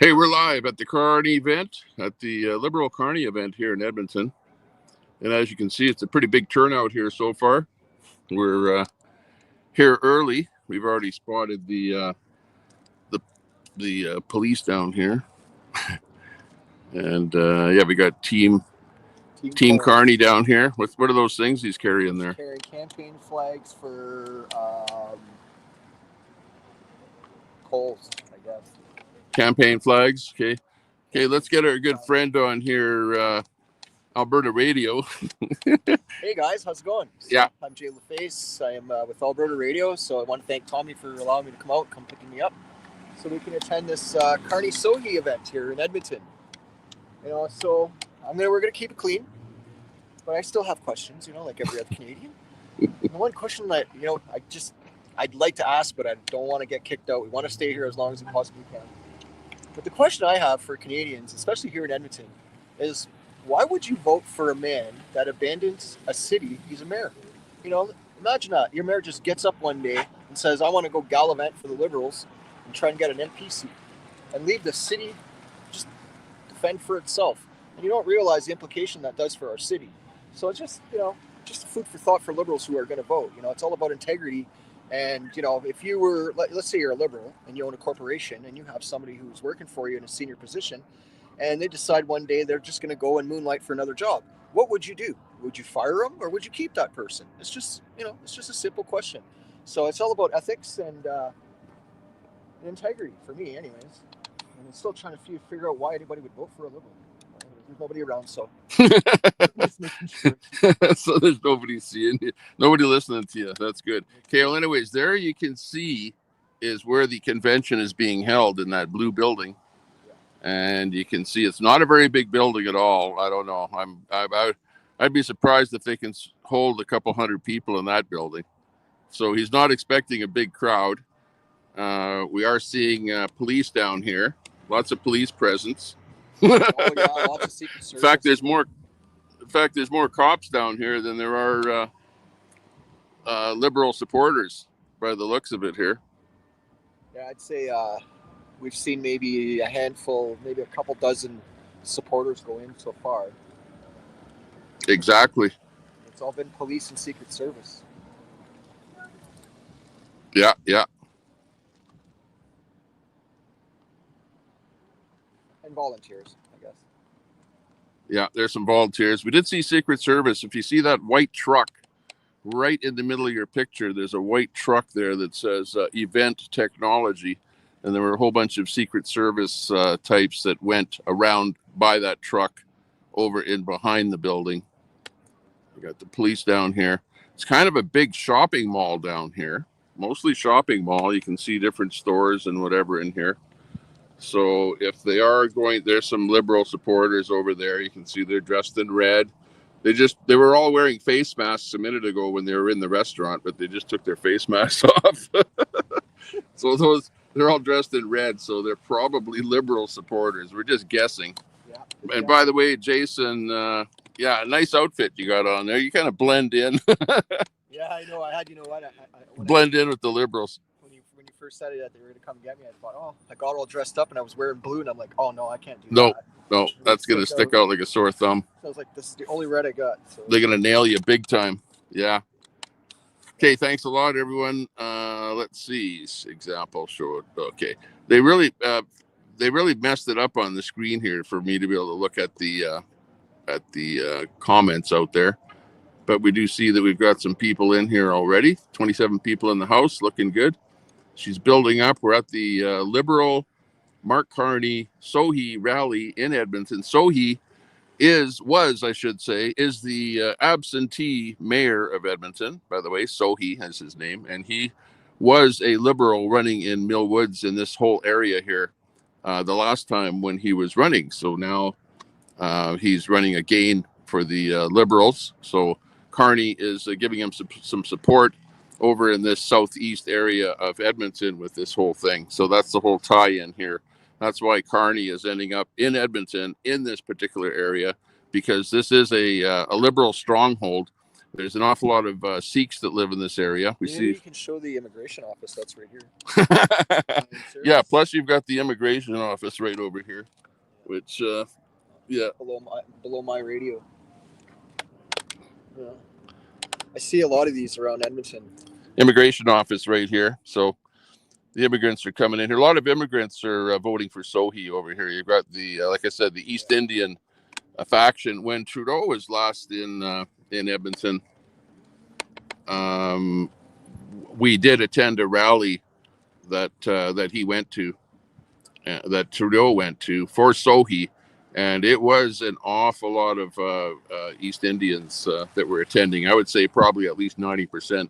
Hey, we're live at the Carney event, at the Liberal Carney event here in Edmonton. And as you can see, it's a pretty big turnout here so far. We're here early. We've already spotted the police down here. And yeah, we got Team Carney down here. What are those things he's carrying there? Carrying campaign flags for polls, I guess. Campaign flags. Okay, let's get our good friend on here, Alberta Radio. Hey guys, how's it going? Yeah. I'm Jay LaFace. I am with Alberta Radio, so I want to thank Tommy for allowing me to come picking me up, so we can attend this Carney Sohi event here in Edmonton. So we're gonna keep it clean, but I still have questions, like every other Canadian. The one question that I'd like to ask, but I don't want to get kicked out. We want to stay here as long as we possibly can. But the question I have for Canadians, especially here in Edmonton, is why would you vote for a man that abandons a city? He's a mayor. Imagine that. Your mayor just gets up one day and says, I want to go gallivant for the Liberals and try and get an MP seat and leave the city just defend for itself. And you don't realize the implication that does for our city. So it's just a food for thought for Liberals who are going to vote. It's all about integrity. And, if you were, let's say you're a Liberal and you own a corporation and you have somebody who's working for you in a senior position and they decide one day they're just going to go and moonlight for another job, what would you do? Would you fire them or would you keep that person? It's just a simple question. So it's all about ethics and integrity for me anyways. And I'm still trying to figure out why anybody would vote for a Liberal. There's nobody around, so. So there's nobody seeing you, nobody listening to you. That's good. Okay, well, anyways, there you can see is where the convention is being held in that blue building. And you can see it's not a very big building at all. I don't know. I'd be surprised if they can hold a couple hundred people in that building. So he's not expecting a big crowd. We are seeing police down here. Lots of police presence. Oh yeah, lots of Secret Service. In fact, there's more cops down here than there are Liberal supporters, by the looks of it here. Yeah, I'd say we've seen maybe a handful, maybe a couple dozen supporters go in so far. Exactly. It's all been police and Secret Service. Yeah. And volunteers, I guess. Yeah, there's some volunteers. We did see Secret Service. If you see that white truck right in the middle of your picture, there's a white truck there that says Event Technology. And there were a whole bunch of Secret Service types that went around by that truck over in behind the building. We got the police down here. It's kind of a big shopping mall down here, mostly shopping mall. You can see different stores and whatever in here. So if they are going, there's some Liberal supporters over there. You can see they're dressed in red. They were all wearing face masks a minute ago when they were in the restaurant, but they just took their face masks off. So they're all dressed in red, so they're probably Liberal supporters. We're just guessing. Yeah. And by the way, Jason, nice outfit you got on there. You kind of blend in. Yeah, I know. I blend in with the Liberals. When you first said that they were going to come get me, I thought, I got all dressed up and I was wearing blue, and I'm like, oh no, I can't do that. No, that's going to stick out like a sore thumb. So I was like, this is the only red I got. So. They're going to nail you big time. Yeah. Okay, thanks a lot, everyone. Let's see. Example showed. Okay, they really messed it up on the screen here for me to be able to look at the comments out there. But we do see that we've got some people in here already. 27 people in the house, looking good. She's building up. We're at the Liberal Mark Carney Sohi rally in Edmonton. Sohi was the absentee mayor of Edmonton. By the way, Sohi is his name, and he was a Liberal running in Mill Woods in this whole area here the last time when he was running. So now he's running again for the Liberals. So Carney is giving him some support over in this southeast area of Edmonton with this whole thing. So that's the whole tie-in here. That's why Carney is ending up in Edmonton in this particular area, because this is a Liberal stronghold. There's an awful lot of Sikhs that live in this area. We Maybe see. you can show the immigration office that's right here. Yeah, plus you've got the immigration office right over here, which yeah, below my radio. Yeah. I see a lot of these around Edmonton. immigration office right here. So the immigrants are coming in here. A lot of immigrants are voting for Sohi over here. You've got the like I said, the East Indian faction. When Trudeau was last in Edmonton, we did attend a rally that he went to, that Trudeau went to for Sohi, and it was an awful lot of East Indians that were attending. I would say probably at least 90%.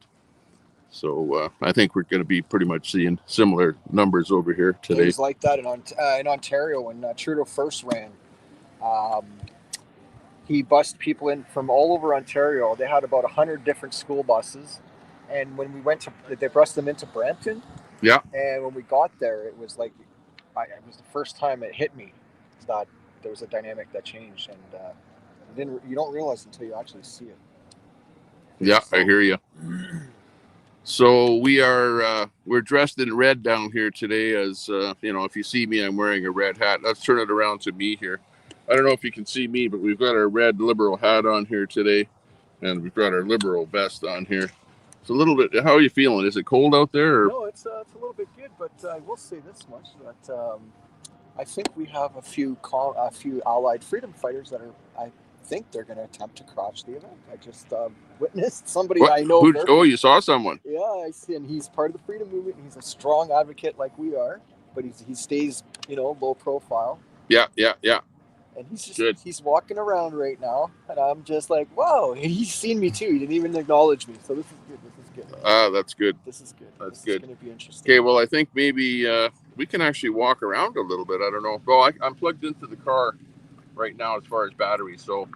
So I think we're going to be pretty much seeing similar numbers over here today. It was like that in Ontario when Trudeau first ran. He bussed people in from all over Ontario. They had about 100 different school buses, and when we went to, they bussed them into Brampton. Yeah. And when we got there, it was like, it was the first time it hit me that there was a dynamic that changed, and you don't realize until you actually see it. Yeah, I hear you. So we're dressed in red down here today. As if you see me, I'm wearing a red hat. Let's turn it around to me here. I don't know if you can see me, but we've got our red Liberal hat on here today, and we've got our Liberal vest on here. It's a little bit. How are you feeling? Is it cold out there? Or? No, it's a little bit good, but I will say this much, that I think we have a few Allied freedom fighters that I think they're going to attempt to crash the event. I just witnessed somebody What? I know. You saw someone? Yeah, I see, and he's part of the freedom movement. He's a strong advocate like we are, but he stays, low profile. Yeah. And he's walking around right now, and I'm just like, whoa! He's seen me too. He didn't even acknowledge me. So this is good. That's good. This is good. That's this good. Is going to be interesting. Okay, well, I think maybe we can actually walk around a little bit. I don't know. Well, I'm plugged into the car right now as far as battery. So,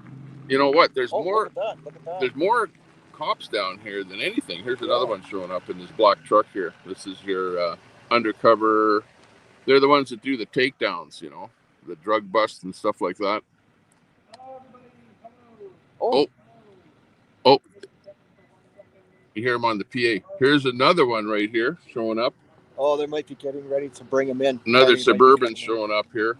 you know what? There's more. Look at that. There's more cops down here than anything. Here's another one showing up in this black truck here. This is your undercover. They're the ones that do the takedowns. The drug busts and stuff like that. Oh. You hear him on the PA. Here's another one right here showing up. Oh, they might be getting ready to bring him in. Another Suburban showing up here.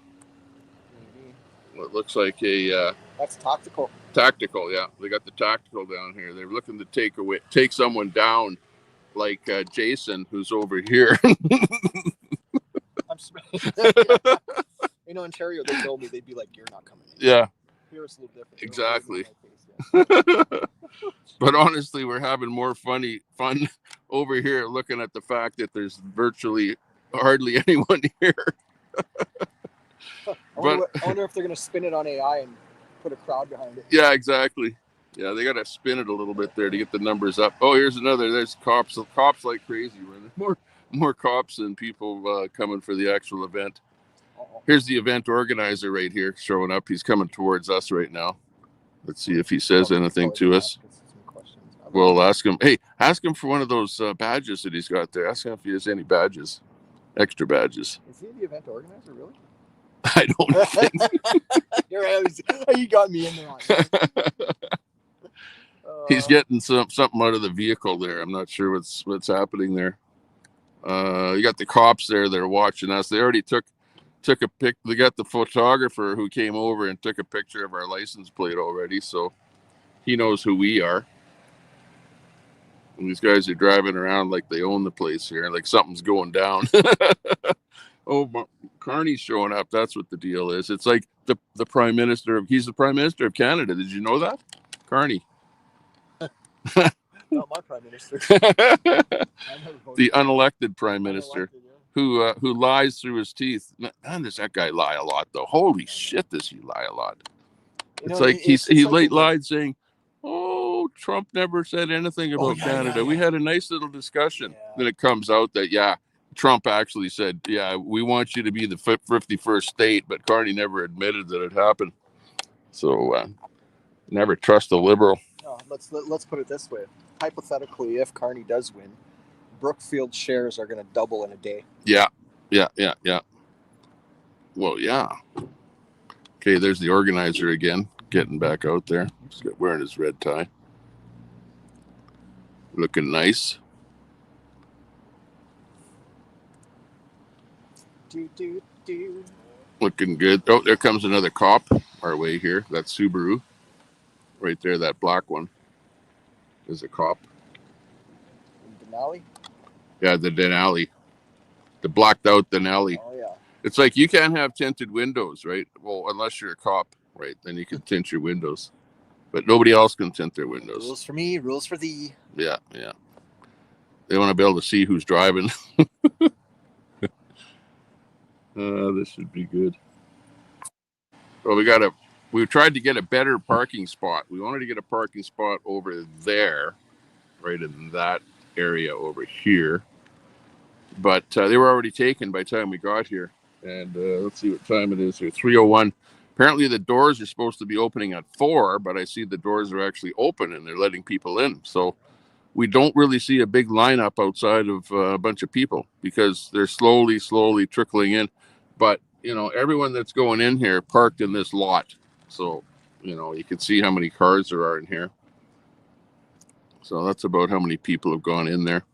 What looks like a... That's tactical. Tactical, yeah. They got the tactical down here. They're looking to take someone down like Jason, who's over here. In Ontario, they told me, they'd be like, you're not coming in. Yeah. Here it's a little different. Exactly. But honestly, we're having more fun over here looking at the fact that there's virtually hardly anyone here. I wonder if they're going to spin it on AI and put a crowd behind it. Yeah, exactly. Yeah, they got to spin it a little bit there to get the numbers up. Oh, here's another. There's cops like crazy. More cops than people coming for the actual event. Here's the event organizer right here showing up. He's coming towards us right now. Let's see if he says anything to us. We'll ask him. Hey, ask him for one of those badges that he's got there. Ask him if he has any badges, extra badges. Is he the event organizer, really? I don't think. You got me in there. He's getting something out of the vehicle there. I'm not sure what's happening there. You got the cops there. They're watching us. They already took a pic. They got the photographer who came over and took a picture of our license plate already, so he knows who we are. And these guys are driving around like they own the place here, like something's going down. Oh, Carney's showing up. That's what the deal is. It's like the prime minister. He's the prime minister of Canada. Did you know that, Carney? Not my prime minister. The unelected prime minister. Who lies through his teeth. Man, does that guy lie a lot, though? Holy shit, does he lie a lot? He lied saying, oh, Trump never said anything about Canada. We had a nice little discussion. Yeah. Then it comes out that, Trump actually said, we want you to be the 51st state, but Carney never admitted that it happened. So never trust a Liberal. No, let's put it this way. Hypothetically, if Carney does win, Brookfield shares are going to double in a day. Yeah. Well, yeah. Okay, there's the organizer again, getting back out there. He's wearing his red tie. Looking nice. Looking good. Oh, there comes another cop our way here. That's Subaru. Right there, that black one is a cop. Denali? Yeah, the Denali. The blacked out Denali. Oh, yeah. It's like you can't have tinted windows, right? Well, unless you're a cop, right? Then you can tint your windows. But nobody else can tint their windows. Rules for me, rules for thee. Yeah, yeah. They want to be able to see who's driving. This should be good. Well, we tried to get a better parking spot. We wanted to get a parking spot over there, right in that area over here. But they were already taken by the time we got here. And let's see what time it is here. 3:01. Apparently the doors are supposed to be opening at 4, but I see the doors are actually open and they're letting people in. So we don't really see a big lineup outside of a bunch of people because they're slowly trickling in. But, you know, everyone that's going in here parked in this lot. So, you know, you can see how many cars there are in here. So that's about how many people have gone in there.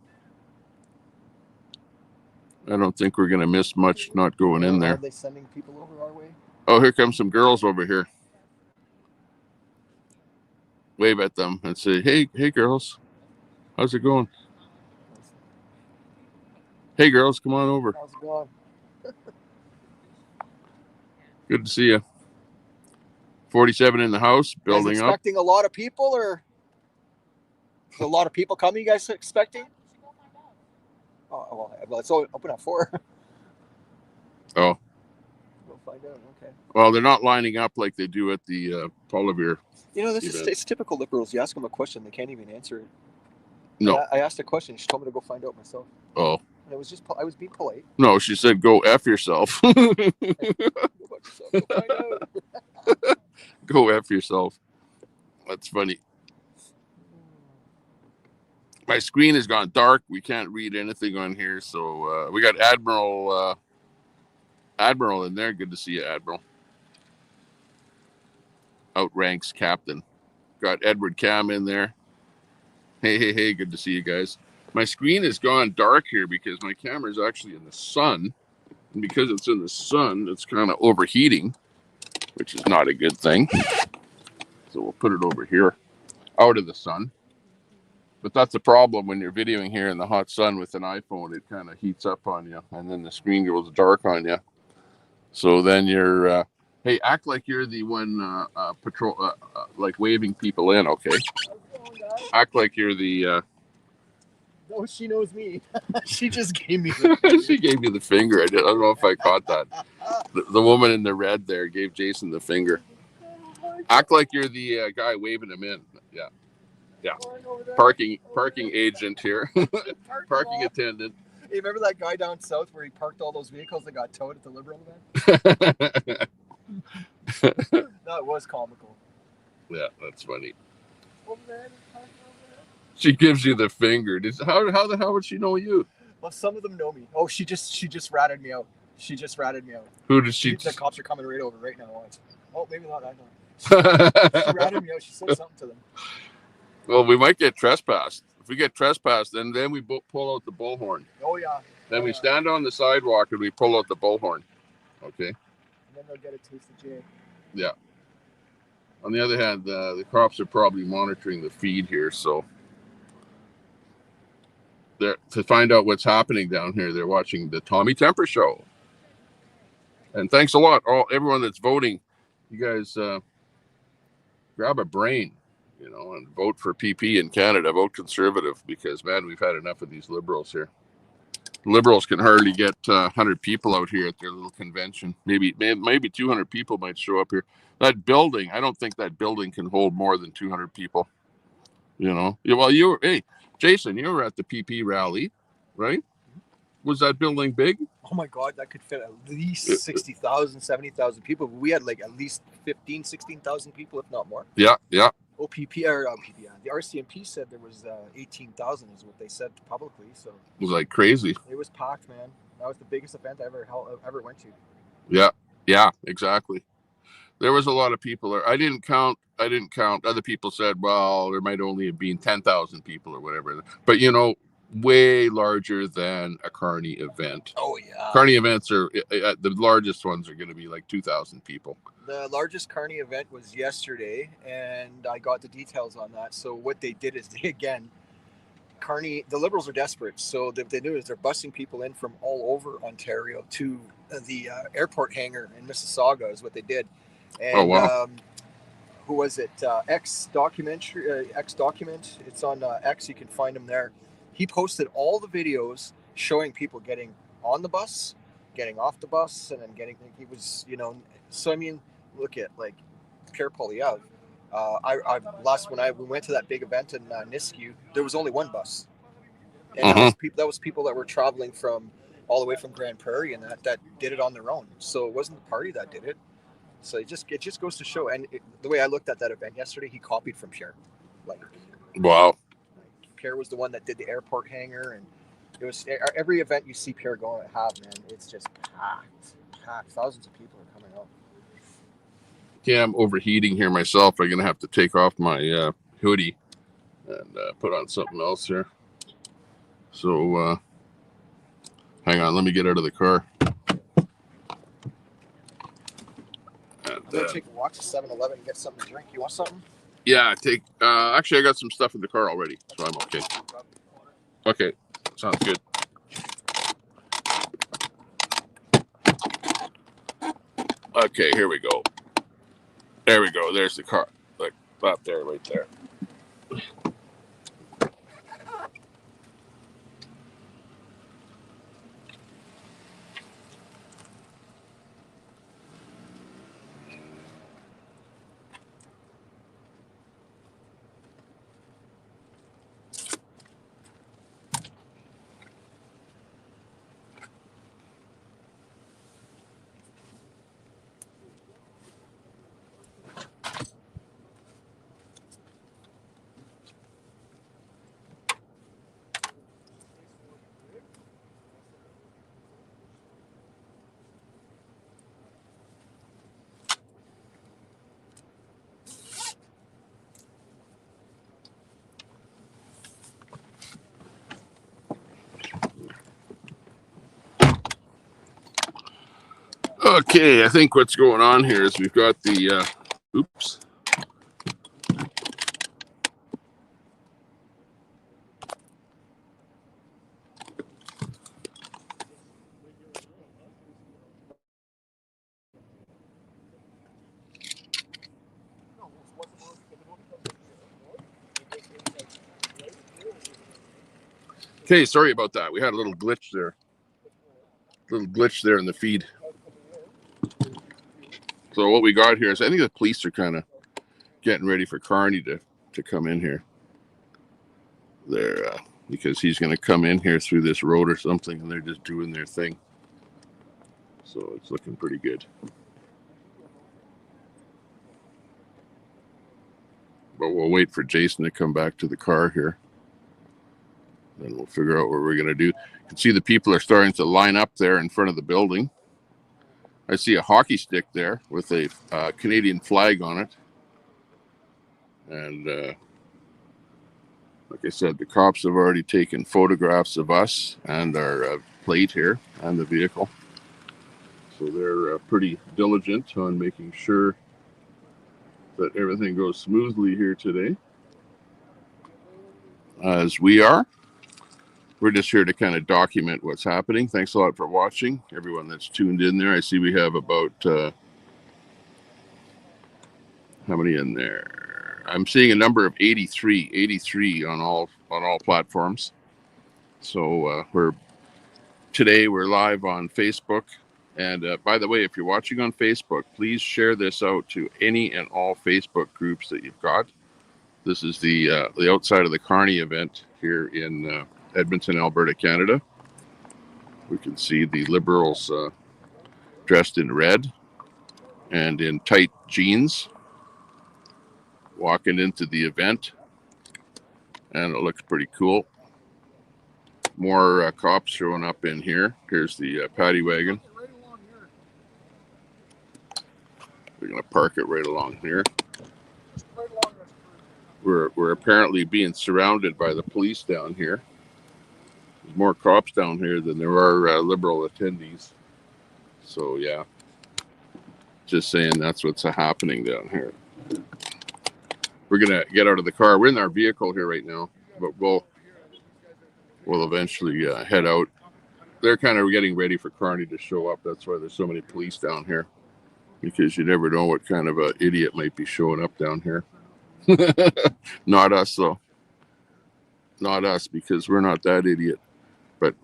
I don't think we're going to miss much not going in there. Are they sending people over our way? Oh, here comes some girls over here. Wave at them and say, hey girls, how's it going? Hey girls, come on over. How's it going? Good to see you. 47 in the house, building up. Expecting a lot of people, or a lot of people coming? You guys expecting? Oh, well, it's open at 4. Oh. We'll find out. Okay. Well, they're not lining up like they do at the Poilievre. You know, it's typical Liberals. You ask them a question, they can't even answer it. No. I asked a question. She told me to go find out myself. Oh. And it was just, I was being polite. No, she said, go F yourself. Go find out. Go F yourself. That's funny. My screen has gone dark. We can't read anything on here. So we got Admiral in there. Good to see you, Admiral. Outranks Captain. Got Edward Cam in there. Hey. Good to see you guys. My screen has gone dark here because my camera is actually in the sun. And because it's in the sun, it's kind of overheating, which is not a good thing. So we'll put it over here, out of the sun. But that's a problem when you're videoing here in the hot sun with an iPhone. It kind of heats up on you, and then the screen goes dark on you. So then you're, hey, act like you're the one patrol, like waving people in, okay? Act like you're the... Oh, she knows me. She just gave me She gave you the finger. I don't know if I caught that. The woman in the red there gave Jason the finger. Act like you're the guy waving him in. Yeah. Parking agent here. Parking attendant. Hey, remember that guy down south where he parked all those vehicles that got towed at the Liberal event? That was comical. Yeah, that's funny. She gives you the finger. How the hell would she know you? Well, some of them know me. Oh, she just ratted me out. She just ratted me out. Who did she? The cops are coming right over right now. Oh, maybe not. I know. She ratted me out. She said something to them. Well, we might get trespassed. If we get trespassed, then we pull out the bullhorn. Oh, yeah. Then we stand on the sidewalk and we pull out the bullhorn. Okay. And then they'll get a taste of jail. Yeah. On the other hand, the cops are probably monitoring the feed here, so to find out what's happening down here, they're watching the Tommy Temper Show. And thanks a lot, everyone that's voting. You guys grab a brain, and vote for PP in Canada. Vote Conservative, because, man, we've had enough of these Liberals here. Liberals can hardly get 100 people out here at their little convention. Maybe 200 people might show up here. That building, I don't think that building can hold more than 200 people. Well, hey, Jason, you were at the PP rally, right? Was that building big? Oh my God, that could fit at least 60,000, 70,000 people. We had like at least 15, 16,000 people, if not more. Yeah. The RCMP said there was 18,000 is what they said publicly. So it was like crazy. It was packed, man. That was the biggest event I ever went to. Yeah, exactly. There was a lot of people there. I didn't count. Other people said, well, there might only have been 10,000 people or whatever. But, you know, way larger than a Carney event. Oh, yeah. Carney events are, the largest ones are going to be like 2,000 people. The largest Carney event was yesterday, and I got the details on that. So what they did is Carney, the Liberals are desperate. So what they do is they're busing people in from all over Ontario to the airport hangar in Mississauga is what they did. And, oh, wow. Who was it? X Document. It's on X. You can find him there. He posted all the videos showing people getting on the bus, getting off the bus, and then he was, you know, so I mean, look at like Pierre Poilievre. We went to that big event in Nisku, there was only one bus. And that was people that were traveling from all the way from Grand Prairie and that did it on their own. So it wasn't the party that did it. So it just goes to show. And the way I looked at that event yesterday, he copied from Pierre. Wow. Pierre was the one that did the airport hangar, and it was every event you see Pierre going to have, man. It's just packed. Thousands of people are coming out. Yeah, I'm overheating here myself. I'm gonna have to take off my hoodie and put on something else here. So hang on, let me get out of the car. I'm gonna take a walk to 7-Eleven and get something to drink. You want something? Yeah, actually I got some stuff in the car already, so I'm okay. Okay, sounds good. Okay, here we go. There we go. There's the car. Like up there, right there. Okay, I think what's going on here is we've got the oops. Okay, sorry about that. We had a little glitch there. In the feed. So what we got here is I think the police are kind of getting ready for Carney to come in here. They're because he's going to come in here through this road or something, and they're just doing their thing. So it's looking pretty good. But we'll wait for Jason to come back to the car here. Then we'll figure out what we're going to do. You can see the people are starting to line up there in front of the building. I see a hockey stick there with a Canadian flag on it. And like I said, the cops have already taken photographs of us and our plate here and the vehicle. So they're pretty diligent on making sure that everything goes smoothly here today. As we are. We're just here to kind of document what's happening. Thanks a lot for watching, everyone that's tuned in there. I see we have about, how many in there? I'm seeing a number of 83 on all platforms. So today we're live on Facebook. And by the way, if you're watching on Facebook, please share this out to any and all Facebook groups that you've got. This is the outside of the Carney event here in Edmonton, Alberta, Canada. We can see the Liberals dressed in red and in tight jeans walking into the event, and it looks pretty cool. More cops showing up in here. Here's the paddy wagon. They're going to park it right along here. Right along this We're apparently being surrounded by the police down here. There's more cops down here than there are Liberal attendees. So, yeah. Just saying that's what's happening down here. We're going to get out of the car. We're in our vehicle here right now, but we'll eventually head out. They're kind of getting ready for Carney to show up. That's why there's so many police down here, because you never know what kind of an idiot might be showing up down here. Not us, though. Not us, because we're not that idiot. But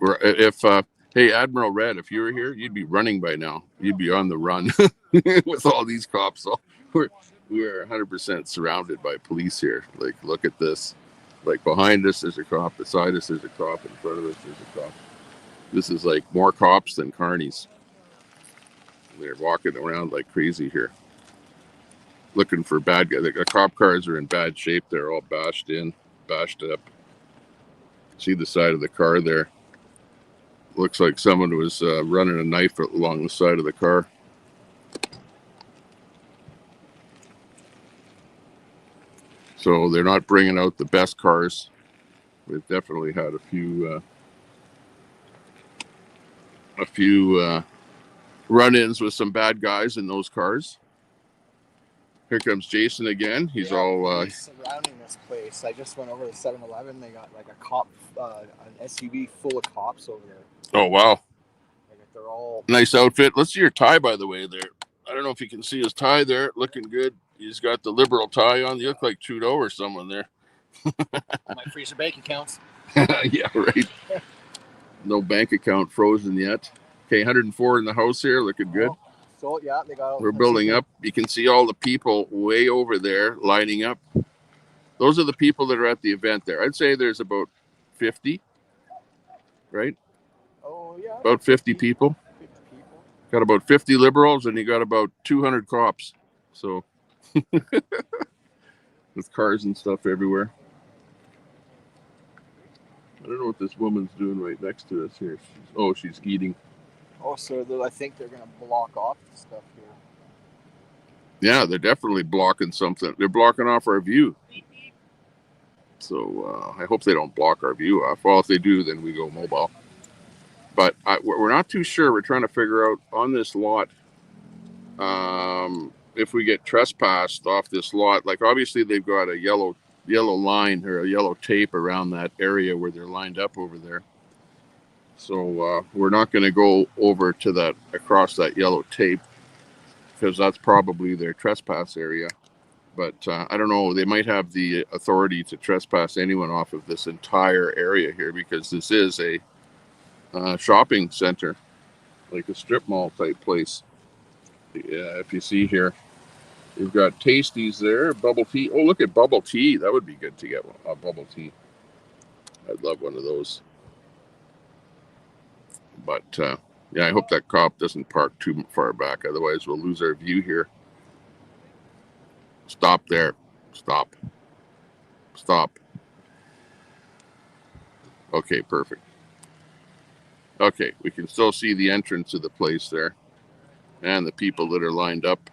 hey, Admiral Red, if you were here, you'd be running by now. You'd be on the run with all these cops. So we're 100% surrounded by police here. Like, look at this. Like, behind us, there's a cop. Beside us, there's a cop. In front of us, there's a cop. This is like more cops than Carney's. They're walking around like crazy here, looking for bad guys. The cop cars are in bad shape. They're all bashed up. See the side of the car there? Looks like someone was running a knife along the side of the car. So they're not bringing out the best cars. We've definitely had a few run-ins with some bad guys in those cars. Here comes Jason again. He's he's surrounding this place. I just went over to 7-Eleven. They got like a cop, an SUV full of cops over there. Oh, wow. Like, they're all nice outfit. Let's see your tie, by the way, there. I don't know if you can see his tie there. Looking good. He's got the Liberal tie on. You look like Trudeau or someone there. my freezer bank accounts. Yeah, right. No bank account frozen yet. Okay, 104 in the house here. Looking good. So, yeah, they got. We're building up. You can see all the people way over there lining up. Those are the people that are at the event there. I'd say there's about 50, right? Oh, yeah. About 50 people. 50 people. Got about 50 Liberals, and you got about 200 cops. So, with cars and stuff everywhere. I don't know what this woman's doing right next to us here. She's eating. Oh, so I think they're going to block off the stuff here. Yeah, they're definitely blocking something. They're blocking off our view. So I hope they don't block our view off. Well, if they do, then we go mobile. But we're not too sure. We're trying to figure out on this lot if we get trespassed off this lot. Like, obviously, they've got a yellow line or a yellow tape around that area where they're lined up over there. So we're not going to go over to that, across that yellow tape, because that's probably their trespass area. But I don't know, they might have the authority to trespass anyone off of this entire area here, because this is a shopping center, like a strip mall type place. Yeah, if you see here, you've got Tasties there, bubble tea. Oh, look at bubble tea. That would be good to get a bubble tea. I'd love one of those. But yeah, I hope that cop doesn't park too far back. Otherwise, we'll lose our view here. Stop there. Stop. Okay, perfect. Okay, we can still see the entrance of the place there and the people that are lined up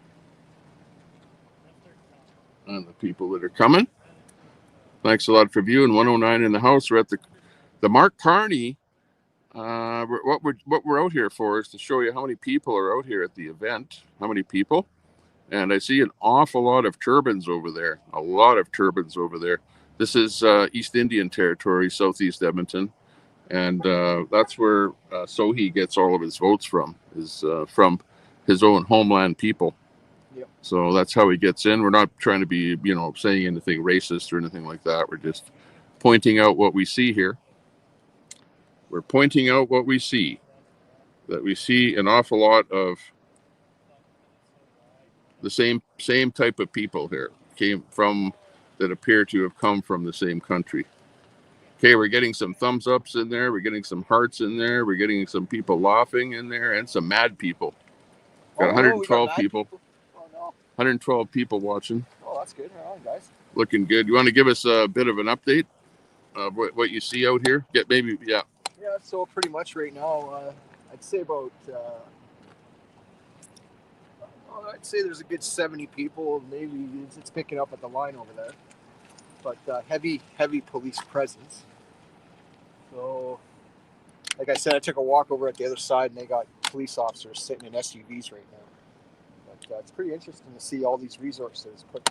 and the people that are coming. Thanks a lot for viewing. 109 in the house. We're at the Mark Carney. What we're out here for is to show you how many people are out here at the event. How many people? And I see an awful lot of turbans over there. A lot of turbans over there. This is East Indian Territory, Southeast Edmonton. And that's where Sohi gets all of his votes from, is from his own homeland people. Yep. So that's how he gets in. We're not trying to be, saying anything racist or anything like that. We're just pointing out what we see here. We're pointing out what we see. That we see an awful lot of the same type of people here that appear to have come from the same country. Okay, we're getting some thumbs ups in there. We're getting some hearts in there. We're getting some people laughing in there, and some mad people. Got 112 people. Oh, no. 112 people watching. Oh, that's good. Right on, guys. Looking good. You want to give us a bit of an update of what you see out here? Yeah. Yeah, so pretty much right now, I'd say about Well, I'd say there's a good 70 people. Maybe it's picking up at the line over there. But heavy police presence. So, like I said, I took a walk over at the other side, and they got police officers sitting in SUVs right now. But it's pretty interesting to see all these resources put.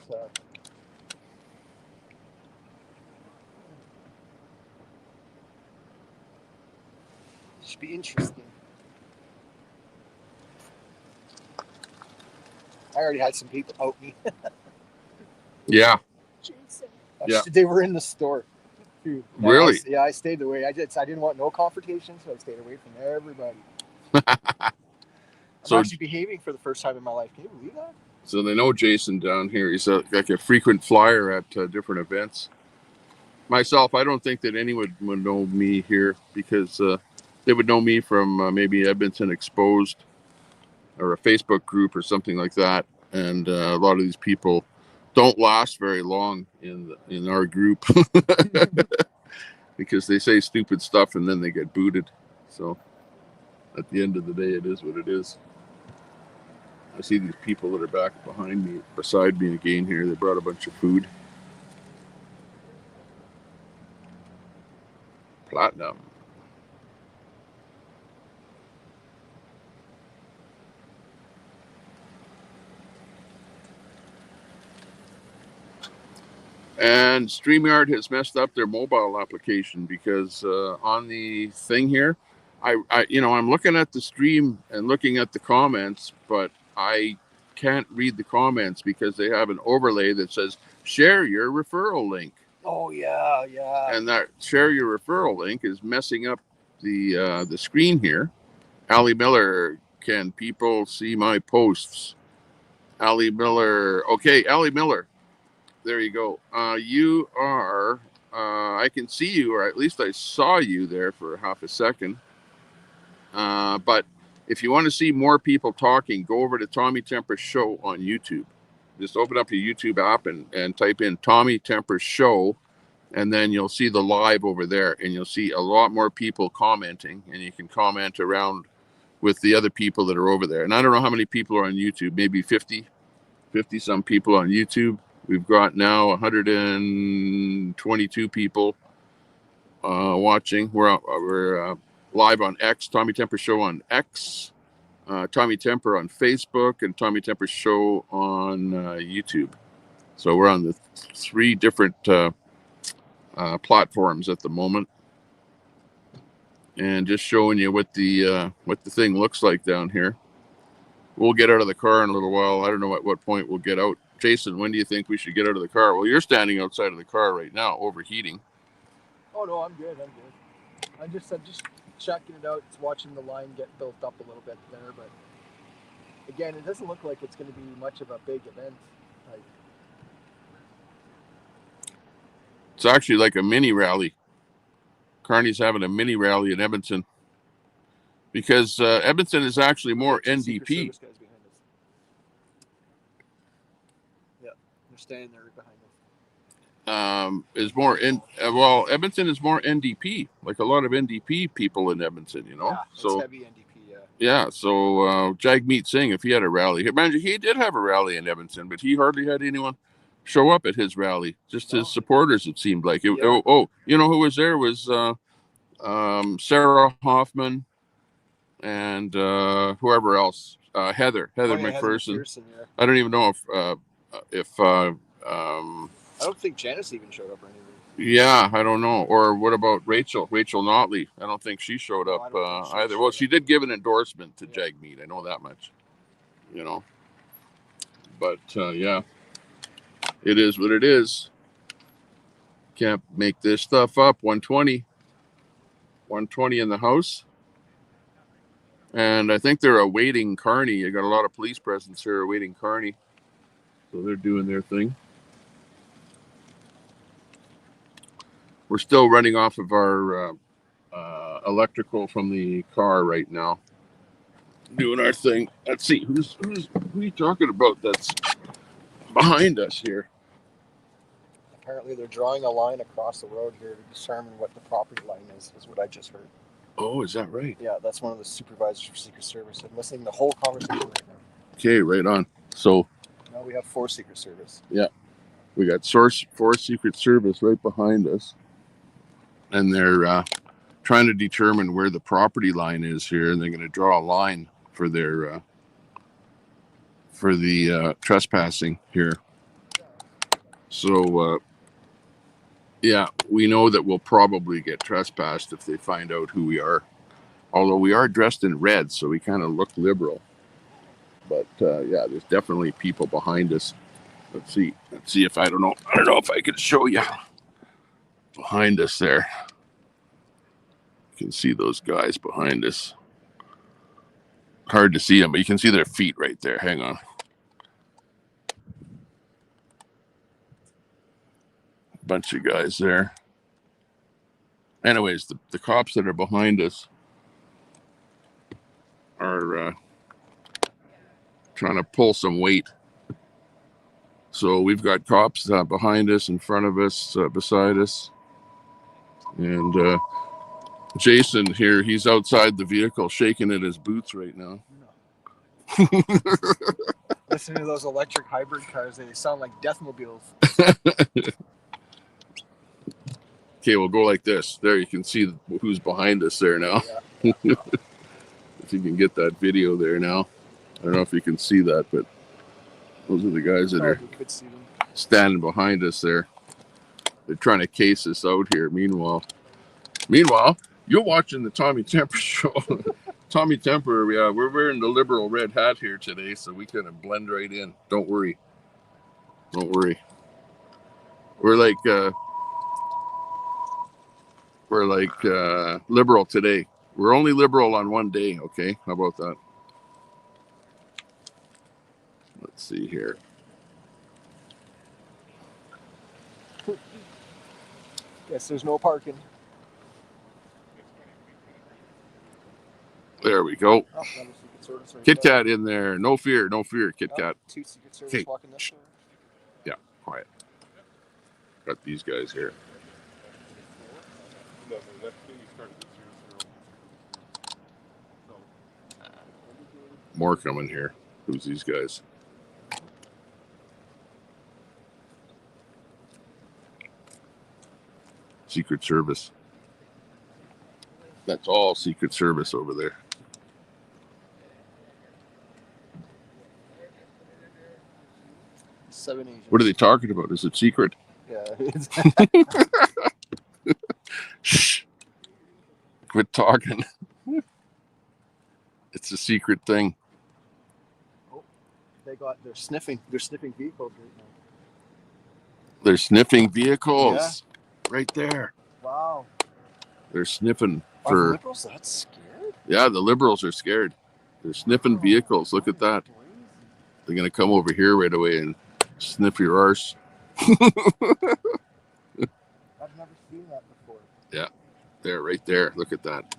Should be interesting. I already had some people out me. Yeah. Jason. Yeah. They were in the store. Dude. Really? I stayed away. I didn't want no confrontation, so I stayed away from everybody. So, I'm actually behaving for the first time in my life. Can you believe that? So they know Jason down here. He's like a frequent flyer at different events. Myself, I don't think that anyone would know me here because they would know me from maybe Edmonton Exposed or a Facebook group or something like that. And a lot of these people don't last very long in our group because they say stupid stuff and then they get booted. So at the end of the day, it is what it is. I see these people that are back beside me again here. They brought a bunch of food. Platinum. And StreamYard has messed up their mobile application because on the thing here, I'm looking at the stream and looking at the comments, but I can't read the comments because they have an overlay that says share your referral link. Oh yeah. And that share your referral link is messing up the screen here. Ali Miller, can people see my posts? Ali Miller. Okay, Ali Miller. There you go. You are, I can see you, or at least I saw you there for half a second. But if you want to see more people talking, go over to Tommy Temper Show on YouTube. Just open up your YouTube app and type in Tommy Temper Show, and then you'll see the live over there, and you'll see a lot more people commenting, and you can comment around with the other people that are over there. And I don't know how many people are on YouTube, maybe 50 some people on YouTube. We've got now 122 people watching. We're live on X, Tommy Temper Show on X, Tommy Temper on Facebook, and Tommy Temper Show on YouTube. So we're on the 3 different platforms at the moment, and just showing you what the thing looks like down here. We'll get out of the car in a little while. I don't know at what point we'll get out. Jason, when do you think we should get out of the car? Well, you're standing outside of the car right now, overheating. Oh no, I'm good. I'm just checking it out, watching the line get built up a little bit there. But again, it doesn't look like it's going to be much of a big event. It's actually like a mini rally. Carney's having a mini rally in Edmonton because Edmonton is actually more NDP. Yeah, they're staying there behind us. Edmonton is more NDP, like a lot of NDP people in Edmonton, Yeah, so heavy NDP, yeah. So Jagmeet Singh, if he had a rally, imagine he did have a rally in Edmonton, but he hardly had anyone show up at his rally. Just his supporters, it seemed like. You know who was there was Sarah Hoffman and whoever else, Heather McPherson. Yeah. I don't even know if I don't think Janice even showed up or anything. Yeah, I don't know. Or what about Rachel Notley? I don't think she showed up either. Well, she did give an endorsement to Jagmeet. I know that much. But yeah, it is what it is. Can't make this stuff up. 120 in the house. And I think they're awaiting Carney. You got a lot of police presence here awaiting Carney. So they're doing their thing. We're still running off of our electrical from the car right now. Doing our thing. Let's see, who are you talking about that's behind us here? Apparently they're drawing a line across the road here to determine what the property line is what I just heard. Oh, is that right? Yeah, that's one of the supervisors for Secret Service. I'm listening to the whole conversation right now. Okay, right on. So Now we have 4 Secret Service. yeah, we got 4 Secret Service right behind us, and they're trying to determine where the property line is here, and they're going to draw a line for their for the trespassing here. So yeah, we know that we'll probably get trespassed if they find out who we are. Although we are dressed in red, so we kind of look liberal. But yeah, there's definitely people behind us. Let's see if I don't know if I can show you behind us there. You can see those guys behind us. Hard to see them, but you can see their feet right there. Hang on. Bunch of guys there. Anyways, the cops that are behind us are trying to pull some weight. So we've got cops behind us, in front of us, beside us. And Jason here, he's outside the vehicle shaking in his boots right now. No. Listen to those electric hybrid cars. They sound like deathmobiles. Okay, we'll go like this. There, you can see who's behind us there now. Yeah. If you can get that video there now. I don't know if you can see that, but those are the guys that are standing behind us there. They're trying to case us out here. Meanwhile, you're watching the Tommy Temper show. Tommy Temper, yeah, we're wearing the liberal red hat here today, so we kind of blend right in. Don't worry. We're like liberal today. We're only liberal on one day, okay? How about that? Let's see here. Yes, there's no parking. There we go. Oh, Kit Kat in there. No fear, Kit Kat. 2 Secret Service walking this way. Yeah, quiet. Got these guys here. More coming here. Who's these guys? Secret Service. That's all Secret Service over there. What are they talking about? Is it secret? Yeah. Shh. Quit talking. It's a secret thing. Oh, they're sniffing vehicles right now. They're sniffing vehicles. Yeah. Right there. Wow. They're sniffing for. Are the liberals that scared? Yeah, the liberals are scared. They're sniffing vehicles. Look at that. They're gonna come over here right away and sniff your arse. I've never seen that before. Yeah, there, right there. Look at that.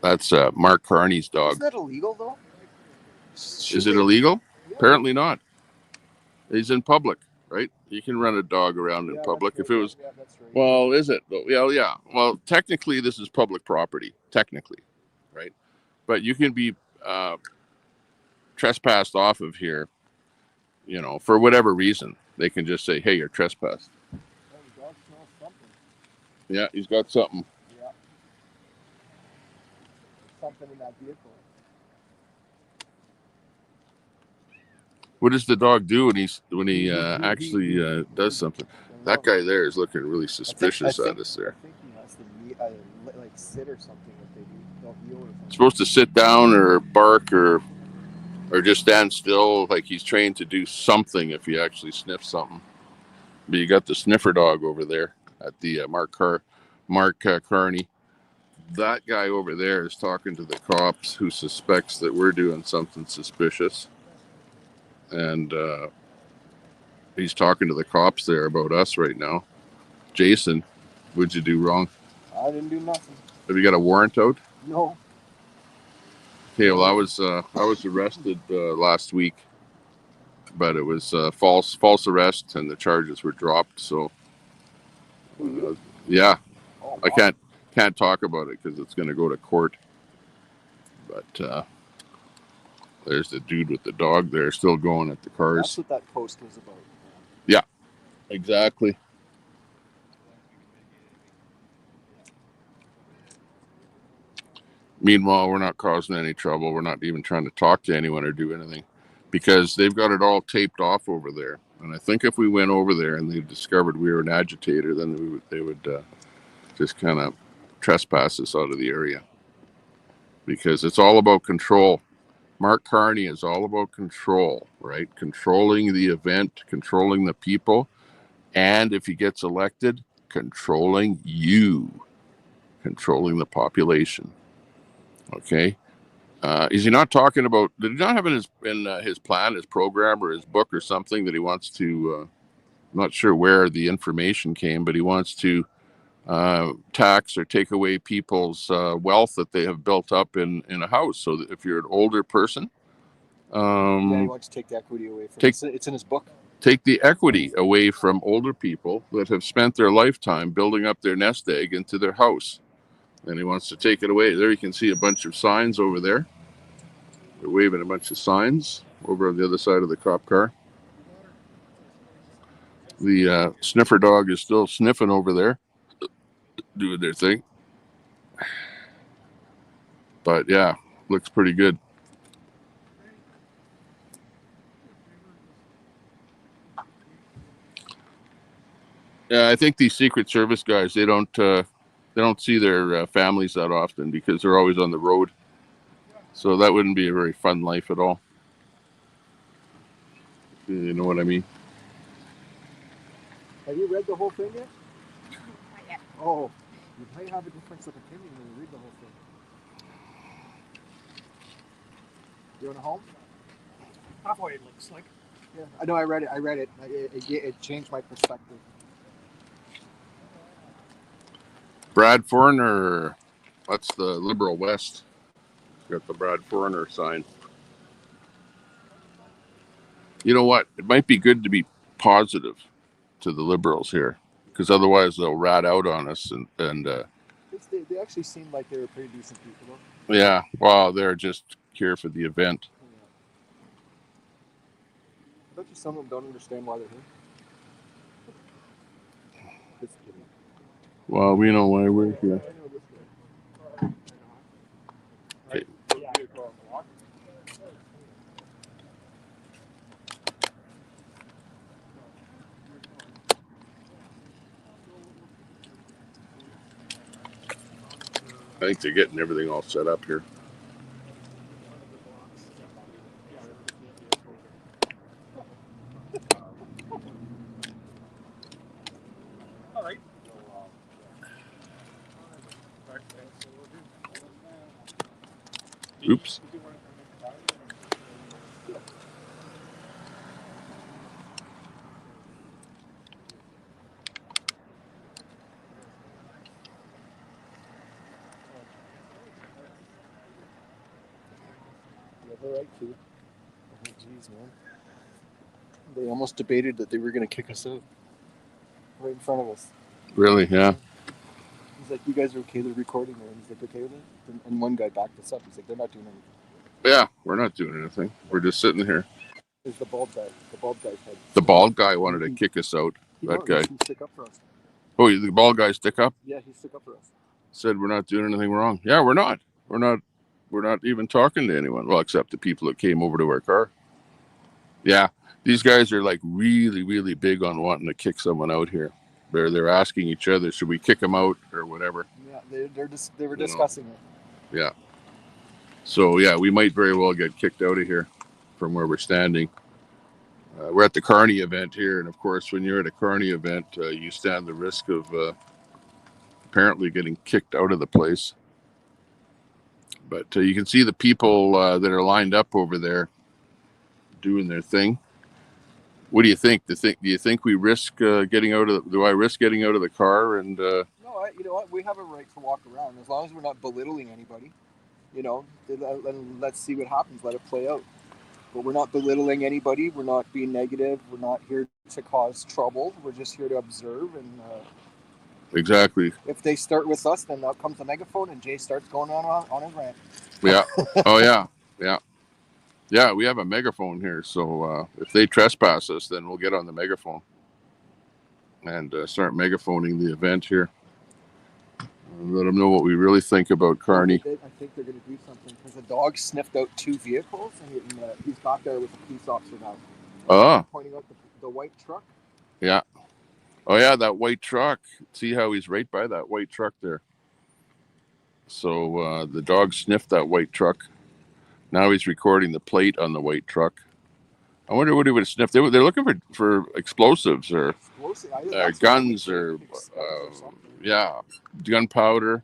That's Mark Carney's dog. Isn't that illegal though? Is it illegal? Yeah. Apparently not. He's in public, right? You can run a dog around in public. Right. If it was, that's right. Well, is it? Yeah. Well, technically, this is public property. Technically, right? But you can be trespassed off of here. You know, for whatever reason, they can just say, "Hey, you're trespassed." Oh, the dog smells something. Yeah, he's got something. Yeah. Something in that vehicle. What does the dog do when he actually does something? That guy there is looking really suspicious at us there. I think he has to like sit or something if they do. They'll heel or something. Supposed to sit down or bark or just stand still, like he's trained to do something if he actually sniffs something. But you got the sniffer dog over there at the Mark Carney. That guy over there is talking to the cops who suspects that we're doing something suspicious. And he's talking to the cops there about us right now. Jason, what'd you do wrong? I didn't do nothing. Have you got a warrant out? No. Okay, well, I was arrested last week, but it was false arrest, and the charges were dropped. So, yeah, oh, wow. I can't talk about it because it's going to go to court. But There's the dude with the dog there still going at the cars. That's what that post was about. Yeah, exactly. Meanwhile, we're not causing any trouble. We're not even trying to talk to anyone or do anything because they've got it all taped off over there. And I think if we went over there and they discovered we were an agitator, then they would just kind of trespass us out of the area because it's all about control. Mark Carney is all about control, right? Controlling the event, controlling the people, and if he gets elected, controlling you, controlling the population. Okay. Is he not talking about? Did he not have in his plan, his program, or his book, or something that he wants to? I'm not sure where the information came, but he wants to tax or take away people's wealth that they have built up in a house. So that if you're an older person, Yeah, he wants to take the equity away from it's in his book. Take the equity away from older people that have spent their lifetime building up their nest egg into their house. And he wants to take it away. There you can see a bunch of signs over there. They're waving a bunch of signs over on the other side of the cop car. The sniffer dog is still sniffing over there, doing their thing. But yeah, looks pretty good. Yeah, I think these Secret Service guys, they don't see their families that often because they're always on the road. So that wouldn't be a very fun life at all. You know what I mean? Have you read the whole thing yet? Not yet. Oh, you might have a difference of opinion when you read the whole thing. You in a home? Halfway, it looks like. Yeah, I know. I read it. It changed my perspective. Brad Foreigner, that's the Liberal West. Got the Brad Foreigner sign. You know what? It might be good to be positive to the Liberals here, because otherwise they'll rat out on us. And they actually seemed like they were pretty decent people, though. Yeah, well, they're just here for the event. I bet you some of them don't understand why they're here. Just kidding. Well, we know why we're here. Okay. I think they're getting everything all set up here. All right. Oops. All right, too. Oh, jeez, man. They almost debated that they were going to kick us out right in front of us. Really? Yeah. He's like, "You guys are okay? They're recording there." And he's like, "Okay with it?" And one guy backed us up. He's like, "They're not doing anything." Yeah, we're not doing anything. We're just sitting here. There's the bald guy. The bald guy's head. The bald guy wanted to kick us out. That guy. He stuck up for us. Oh, the bald guy stick up? Yeah, he stuck up for us. Said we're not doing anything wrong. Yeah, we're not. We're not even talking to anyone. Well, except the people that came over to our car. Yeah, these guys are like really, really big on wanting to kick someone out here. They're asking each other, should we kick them out or whatever? Yeah, they were discussing it. Yeah. So yeah, we might very well get kicked out of here from where we're standing. We're at the Carney event here, and of course, when you're at a Carney event, you stand the risk of apparently getting kicked out of the place. But you can see the people that are lined up over there doing their thing. What do you think? Do you think we risk getting out of? Do I risk getting out of the car? And no, you know what? We have a right to walk around as long as we're not belittling anybody. You know, let's see what happens. Let it play out. But we're not belittling anybody. We're not being negative. We're not here to cause trouble. We're just here to observe. And exactly. If they start with us, then out comes the megaphone, and Jay starts going on his rant. Yeah. Oh yeah. Yeah. Yeah, we have a megaphone here, so if they trespass us, then we'll get on the megaphone and start megaphoning the event here. And let them know what we really think about Carney. I think they're going to do something because the dog sniffed out 2 vehicles, and he's back there with a police officer now. Pointing out the white truck. Yeah. Oh, yeah, that white truck. See how he's right by that white truck there. So the dog sniffed that white truck. Now he's recording the plate on the white truck. I wonder what he would have sniffed. They're looking for explosives or guns or gunpowder.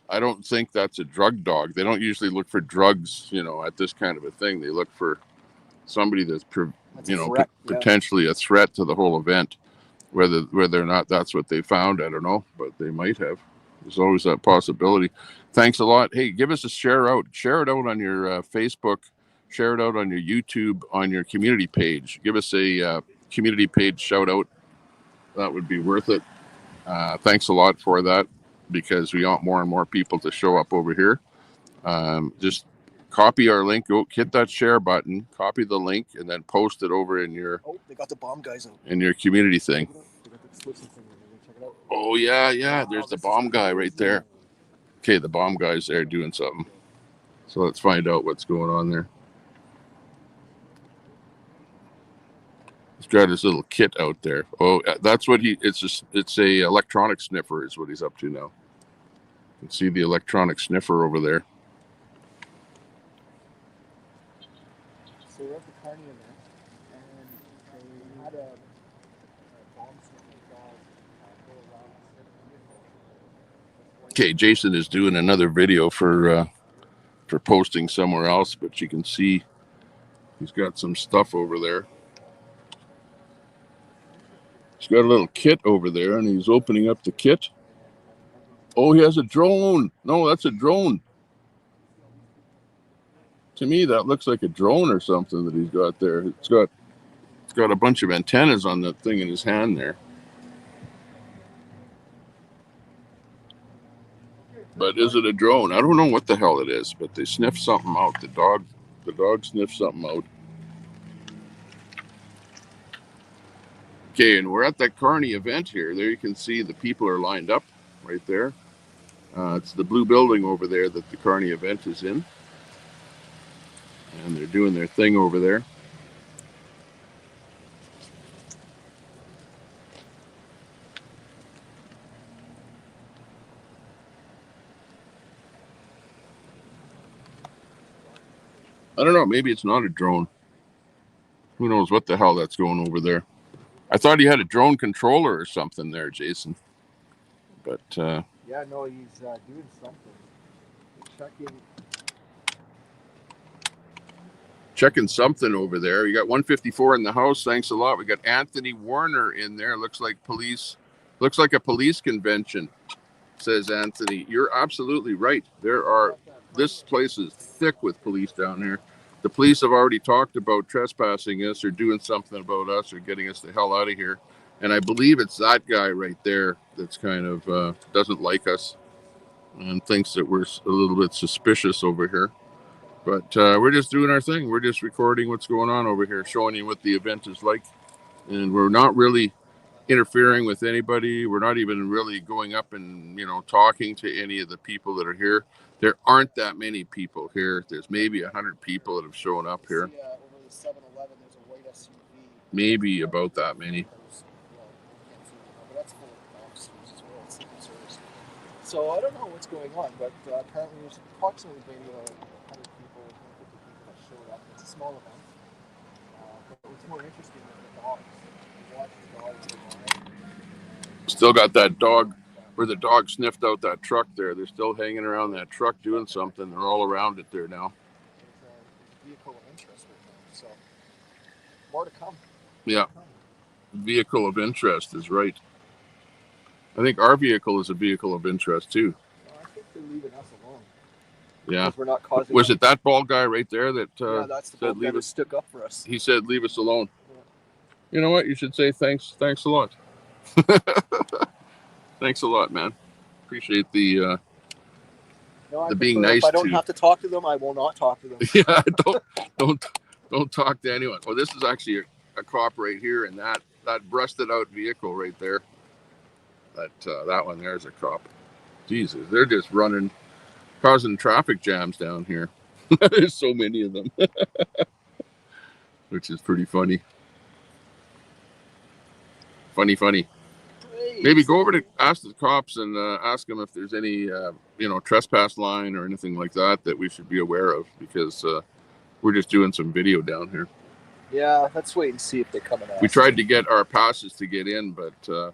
I don't think that's a drug dog. They don't usually look for drugs, at this kind of a thing. They look for somebody that's potentially a threat to the whole event. Whether or not that's what they found, I don't know, but they might have. There's always that possibility. Thanks a lot. Hey, give us a share out. Share it out on your Facebook. Share it out on your YouTube, on your community page. Give us a community page shout out. That would be worth it. Thanks a lot for that, because we want more and more people to show up over here. Just copy our link. Go hit that share button. Copy the link and then post it over in your. Oh, they got the bomb guys out. In your community thing. Oh yeah. There's the bomb guy right there. Okay, the bomb guy's there doing something. So let's find out what's going on there. He's got his little kit out there. Oh, that's what it's a electronic sniffer is what he's up to now. You can see the electronic sniffer over there. So we're at the Carney event, and they had a bomb sniffing dog go around. Okay, Jason is doing another video for posting somewhere else, but you can see he's got some stuff over there. He's got a little kit over there, and he's opening up the kit. Oh, he has a drone. No, that's a drone. To me, that looks like a drone or something that he's got there. It's got a bunch of antennas on that thing in his hand there. But is it a drone? I don't know what the hell it is, but they sniffed something out. The dog sniffed something out. Okay, and we're at that Carney event here. There you can see the people are lined up right there. It's the blue building over there that the Carney event is in. And they're doing their thing over there. I don't know, maybe it's not a drone. Who knows what the hell that's going over there. I thought he had a drone controller or something there, Jason. But yeah, no, he's doing something. Checking something over there. You got 154 in the house. Thanks a lot. We got Anthony Warner in there. Looks like a police convention, says Anthony. You're absolutely right. This place is thick with police down here. The police have already talked about trespassing us or doing something about us or getting us the hell out of here. And I believe it's that guy right there that's kind of doesn't like us and thinks that we're a little bit suspicious over here. But we're just doing our thing. We're just recording what's going on over here, showing you what the event is like. And we're not really interfering with anybody. We're not even really going up and, talking to any of the people that are here. There aren't that many people here. There's maybe 100 people that have shown up here. Over the 7-Eleven, there's a white SUV. Maybe about that many. That's full of officers as well. So I don't know what's going on, but apparently there's approximately maybe 100 people, 150 people that showed up. It's a small event. But what's more interesting than the dogs? Watching the dogs. Still got that dog where the dog sniffed out that truck there. They're still hanging around that truck doing something. They're all around it there now. There's a vehicle of interest right now. So more to come. Yeah. Vehicle of interest is right. I think our vehicle is a vehicle of interest too. I think they're leaving us alone. Yeah. We're not causing. Was it that bald guy right there that that's the bald guy that stuck up for us. He said, "Leave us alone." Yeah. You know what? You should say thanks a lot. Thanks a lot, man. Appreciate the being nice. If I don't have to talk to them, I will not talk to them. Yeah, Don't talk to anyone. Well, this is actually a cop right here, and that breasted out vehicle right there. That one there is a cop. Jesus, they're just running, causing traffic jams down here. There's so many of them, which is pretty funny. Funny. Maybe go over to ask the cops and ask them if there's any, trespass line or anything like that we should be aware of, because we're just doing some video down here. Yeah, let's wait and see if they come in. We tried to get our passes to get in, but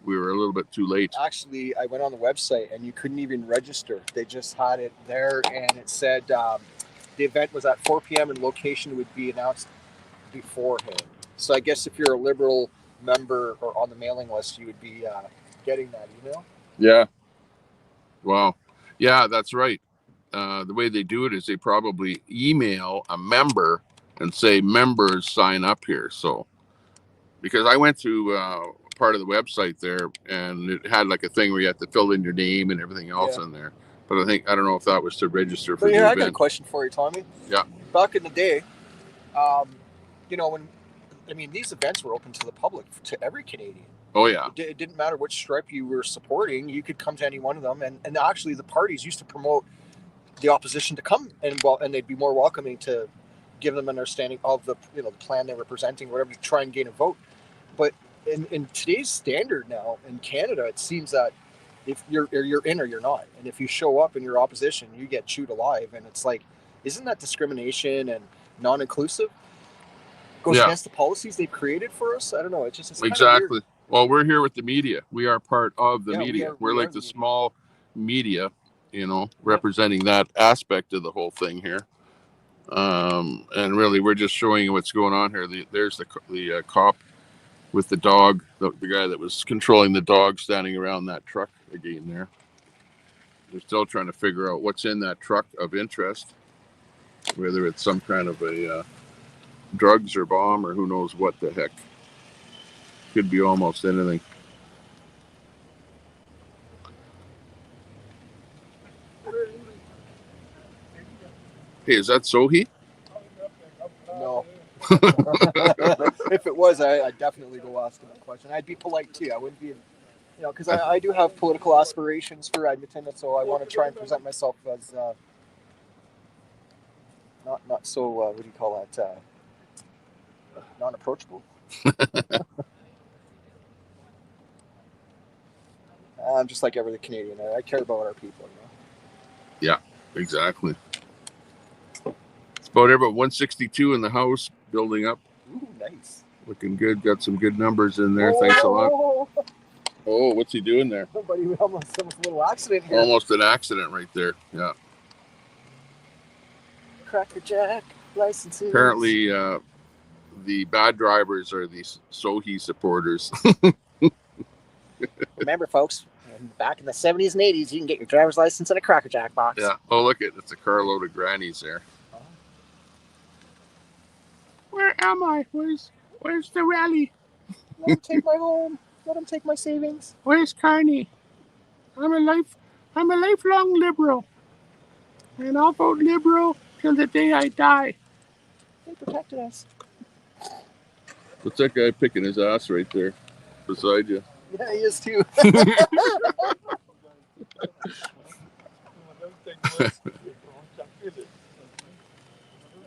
we were a little bit too late. Actually, I went on the website and you couldn't even register. They just had it there, and it said the event was at 4 p.m. and location would be announced beforehand. So I guess if you're a Liberal member or on the mailing list, you would be getting that email. Yeah. Wow. Yeah, that's right. The way they do it is they probably email a member and say, members sign up here. So, because I went to part of the website there, and it had like a thing where you have to fill in your name and everything else in there. But I don't know if that was to register for the event. I got a question for you, Tommy. Yeah. Back in the day, these events were open to the public, to every Canadian. Oh, yeah. It didn't matter which stripe you were supporting. You could come to any one of them. And actually, the parties used to promote the opposition to come, and they'd be more welcoming to give them an understanding of the plan they were presenting, whatever, to try and gain a vote. But in today's standard now in Canada, it seems that if you're in or you're not, and if you show up in your opposition, you get chewed alive. And it's like, isn't that discrimination and non-inclusive? Goes against the policies they've created for us. I don't know. It's exactly. Well, we're here with the media. We are part of the media. We're like the small media, representing that aspect of the whole thing here. And really, we're just showing you what's going on here. There's the cop with the dog, the guy that was controlling the dog, standing around that truck again there. They're still trying to figure out what's in that truck of interest, whether it's some kind of a drugs or bomb or who knows what the heck. Could be almost anything. Hey, is that Sohi? No. If it was, I'd definitely go ask him a question. I'd be polite too. I wouldn't be, because I do have political aspirations for Edmonton, so I want to try and present myself as not so what do you call that? Non-approachable. I'm just like every Canadian. I care about our people. Yeah, exactly. It's about 162 in the house, building up. Ooh, nice. Looking good. Got some good numbers in there. Thanks a lot. Oh, what's he doing there? Somebody almost a little accident here. Almost an accident right there. Yeah. Cracker Jack licenses. Apparently, the bad drivers are these Sohi supporters. Remember, folks, back in the 70s and 80s, you can get your driver's license in a Cracker Jack box. Yeah. Oh, look, it's a carload of grannies there. Where am I? Where's the rally? Let him take my home. Let him take my savings. Where's Carney? I'm a lifelong Liberal, and I'll vote Liberal till the day I die. They protected us. What's that guy picking his ass right there beside you? Yeah, he is too. That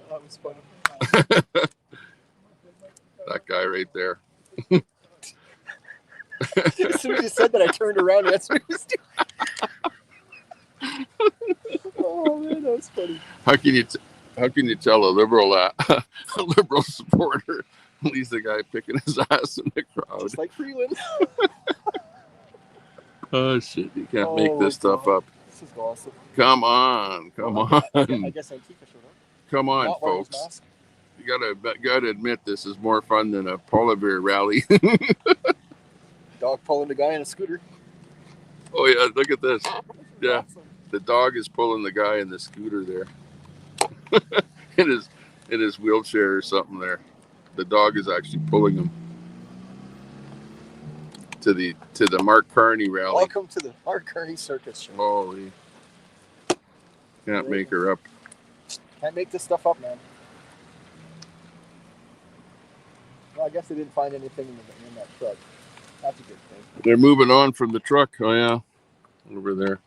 was funny. That guy right there. As soon as you said that, I turned around and that's what he was doing. Oh man, that was funny. How can you tell a liberal a liberal supporter? He's the guy picking his ass in the crowd. Just like Freeland. Oh shit! You can't make this stuff up. This is awesome. Come on. I guess Antifa showed up. Come on, folks. You gotta admit this is more fun than a polar rally. Dog pulling the guy in a scooter. Oh yeah, look at this. Yeah, the dog is pulling the guy in the scooter there. in his wheelchair or something there. The dog is actually pulling him to the Mark Carney rally. Welcome to the Mark Carney Circus show. Holy. Can't make her up. Can't make this stuff up, man. Well, I guess they didn't find anything in that truck. That's a good thing. They're moving on from the truck. Oh yeah, over there.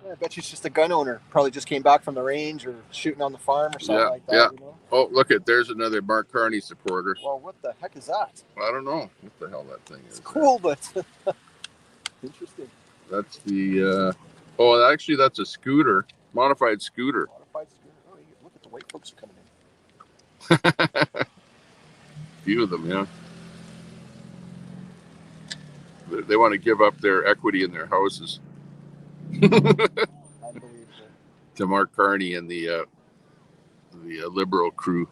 Yeah, I bet you it's just a gun owner. Probably just came back from the range or shooting on the farm or something like that. Yeah. You know? Oh, look at there's another Mark Carney supporter. Well, what the heck is that? I don't know what the hell that thing is. It's cool, but interesting. That's the. Oh, actually, that's a scooter, modified scooter. Modified scooter. Oh, look at the white folks are coming in. Few of them, yeah. They want to give up their equity in their houses. Unbelievable. To Mark Carney and the Liberal crew.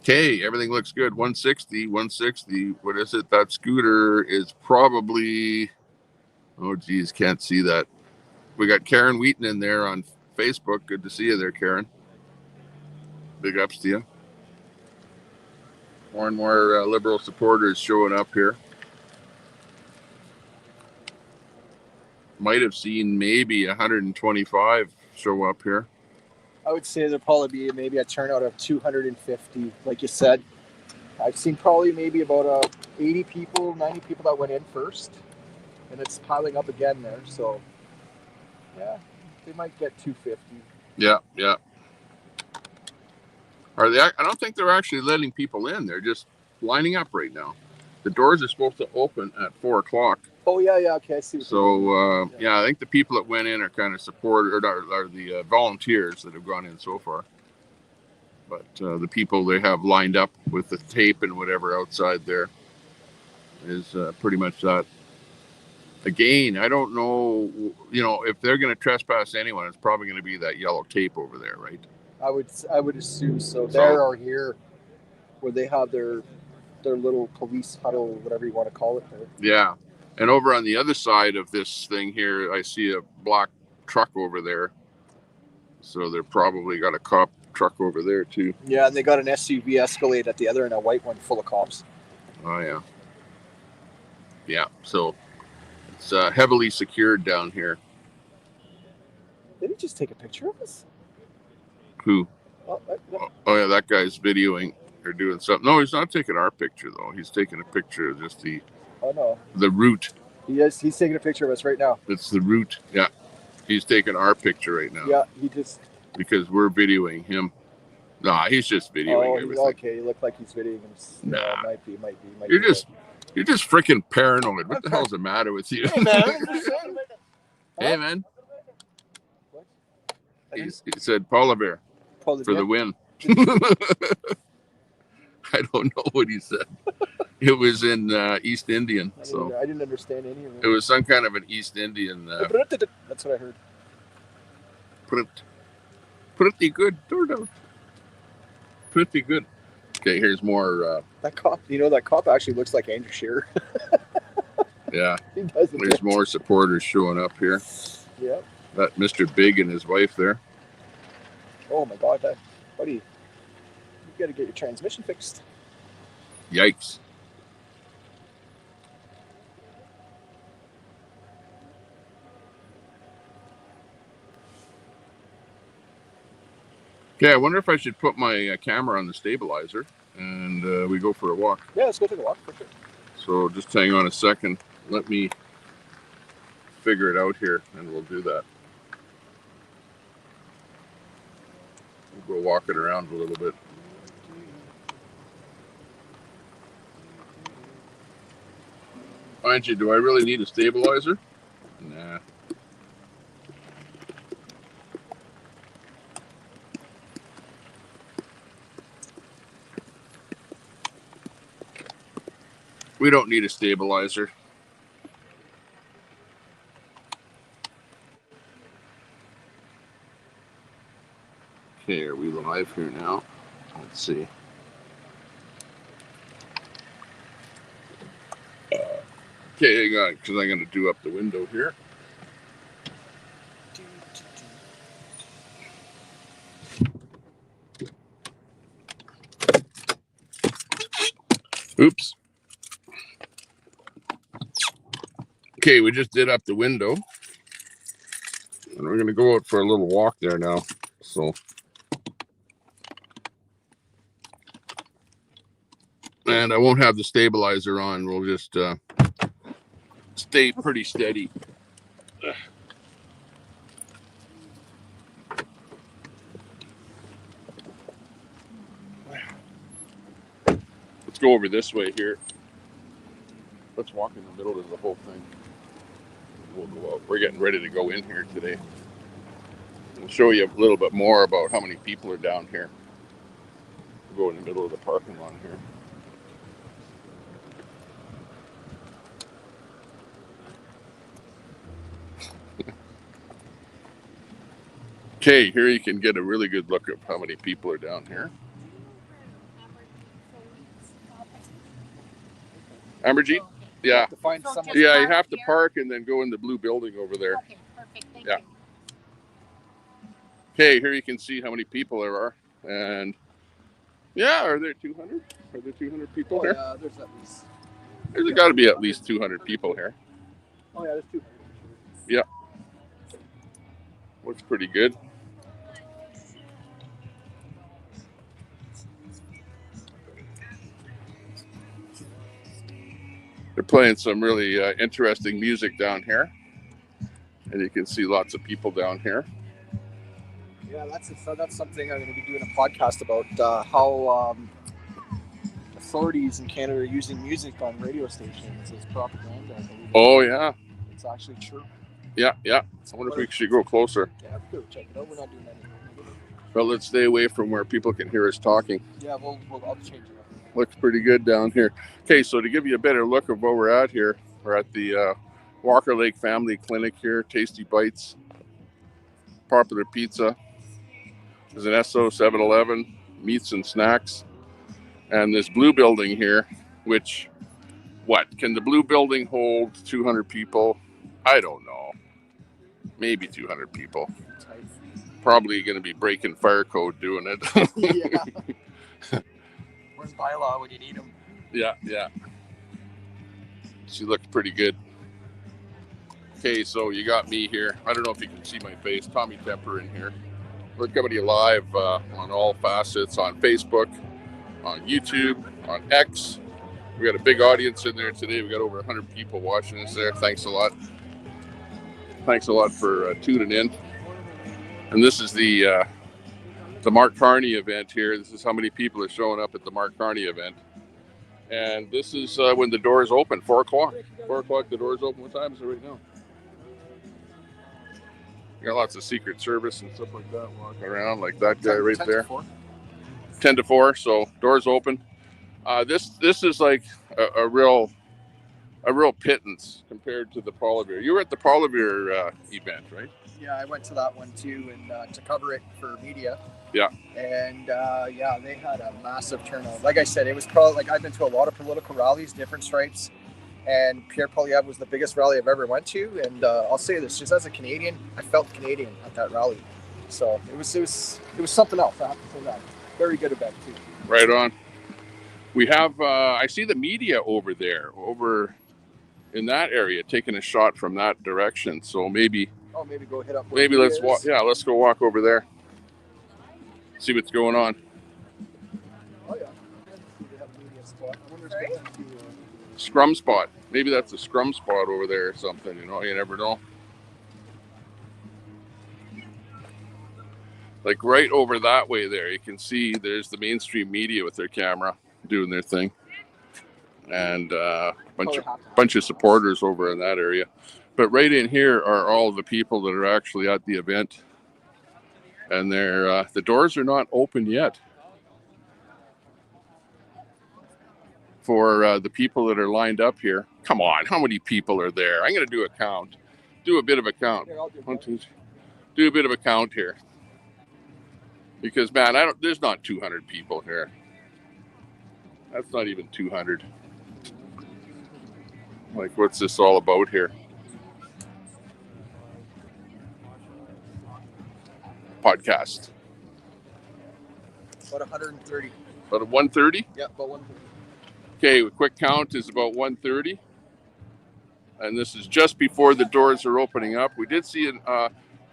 Okay, everything looks good. 160. What is it? That scooter is probably, oh geez, can't see that. We got Karen Wheaton in there on Facebook. Good to see you there, Karen. Big ups to you. More and more Liberal supporters showing up here. Might have seen maybe 125 show up here. I would say there'll probably be maybe a turnout of 250, like you said. I've seen probably maybe about 80 people, 90 people that went in first, and it's piling up again there. So, yeah, they might get 250. Yeah. Are they? I don't think they're actually letting people in. They're just lining up right now. The doors are supposed to open at 4 o'clock. Oh yeah, okay, I see. So yeah, I think the people that went in are kind of supported, or are the volunteers that have gone in so far. But the people they have lined up with the tape and whatever outside there is pretty much that. Again, I don't know, if they're going to trespass anyone, it's probably going to be that yellow tape over there, right? I would assume so. There or here, where they have their little police huddle, whatever you want to call it there. Yeah. And over on the other side of this thing here, I see a black truck over there. So they're probably got a cop truck over there too. Yeah, and they got an SUV Escalade at the other end, a white one full of cops. Oh yeah. Yeah, so it's heavily secured down here. Did he just take a picture of us? Who? Oh yeah, that guy's videoing or doing something. No, he's not taking our picture though. He's taking a picture of just the route. He's taking a picture of us right now. It's the route. Yeah. He's taking our picture right now. Yeah, he just... Because we're videoing him. Nah, he's just videoing everything. Okay, you look like he's videoing him. Nah. Might be. You're just freaking paranoid. What the hell's the matter with you? Hey, man. Hey, man. What? He said Poliver for the win. I don't know what he said. It was in East Indian. So I didn't understand any of it. It was some kind of an East Indian. That's what I heard. Pretty good. Pretty good. Okay, here's more. That cop actually looks like Andrew Shearer. Yeah. He does. There's more supporters showing up here. Yeah. That Mr. Big and his wife there. Oh my God, buddy, you got to get your transmission fixed. Yikes. Okay, I wonder if I should put my camera on the stabilizer and we go for a walk. Yeah, let's go take a walk for sure. So just hang on a second. Let me figure it out here and we'll do that. We'll go walking around a little bit. Mind you, do I really need a stabilizer? Nah. We don't need a stabilizer. Okay, are we live here now? Let's see. Okay, hang on, because I'm going to do up the window here. Oops. Okay, we just did up the window. And we're going to go out for a little walk there now. So, And I won't have the stabilizer on. We'll just stay pretty steady. Let's go over this way here. Let's walk in the middle of the whole thing. We'll go out. We're getting ready to go in here today. I'll show you a little bit more about how many people are down here. We'll go in the middle of the parking lot here. Okay, here you can get a really good look at how many people are down here. Amberjeet? Yeah. To find So someone. just- Yeah, you park have to here? park and then go in the blue building over there. Okay, perfect. Thank Yeah. you. Okay, here you can see how many people there are. And yeah, are there 200? Are there 200 people Oh, here? yeah, there's at least. There's got to be at least 200 people here. Oh yeah, there's 200. Yeah. Looks pretty good. They're playing some really interesting music down here. And you can see lots of people down here. Yeah, that's something I'm going to be doing a podcast about how authorities in Canada are using music on radio stations as propaganda. I believe. Oh, yeah. It's actually true. Yeah, yeah. I wonder if we should go closer. Yeah, we'll check it out. We're not doing that anymore. But let's stay away from where people can hear us talking. Yeah, I'll change it up. Looks pretty good down here. Okay, so to give you a better look of where we're at here, we're at the Walker Lake Family Clinic here. Tasty Bites, Popular Pizza. There's an Esso 7-Eleven, Meats and Snacks. And this blue building here, which, what? Can the blue building hold 200 people? I don't know. Maybe 200 people. Probably going to be breaking fire code doing it. Yeah. Where's bylaw when you need them? Yeah, yeah. She looks pretty good. Okay, so you got me here. I don't know if you can see my face. Tommy Tepper in here. We're coming to you live on all facets, on Facebook, on YouTube, on X. We got a big audience in there today. We got over 100 people watching us there. Thanks a lot. Thanks a lot for tuning in. And this is the Mark Carney event here. This is how many people are showing up at the Mark Carney event. And this is when the doors open, 4 o'clock. 4 o'clock, the doors open. What time is it right now? You got lots of Secret Service and stuff like that walking around, like that guy right there. 10 to 4, so doors open. This is like a real pittance compared to the Polar. You were at the Polar event, right? Yeah, I went to that one too, and to cover it for media. Yeah. And yeah, they had a massive turnout. Like I said, it was probably like I've been to a lot of political rallies, different stripes, and Pierre Poilievre was the biggest rally I've ever went to. And I'll say this, just as a Canadian, I felt Canadian at that rally. So it was something else. I have to say that. Very good event too. Right on. We have I see the media over there, over in that area, taking a shot from that direction. So maybe. Oh, maybe go hit up. Maybe let's walk. Yeah, let's go walk over there. See what's going on. Oh yeah. They have a media spot. I wonder if they have to, Scrum spot. Maybe that's a scrum spot over there or something. You know, you never know. Like right over that way there, you can see there's the mainstream media with their camera doing their thing, and bunch of supporters over in that area. But right in here are all the people that are actually at the event, and they're the doors are not open yet for the people that are lined up here. Come on, how many people are there? I'm going to do a count. Do a bit of a count. Here, I'll do One, two, do a bit of a count here, because man, there's not 200 people here. That's not even 200. Like, what's this all about here? Podcast. about 130. About 130? Yeah, about 130. Okay, a quick count is about 130. And this is just before the doors are opening up. We did see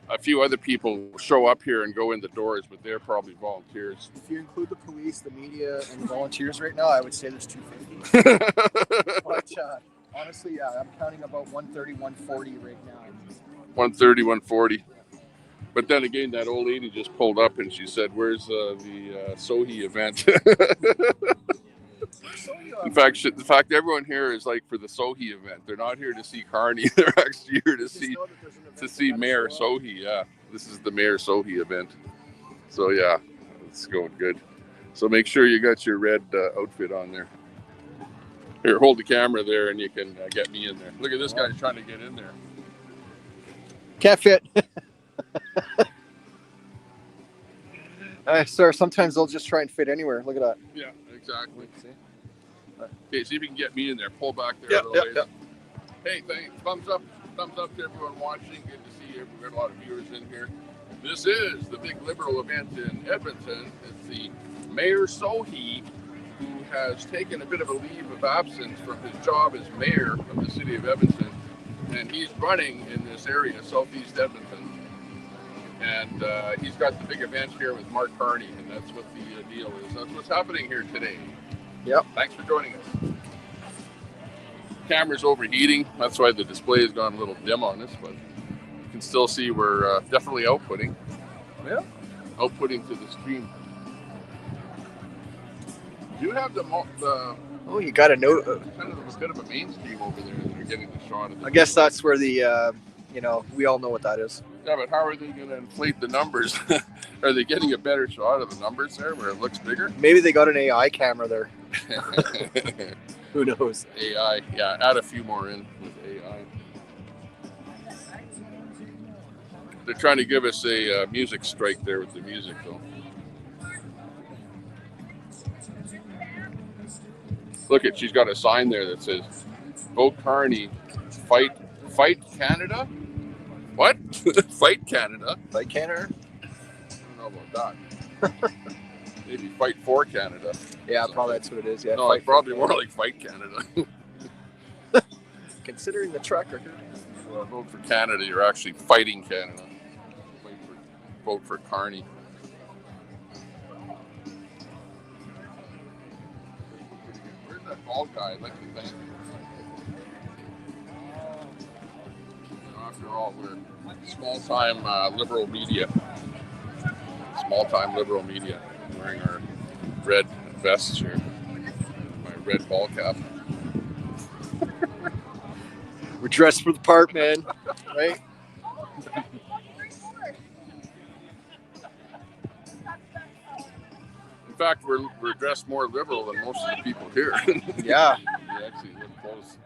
a few other people show up here and go in the doors, but they're probably volunteers. If you include the police, the media, and the volunteers right now, I would say there's 250. But honestly, yeah, I'm counting about 130, 140 right now. 130, 140. But then again, that old lady just pulled up and she said, "Where's the Sohi event?" In fact, everyone here is like for the Sohi event. They're not here to see Carney. They're actually here to see Mayor Sohi. Yeah, this is the Mayor Sohi event. So yeah, it's going good. So make sure you got your red outfit on there. Here, hold the camera there, and you can get me in there. Look at this guy trying to get in there. Can't fit. Sir, sometimes they'll just try and fit anywhere. Look at that. Yeah, exactly. Okay, see if you can get me in there. Pull back there a little ways. Hey, thanks. Thumbs up to everyone watching. Good to see you. We've got a lot of viewers in here. This is the big Liberal event in Edmonton. It's the Mayor Sohi, who has taken a bit of a leave of absence from his job as mayor of the city of Edmonton. And he's running in this area, southeast Edmonton. And he's got the big event here with Mark Carney, and that's what the deal is. That's what's happening here today. Yep. Thanks for joining us. Camera's overheating. That's why the display has gone a little dim on this, but you can still see we're definitely outputting. Yeah. Outputting to the stream. Do you have the Oh, you got to know. kind of a bit of a mainstream over there that are getting the shot of the I guess that's where the, we all know what that is. Yeah, but how are they going to inflate the numbers? Are they getting a better shot of the numbers there where it looks bigger? Maybe they got an AI camera there. Who knows? AI, yeah, add a few more in with AI. They're trying to give us a music strike there with the music, though. Look she's got a sign there that says, "Vote Carney, fight Canada." What? Fight Canada? Fight Canada? I don't know about that. Maybe fight for Canada. Yeah, probably that's what it is. Yeah. No, it's probably more like fight Canada. Considering the track record. Well, vote for Canada, you're actually fighting Canada. Vote for Carney. Where's that bald guy? I'd like to thank him. After all, we're small-time liberal media. Small-time liberal media. Wearing our red vests here. My red ball cap. We're dressed for the part, man. Right? In fact, we're dressed more liberal than most of the people here. Yeah. We actually look close.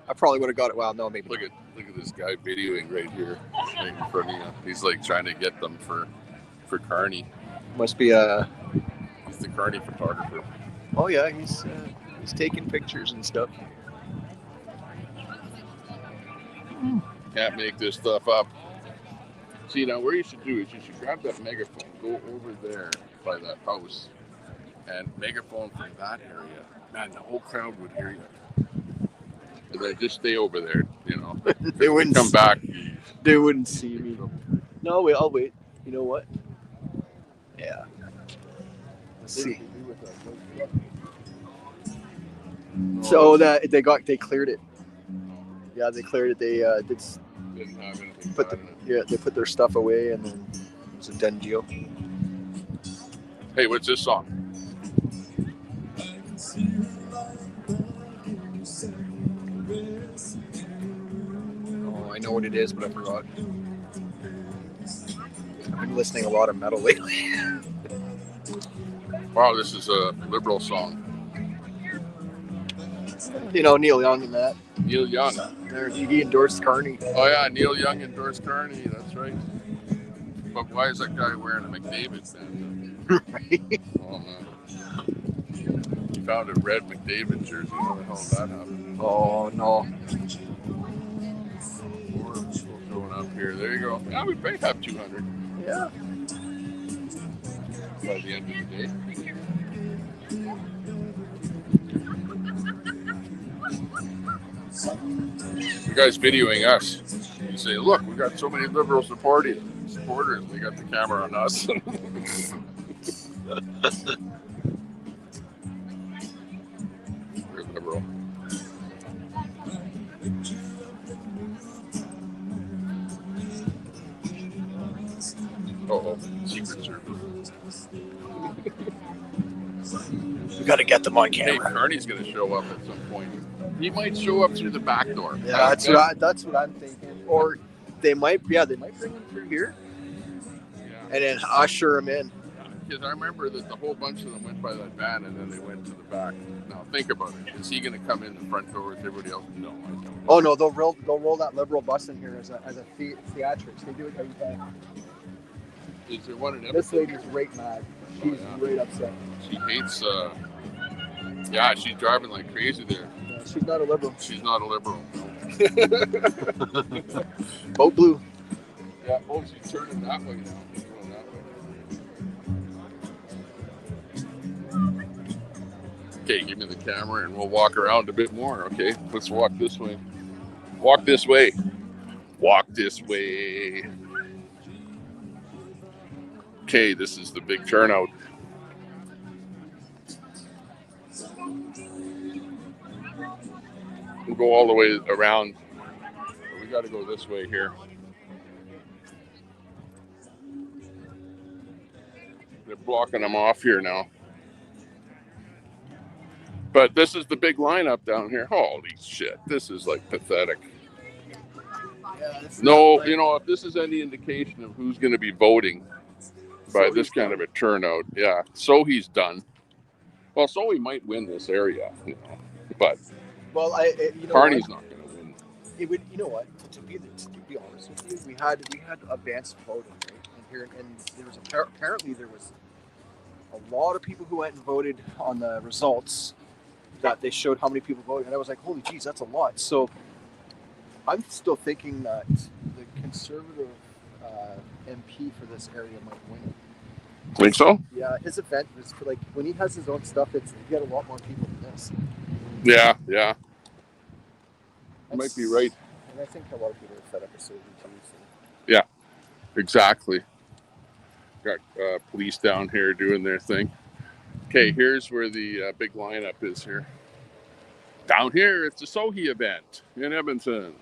I probably would have got it. Well, no, maybe. Look at this guy videoing right here, right in front of you. He's like trying to get them for Carney. Must be He's the Carney photographer. Oh yeah, he's taking pictures and stuff. Can't make this stuff up. See, now where you should do is you should grab that megaphone, go over there by that house, and megaphone from that area. Man, the whole crowd would hear you. And then just stay over there, They wouldn't come back. They wouldn't see me. No, wait, I'll wait. You know what? Yeah. Let's see. So that they cleared it. Yeah, they cleared it. They Didn't have anything. they put their stuff away, and then it's a done deal. Hey, what's this song? Oh, I know what it is, but I forgot. I've been listening a lot of metal lately. Wow, this is a liberal song. Neil Young and that. Neil Young. He endorsed Carney. Oh yeah, Neil Young endorsed Carney. That's right. But why is that guy wearing a McDavid then? Right? Oh man. He found a red McDavid jersey. How the hell did that happen? Oh no. More people showing up here. There you go. Yeah, we may have 200 Yeah. by the end of the day. You guys videoing us? You say, look, we got so many liberal supporters. They got the camera on us. We're liberal. Uh-oh, Secret Service. We got to get them on Hey, camera. Carney's going to show up at some point. He might show up through the back door. Yeah, that's what I'm thinking. Or they might bring him through here Yeah. and then usher him in. Because I remember that the whole bunch of them went by that van and then they went to the back. Now think about it. Is he going to come in the front door with everybody else? No, I don't. Oh no, they'll roll that liberal bus in here as a theatrics. They do it every time. Is there one in Edmonton? This lady's right mad. She's right upset. She hates. Yeah, she's driving like crazy there. Yeah, she's not a liberal. She's not a liberal. Vote blue. Yeah. Oh, she's turning that way now. She's going that way. Okay, give me the camera and we'll walk around a bit more. Okay, let's walk this way. Walk this way. Walk this way. Okay, this is the big turnout. We'll go all the way around. We got to go this way here. They're blocking them off here now. But this is the big lineup down here. Holy shit, this is like pathetic. Yeah, No, you know, if this is any indication of who's going to be voting by this kind of a turnout, yeah, Sohi's done. Well, Sohi might win this area, you know, but Carney's not going to win. It would, you know what? To be honest with you, we had advanced voting right in here, and there was apparently there was a lot of people who went and voted on the results that they showed how many people voted, and I was like, holy geez, that's a lot. So I'm still thinking that the Conservative MP for this area might win. Think so? Yeah, his event was like when he has his own stuff. You get a lot more people than this. Yeah. You might be right. And I think a lot of people are fed up with Sohi too. So. Yeah, exactly. Got police down here doing their thing. Okay, here's where the big lineup is here. Down here, it's a Sohi event in Edmonton.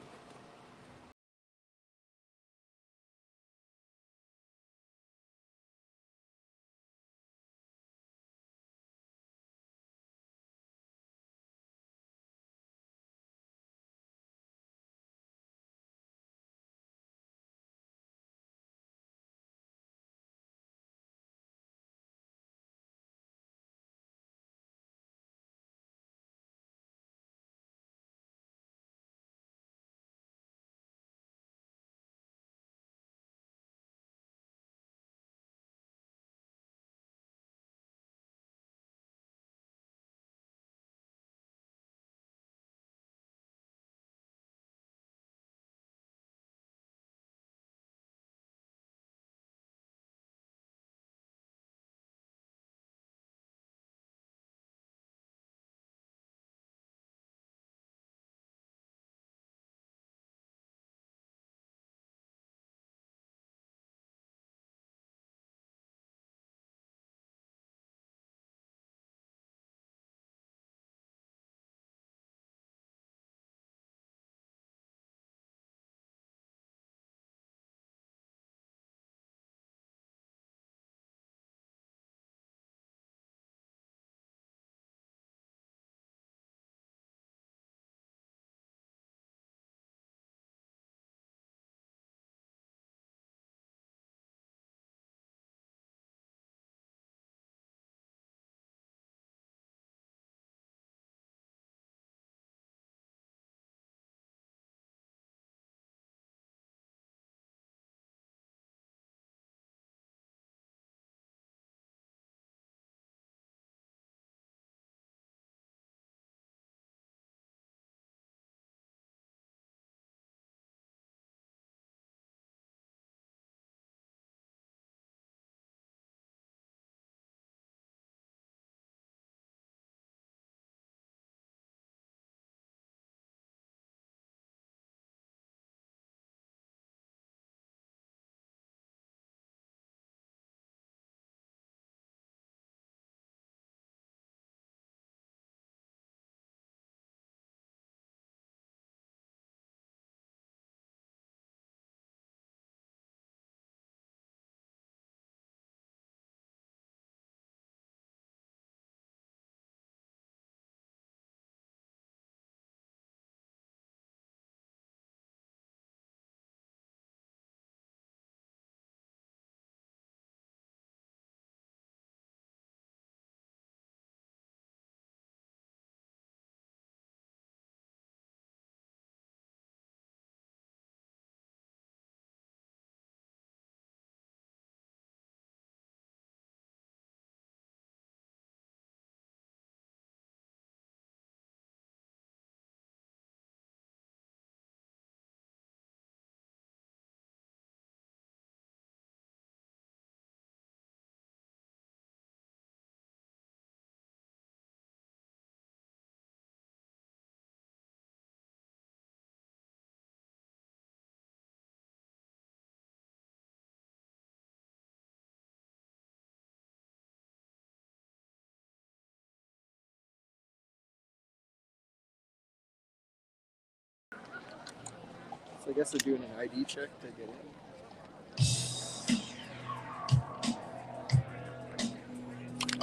I guess they're doing an ID check to get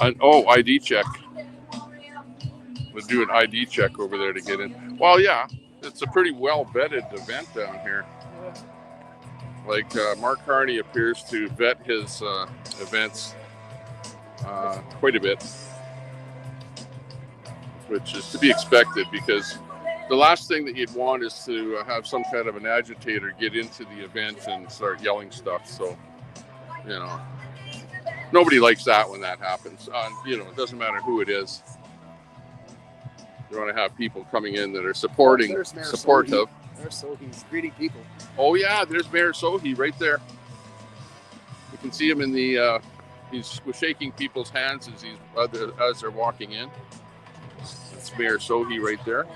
in. ID check. We'll do an ID check over there to get in. Well, yeah, it's a pretty well vetted event down here. Like Mark Carney appears to vet his events quite a bit, which is to be expected because the last thing that you'd want is to have some kind of an agitator get into the event and start yelling stuff. So, you know, nobody likes that when that happens. You know, it doesn't matter who it is. You want to have people coming in that are supportive. There's Sohi's greeting people. Oh yeah, there's Mayor Sohi right there. You can see him in the. He's shaking people's hands as they're walking in. That's Mayor Sohi right there.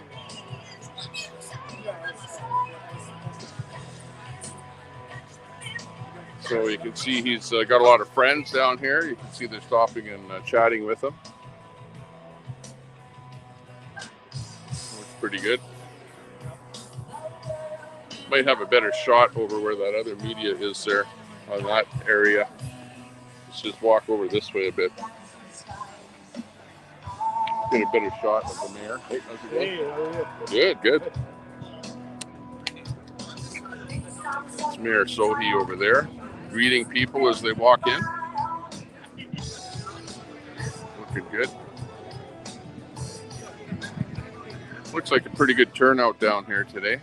So you can see he's got a lot of friends down here. You can see they're stopping and chatting with him. Looks pretty good. Might have a better shot over where that other media is there on that area. Let's just walk over this way a bit. Get a better shot of the mayor. Hey, how's it going? Good. It's Mayor Sohi over there, greeting people as they walk in. Looking good. Looks like a pretty good turnout down here today.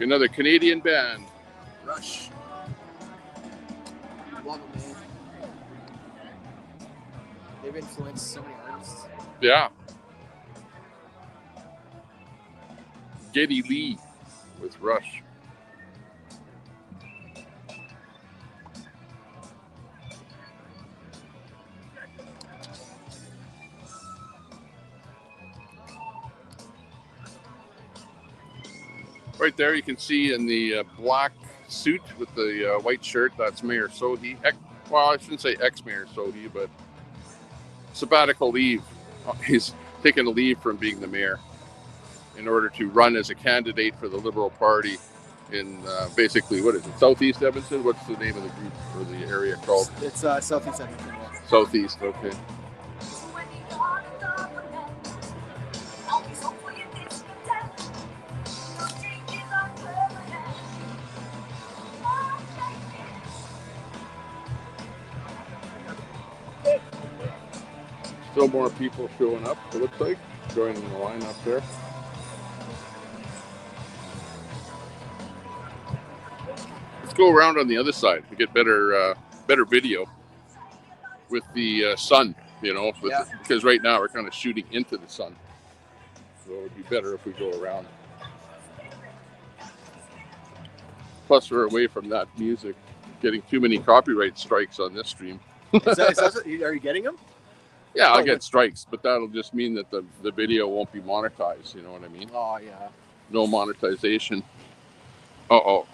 Another Canadian band. Rush. Love it, man. They've influenced so many artists. Yeah. Geddy Lee with Rush. Right there, you can see in the black suit with the white shirt, that's Mayor Sohi. Well, I shouldn't say ex-Mayor Sohi, but sabbatical leave. He's taken a leave from being the mayor in order to run as a candidate for the Liberal Party in basically, what is it, Southeast Edmonton? What's the name of the group or the area called? It's Southeast Edmonton. Yeah. Southeast, okay. Still more people showing up, it looks like, joining the line up there. Let's go around on the other side to get better video with the sun, you know, because right now we're kind of shooting into the sun. So it would be better if we go around. Plus we're away from that music, getting too many copyright strikes on this stream. Are you getting them? Yeah, I'll get strikes, but that'll just mean that the video won't be monetized, you know what I mean? Oh, yeah. No monetization. Uh-oh.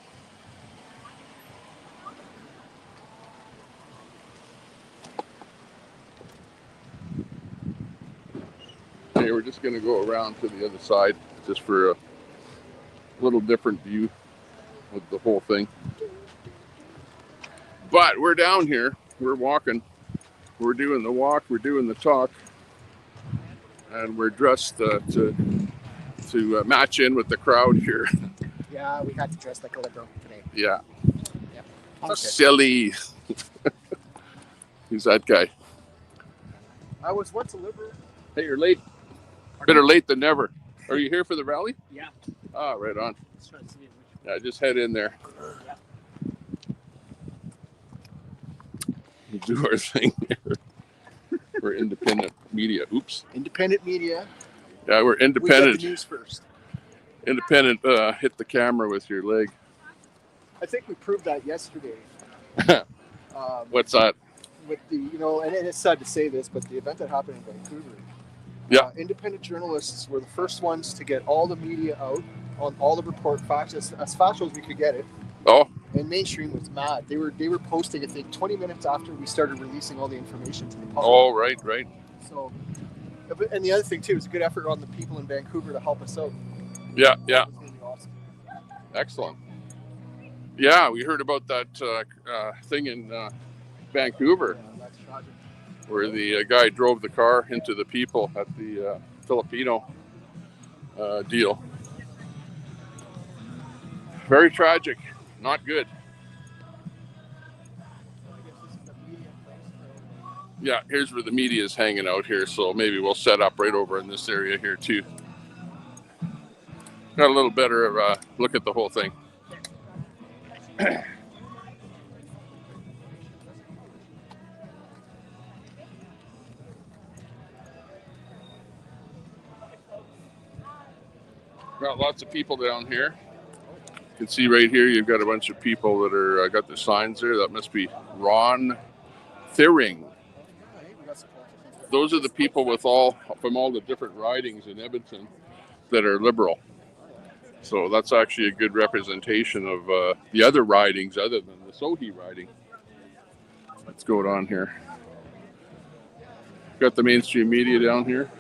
Okay, we're just going to go around to the other side just for a little different view of the whole thing. But we're down here. We're walking. We're doing the walk, we're doing the talk, and we're dressed to match in with the crowd here. Yeah, we had to dress like a liberal today. Yeah. Okay. Silly. Who's that guy? I was once a liberal. Hey, you're late. Better late than never. Are you here for the rally? Yeah. Ah, right on. Let's try to see it. Yeah, just head in there. Yeah. We'll do our thing here. We're independent media. Oops. Independent media. Yeah, we're We independent. get the news first. Independent. Hit the camera with your leg. I think we proved that yesterday. What's that? With the, you know, and it's sad to say this, but the event that happened in Vancouver. Yeah. Independent journalists were the first ones to get all the media out on all the report facts as factual as we could get it. Oh. And mainstream was mad. They were posting, I think, 20 minutes after we started releasing all the information to the public. Oh, right. So, and the other thing too, it's a good effort on the people in Vancouver to help us out. Yeah. That was really awesome. Excellent. Yeah, we heard about that thing in Vancouver, That's tragic. where the guy drove the car into the people at the Filipino deal. Very tragic. Not good. Yeah, here's where the media is hanging out here, so maybe we'll set up right over in this area here too. Got a little better look at the whole thing. Got lots of people down here. You can see right here, you've got a bunch of people that are got their signs there. That must be Ron Thiering. Those are the people from all the different ridings in Edmonton that are Liberal. So that's actually a good representation of the other ridings other than the Sohi riding. What's going on here? Got the mainstream media down here.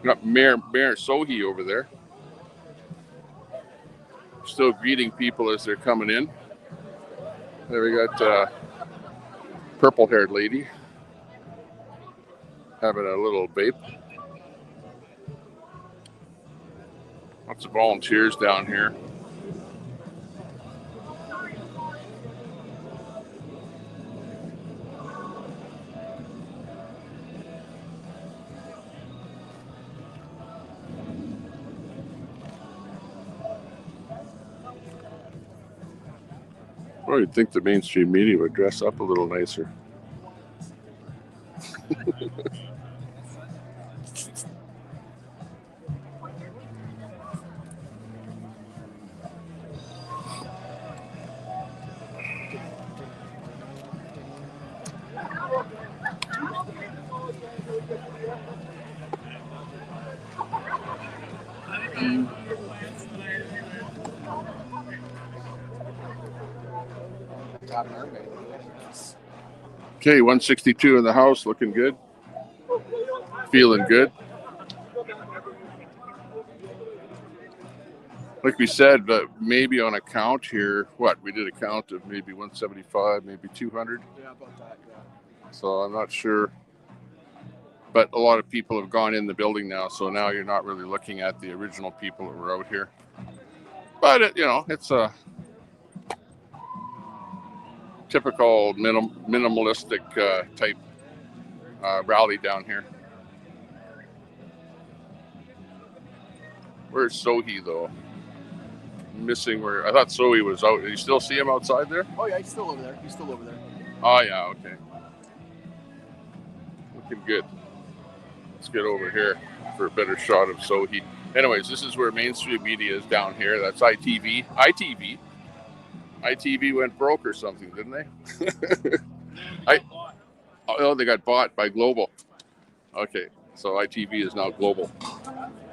Got Mayor Sohi over there. Still greeting people as they're coming in. There we got purple-haired lady having a little vape. Lots of volunteers down here. Well, you'd think the mainstream media would dress up a little nicer. Okay, 162 in the house, looking good. Feeling good. Like we said, maybe on a count here, we did a count of maybe 175, maybe 200. Yeah, about that, yeah. So I'm not sure. But a lot of people have gone in the building now, so now you're not really looking at the original people that were out here. But, it's a typical minimalistic type rally down here. Where's Sohi, though? Missing where I thought Sohi was out. Do you still see him outside there? Oh, yeah, he's still over there. Oh, yeah, okay. Looking good. Let's get over here for a better shot of Sohi. Anyways, this is where mainstream media is down here. That's ITV. ITV went broke or something, didn't they? They got bought by Global. Okay, so ITV is now Global.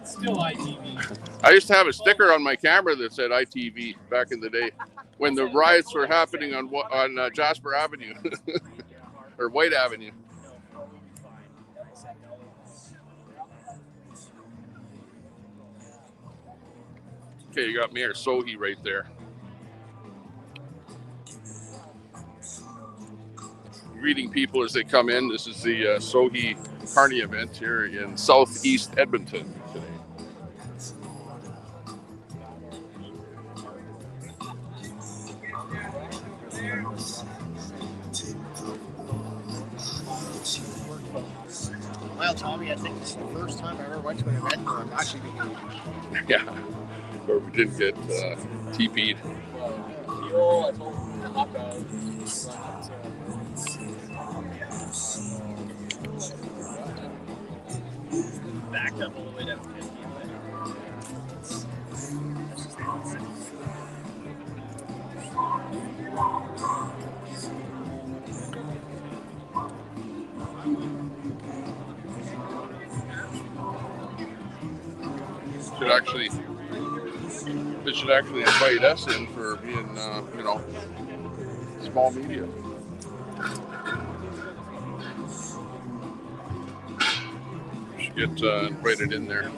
Still ITV. I used to have a sticker on my camera that said ITV back in the day when the riots were happening on Jasper Avenue or White Avenue. Okay, you got Mayor Sohi right there. Greeting people as they come in. This is the Sohi Carney event here in southeast Edmonton today. Well, Tommy, I think this is the first time I ever went to an event where I'm actually being Yeah, where we didn't get TP'd. I told him the hot dog. Backed up all the way down 50. Should actually They should actually invite us in for being, small media. We should get invited in there.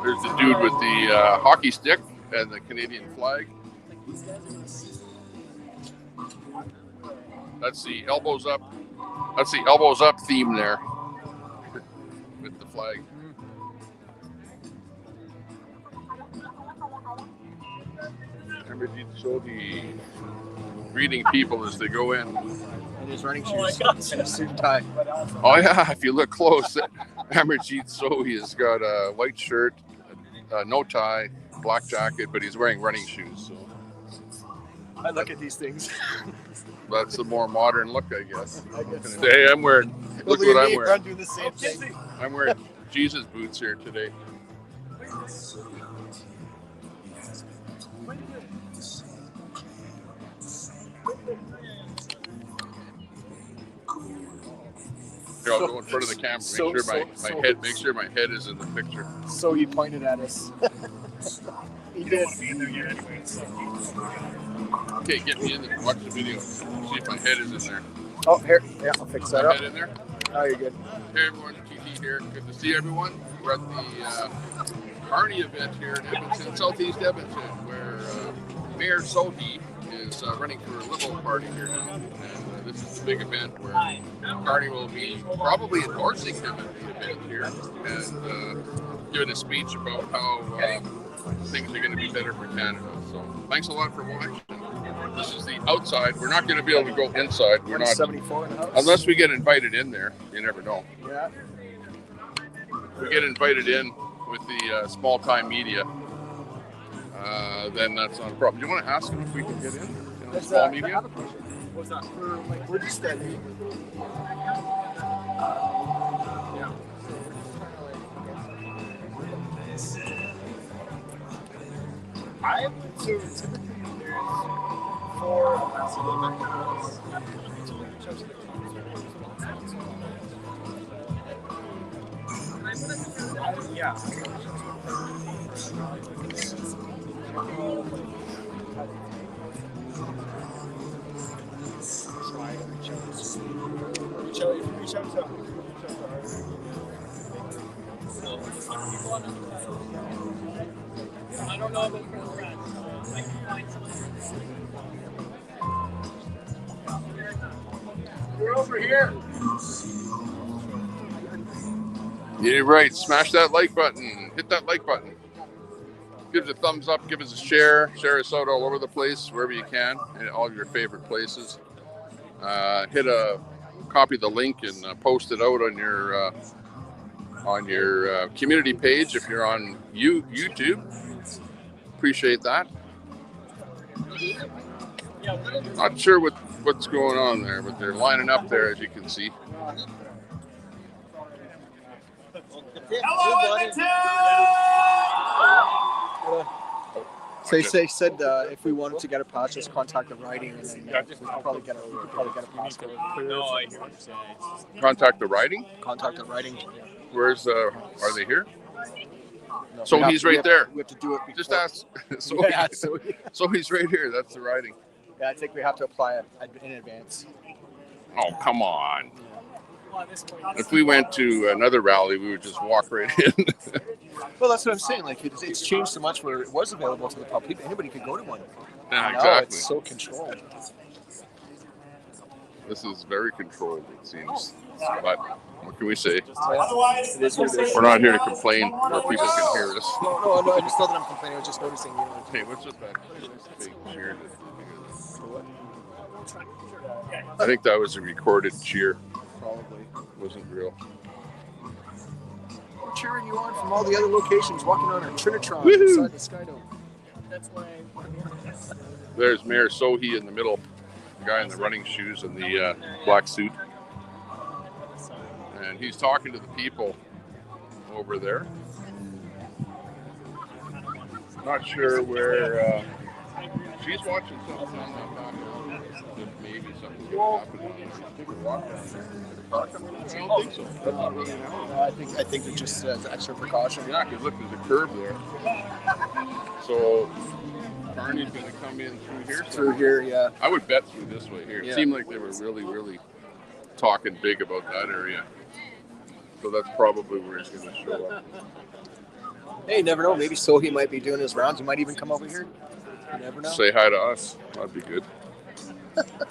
There's the dude with the hockey stick and the Canadian flag. That's the elbows up. That's the elbows up theme there with the flag. Carney Sohi greeting people as they go in. And his running shoes and a suit and tie. Oh yeah, if you look close, Carney Sohi has got a white shirt, no tie, black jacket, but he's wearing running shoes. So I look at these things. that's the more modern look, I guess. Today I'm wearing. Look what I'm wearing. I'm doing the same thing. I'm wearing Jesus boots here today. Here, I'll go in front of the camera. Make sure my head is in the picture. So he pointed at us. He did. Okay, get me in there. Watch the video. See if my head is in there. Oh, here. Yeah, I'll fix that My up. head in there? Oh, you're good. Hey everyone, TT here. Good to see everyone. We're at the Carney event here in Edmonton, Southeast Edmonton, where Mayor Sohi is running for a Liberal Party here now. And this is a big event where Carney will be probably endorsing him at the event here and giving a speech about how things are going to be better for Canada. So thanks a lot for watching. This is the outside. We're not going to be able to go inside. We're not 74 in the house. unless we get invited in there. You never know. Yeah. If we get invited in with the small-time media, then that's not a problem. Do you want to ask him if we can get in? Small media? What's that? For, like, we're just standing. Yeah. I would say typically there's 4 events. Yeah. Reach out to I don't know about your friends. I can find someone. You're over here. Yeah, right. Smash that like button. Hit that like button. Give us a thumbs up. Give us a share. Share us out all over the place, wherever you can, in all your favorite places. Copy the link and post it out on your community page if you're on YouTube. Appreciate that. Not sure what's going on there, but they're lining up there, as you can see. Hello, Edmonton! So they said if we wanted to get a pass, just contact the writing, and then we could probably get a pass. No, I hear what you're saying. Contact the writing. Contact the writing. Where's are they here? No, So he's right there. We have to do it before. Just ask. So he's right here. That's the writing. Yeah, I think we have to apply it in advance. Oh, come on. If we went to another rally, we would just walk right in. Well, that's what I'm saying. Like, it's changed so much where it was available to the public. Anybody could go to one. Yeah, Now exactly. it's so controlled. This is very controlled, it seems. But what can we say? It is what it is. We're not here to complain where people can hear us. No, I just thought that I'm complaining. I was just noticing. Hey, what's with that big cheer? I think that was a recorded cheer. Probably. Wasn't real. We're cheering you on from all the other locations, walking on our Trinitron Woohoo! inside the Sky Dome. That's why. There's Mayor Sohi in the middle. The guy in the running shoes and the black suit. And he's talking to the people over there. Not sure where She's watching something on that back. That maybe something's gonna happen down there. Take a walk down there. Is a car coming? I don't think so. That's not really an alley. I think it's just extra precaution. Yeah, because look, there's a curve there. So Carney's gonna come in through here. Through here, yeah. I would bet through this way here. It Yeah. seemed like they were really talking big about that area. So that's probably where he's gonna show up. Hey, you never know. Maybe Sohi might be doing his rounds. He might even come over here. You never know. Say hi to us. That'd be good.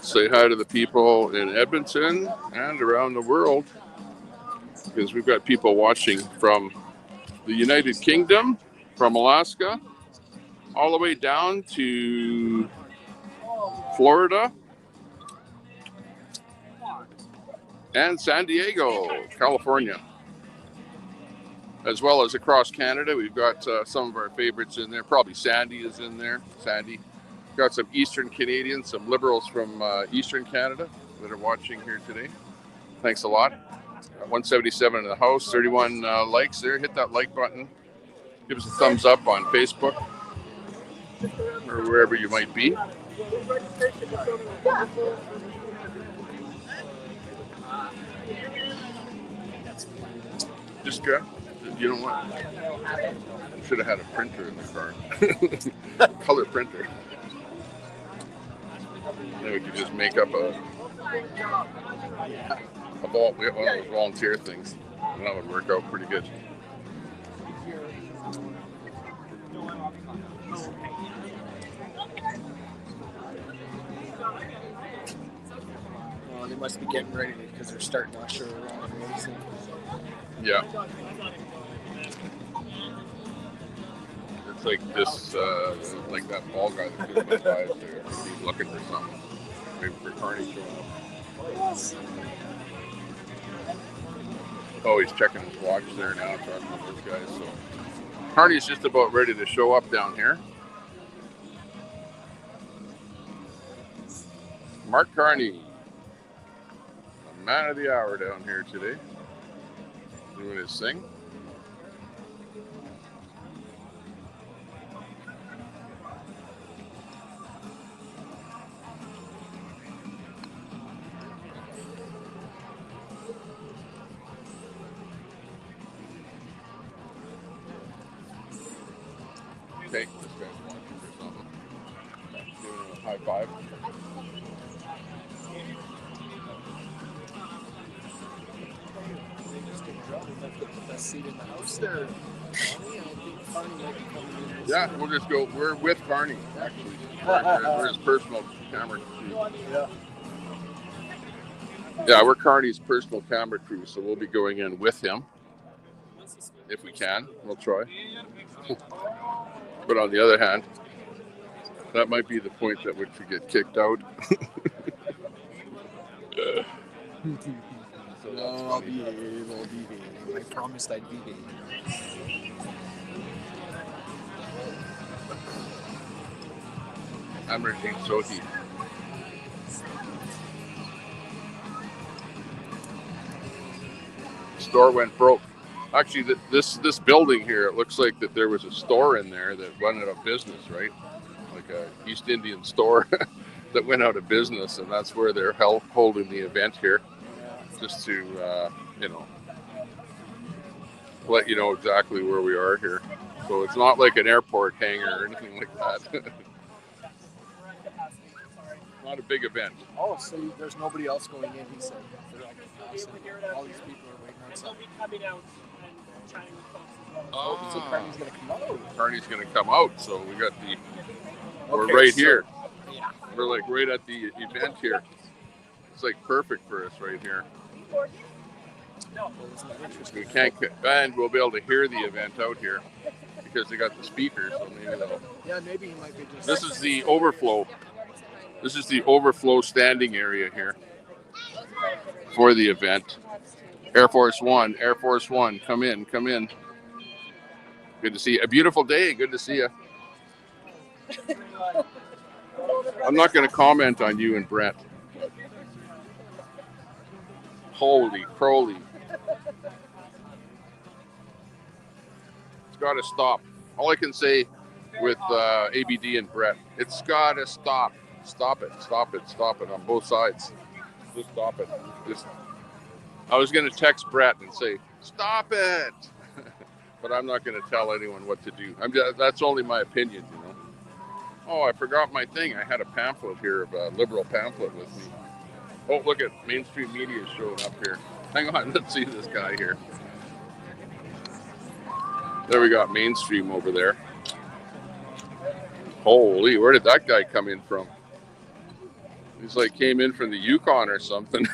Say hi to the people in Edmonton and around the world, because we've got people watching from the United Kingdom, from Alaska, all the way down to Florida and San Diego, California, as well as across Canada. We've got some of our favorites in there. Probably Sandy is in there. Sandy. Got some Eastern Canadians, some Liberals from Eastern Canada that are watching here today. Thanks a lot. 177 in the house, 31 likes there. Hit that like button. Give us a thumbs up on Facebook or wherever you might be. Just go. You know what? Should have had a printer in the car. Color printer. Then we could just make up one of those volunteer things. And that would work out pretty good. Well, they must be getting ready because they're starting to usher around. Yeah. It's like this, like that ball guy that just went by up there. He's looking for something. Maybe for Carney showing up. Oh, he's checking his watch there now, talking to those guys. So Carney's just about ready to show up down here. Mark Carney, the man of the hour down here today, doing his thing. Okay, this guy's watching for something. Giving him a high five. Seat in the house there. Yeah, we'll just go. We're with Carney, actually. We're his personal camera crew. Yeah, we're Carney's personal camera crew, so we'll be going in with him. If we can, we'll try. But on the other hand, that might be the point at which we get kicked out. No, I'll behave. I promised I'd behave. I'm Carney Sohi. Store went broke. Actually, this building here, it looks like that there was a store in there that went out of business, right? Like a East Indian store that went out of business, and that's where they're holding the event here, just to let you know exactly where we are here. So it's not like an airport hangar or anything like that. Not a big event. Oh, so there's nobody else going in, he said. All these people are waiting outside. They'll be coming out and chatting with folks as well. Oh, so Carney's going to come out. Carney's going to come out, so we got we're Okay, right so- here. Yeah. We're like right at the event here. It's like perfect for us right here. Well, isn't that interesting? We can't, and we'll be able to hear the event out here because they got the speakers. So maybe they'll. Yeah, maybe he might be just. This is the overflow. This is the overflow standing area here for the event. Air Force One, come in. Good to see you. A beautiful day. Good to see you. I'm not going to comment on you and Brett. Holy crowley. It's got to stop. All I can say, with ABD and Brett. It's gotta stop. Stop it. Stop it. Stop it on both sides. Just stop it. Just. I was gonna text Brett and say, stop it. But I'm not gonna tell anyone what to do. That's only my opinion, you know. Oh, I forgot my thing. I had a pamphlet here, a liberal pamphlet with me. Oh, look at mainstream media showing up here. Hang on, let's see this guy here. There we got mainstream over there. Holy, where did that guy come in from? He's like came in from the Yukon or something.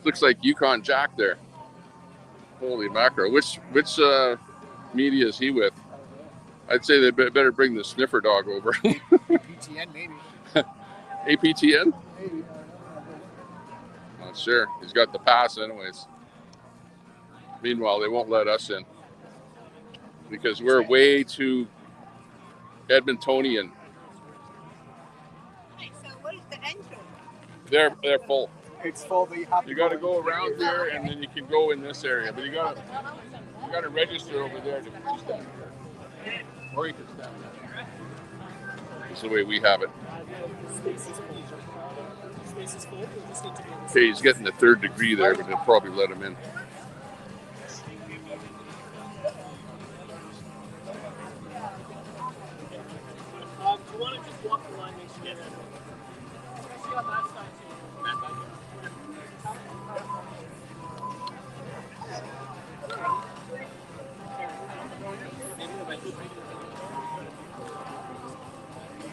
Looks like Yukon Jack there. Holy mackerel. Which media is he with? I'd say they better bring the sniffer dog over. APTN maybe. APTN? Maybe. Not sure. He's got the pass anyways. Meanwhile, they won't let us in because we're way too Edmontonian. So what is the entrance? They're full. It's full, but You got to go around here, and then you can go in this area. But you got to register over there to stand here, or you can stand there. That's the way we have it. Okay, he's getting the 3rd degree there, but they'll probably let him in. You want to just walk the line, make sure you get it. See on that side too.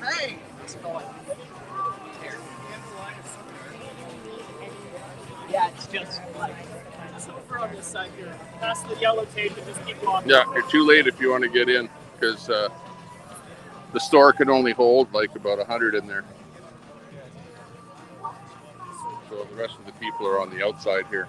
Hey! How's it going? Yeah, it's just like over on this side here. Pass the yellow tape and just keep walking. Yeah, you're too late if you want to get in because the store can only hold like about 100 in there. So the rest of the people are on the outside here.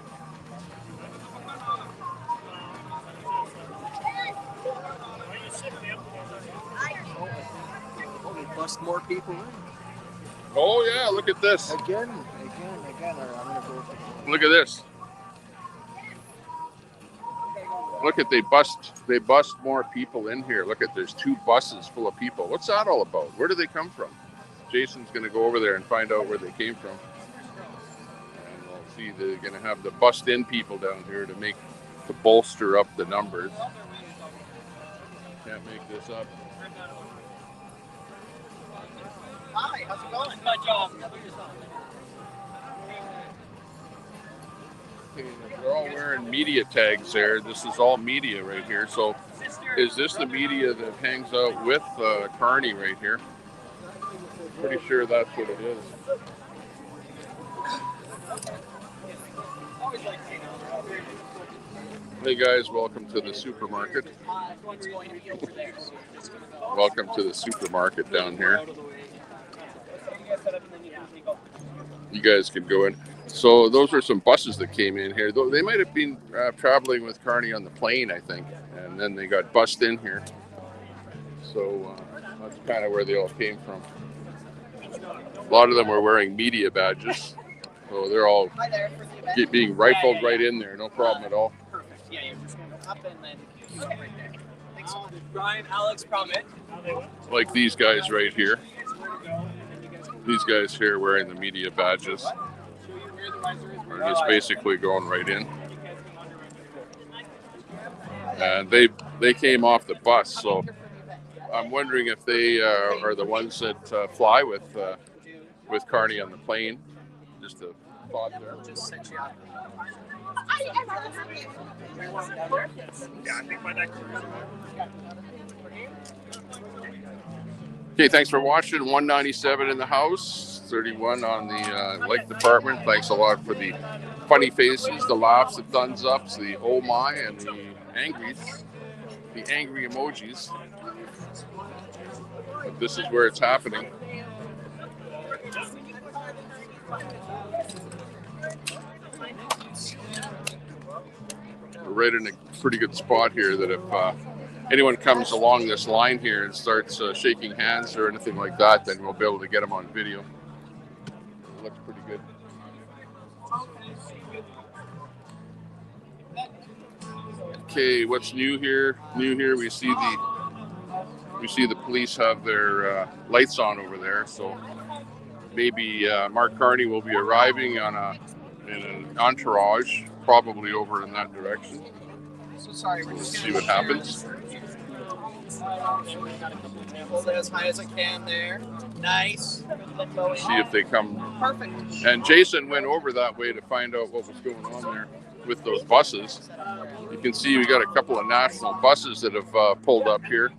Oh, they bust more people in. Oh yeah, look at this. Again. I'm gonna go with Look at this. Look at they bust more people in here. Look at there's 2 buses full of people. What's that all about? Where do they come from? Jason's gonna go over there and find out where they came from. And we'll see they're gonna have the bust in people down here to bolster up the numbers. Can't make this up. Hi, how's it going? Good job. They're all wearing media tags there. This is all media right here. So is this the media that hangs out with Carney right here? Pretty sure that's what it is. Hey guys, welcome to the supermarket. Welcome to the supermarket down here. You guys can go in. So those are some buses that came in here. They might have been traveling with Carney on the plane, I think, and then they got bussed in here. So that's kind of where they all came from. A lot of them were wearing media badges, so they're all being rifled right in there. No problem at all. Perfect. Yeah, you're just going to go up and then right there. Thanks so much. Brian, Alex, Promet. Like these guys right here. These guys here wearing the media badges. Are just basically going right in. And they came off the bus, so I'm wondering if they are the ones that fly with Carney on the plane. Just a thought there. Okay, thanks for watching. 197 in the house, 31 on the like department. Thanks a lot for the funny faces, the laughs, the thumbs ups, the oh my, and the angry emojis. But this is where it's happening. We're right in a pretty good spot here that if anyone comes along this line here and starts shaking hands or anything like that, then we'll be able to get them on video. It looks pretty good. Okay, what's new here? New here, we see the police have their lights on over there, so maybe Mark Carney will be arriving in an entourage, probably over in that direction. So sorry, we're We'll just see what happens. hold it as high as I can there. Nice. See if they come. Perfect. And Jason went over that way to find out what was going on there with those buses. You can see we got a couple of national buses that have pulled up here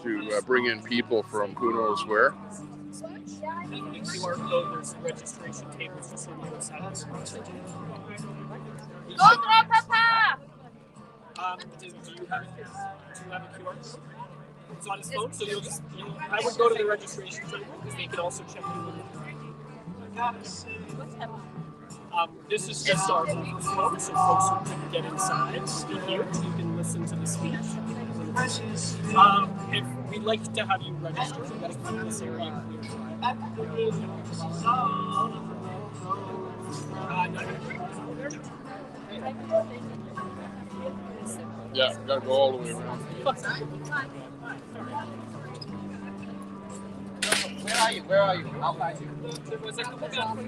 to bring in people from who knows where. QR code, there's registration tables just on the other side. Do you have a QR code? It's on his phone, so I would go to the registration table because they can also check you in. This is just our phone, so folks who can get inside to hear, you can listen to the speech. If we'd like to have you register, we've got to keep this area clear. Yeah, gotta go all the way around. Where are you? I'll find you. There was a couple guys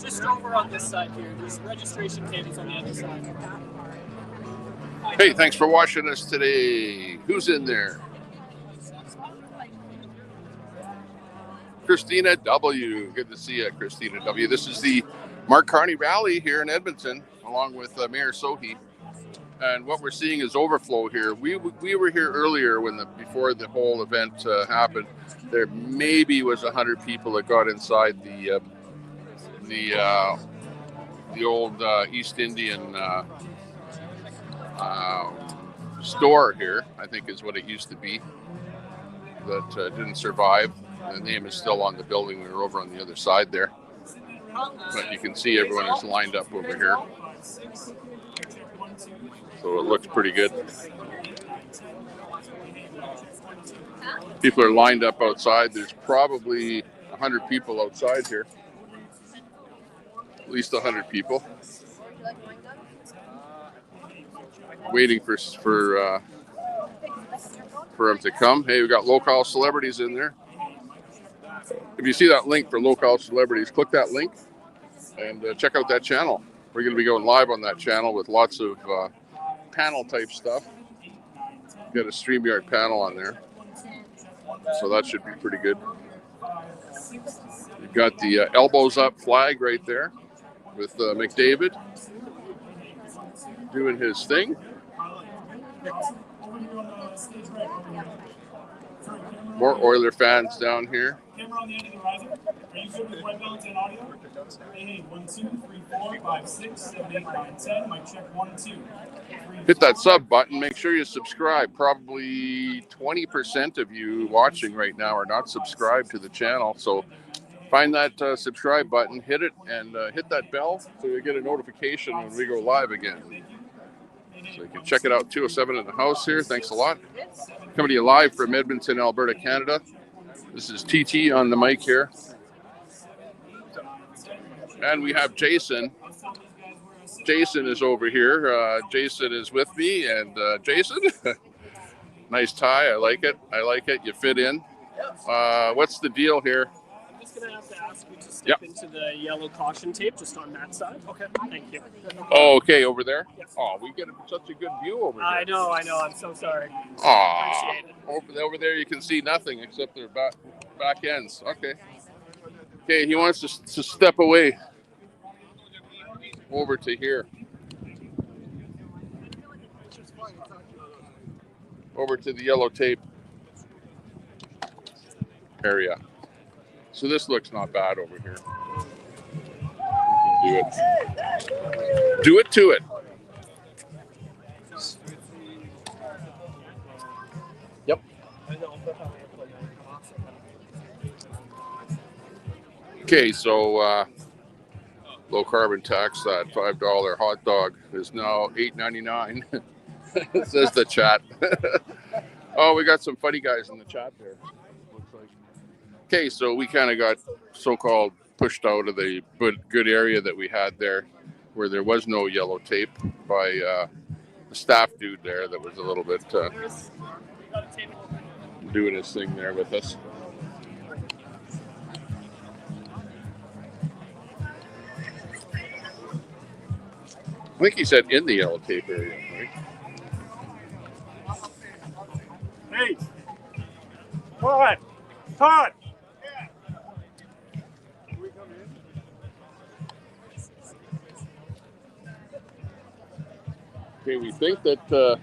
just over on this side here. There's registration tables on the other side. Hey, thanks for watching us today. Who's in there? Christina W. Good to see you, Christina W. This is the Mark Carney rally here in Edmonton, along with Mayor Sohi. And what we're seeing is overflow here. We were here earlier before the whole event happened. There maybe was 100 people that got inside the old East Indian store here, I think is what it used to be, that didn't survive. The name is still on the building. We were over on the other side there. But you can see everyone is lined up over here. So it looks pretty good. People are lined up outside. There's probably 100 people outside here. At least 100 people. Waiting for them to come. Hey, we got local celebrities in there. If you see that link for local celebrities, click that link and check out that channel. We're going to be going live on that channel with lots of panel type stuff. Got a StreamYard panel on there, so that should be pretty good. You've got the elbows up flag right there with McDavid doing his thing. More Oiler fans down here. Camera on the end of the riser. Are you good with white balance and audio? Hey, 1, 2, 3, 4, 5, 6, 7, 8, 9, 10. Mic check 1, 2. Hit that sub button. Make sure you subscribe. Probably 20% of you watching right now are not subscribed to the channel. So find that subscribe button, hit it, and hit that bell so you get a notification when we go live again. So you can check it out, 207 in the house here. Thanks a lot. Coming to you live from Edmonton, Alberta, Canada. This is TT on the mic here. And we have Jason. Jason is over here. Jason is with me. And Jason, nice tie. I like it. You fit in. What's the deal here? I'm just going to have to ask you to step into the yellow caution tape just on that side. Okay. Thank you. Oh, okay, over there? Yes. Oh, we get such a good view over here. I know. I'm so sorry. Aw, Appreciate it. over there you can see nothing except their back ends. Okay. Okay, he wants to step away over to here. Over to the yellow tape area. So this looks not bad over here. You can do it to it. Yep. Okay, so low carbon tax, that $5 hot dog is now $8.99. Says the chat. Oh, we got some funny guys in the chat there. Looks like. Okay, so we kind of got so-called pushed out of the good area that we had there, where there was no yellow tape, by the staff dude there that was a little bit doing his thing there with us. I think he said in the yellow tape area, right? Hey, Todd! Todd! Okay, we think that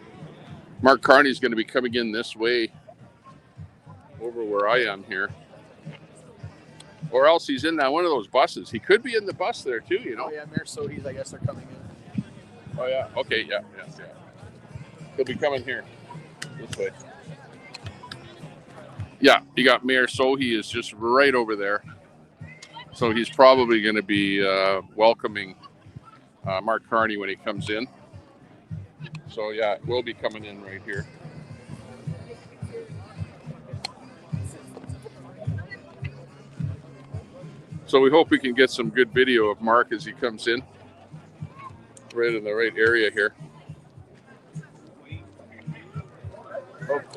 Mark Carney's going to be coming in this way over where I am here. Or else he's in that one of those buses. He could be in the bus there too, you know. Oh yeah, Mayor Sohi's, I guess they're coming in. Oh yeah. Okay, yeah. He'll be coming here. This way. Yeah, you got Mayor Sohi is just right over there. So he's probably going to be welcoming Mark Carney when he comes in. So yeah, we'll be coming in right here. So we hope we can get some good video of Mark as he comes in. Right in the right area here.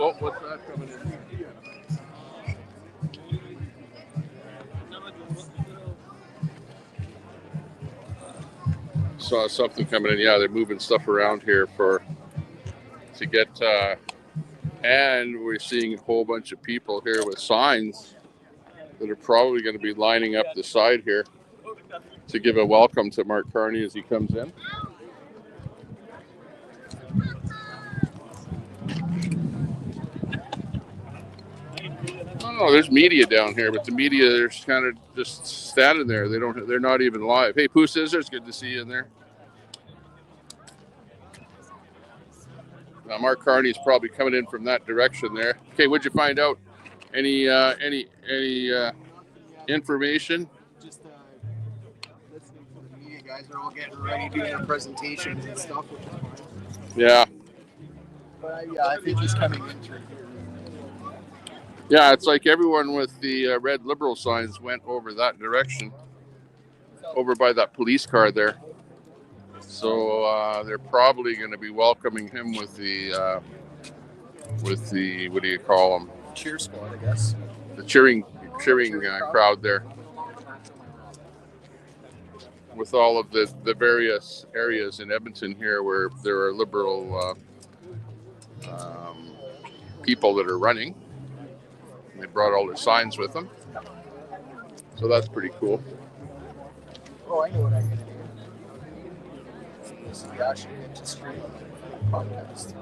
Oh, what's that coming in? Saw something coming in. Yeah, they're moving stuff around here to get, and we're seeing a whole bunch of people here with signs that are probably going to be lining up the side here to give a welcome to Mark Carney as he comes in. Oh, there's media down here, but the media, they're kind of just standing there. They're not even live. Hey, Pooh Scissors, good to see you in there. Now, Mark Carney's probably coming in from that direction there. Okay, what'd you find out? Any information? Just listening to the media guys are all getting ready, doing their presentations and stuff, which is fine. Yeah. But I think he's coming in through here. Yeah, it's like everyone with the red Liberal signs went over that direction, over by that police car there. So they're probably going to be welcoming him with the what do you call them? Cheer squad, I guess. The cheering crowd there, with all of the various areas in Edmonton here where there are Liberal people that are running. They brought all their signs with them, so that's pretty cool. Oh, I know what I'm going to do. This is actually into stream podcast.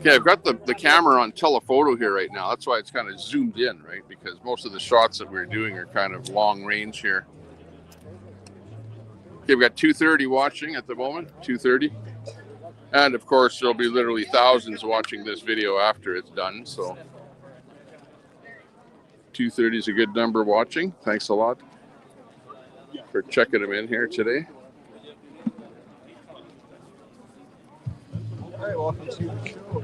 Yeah, I've got the camera on telephoto here right now. That's why it's kind of zoomed in, right? Because most of the shots that we're doing are kind of long range here. Okay, we've got 230 watching at the moment, 230. And of course, there'll be literally thousands watching this video after it's done. So 230 is a good number watching. Thanks a lot for checking them in here today. All right, welcome to the show.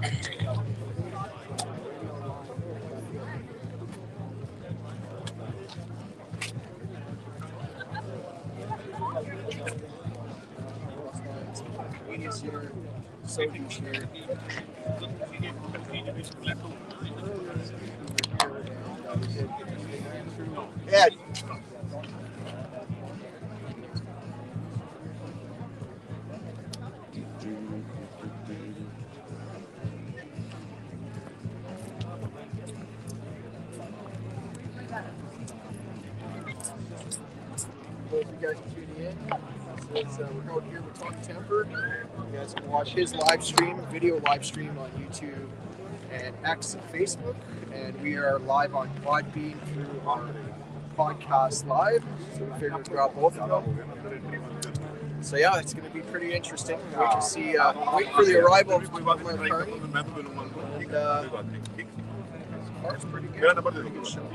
Here, Sohi's here. Ed. Well, if you guys are tuning in, we're out here with Talk Temper. You guys can watch his live stream, video live stream on YouTube and X and Facebook. And we are live on Podbean through our podcast live. So we figured to grab both of them. So yeah, it's going to be pretty interesting. Wait to see, wait for the arrival of Mark Carney. And the car's pretty good. Pretty good show.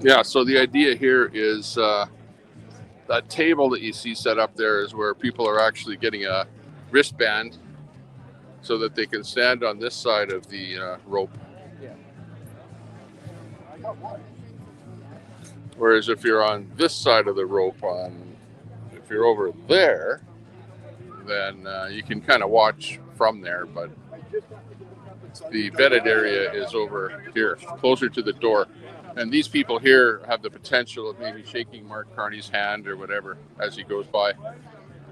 Yeah, so the idea here is that table that you see set up there is where people are actually getting a wristband so that they can stand on this side of the rope. Yeah. Whereas if you're on this side of the rope, if you're over there, then you can kind of watch from there. But the vetted area is over here, closer to the door. And these people here have the potential of maybe shaking Mark Carney's hand or whatever as he goes by.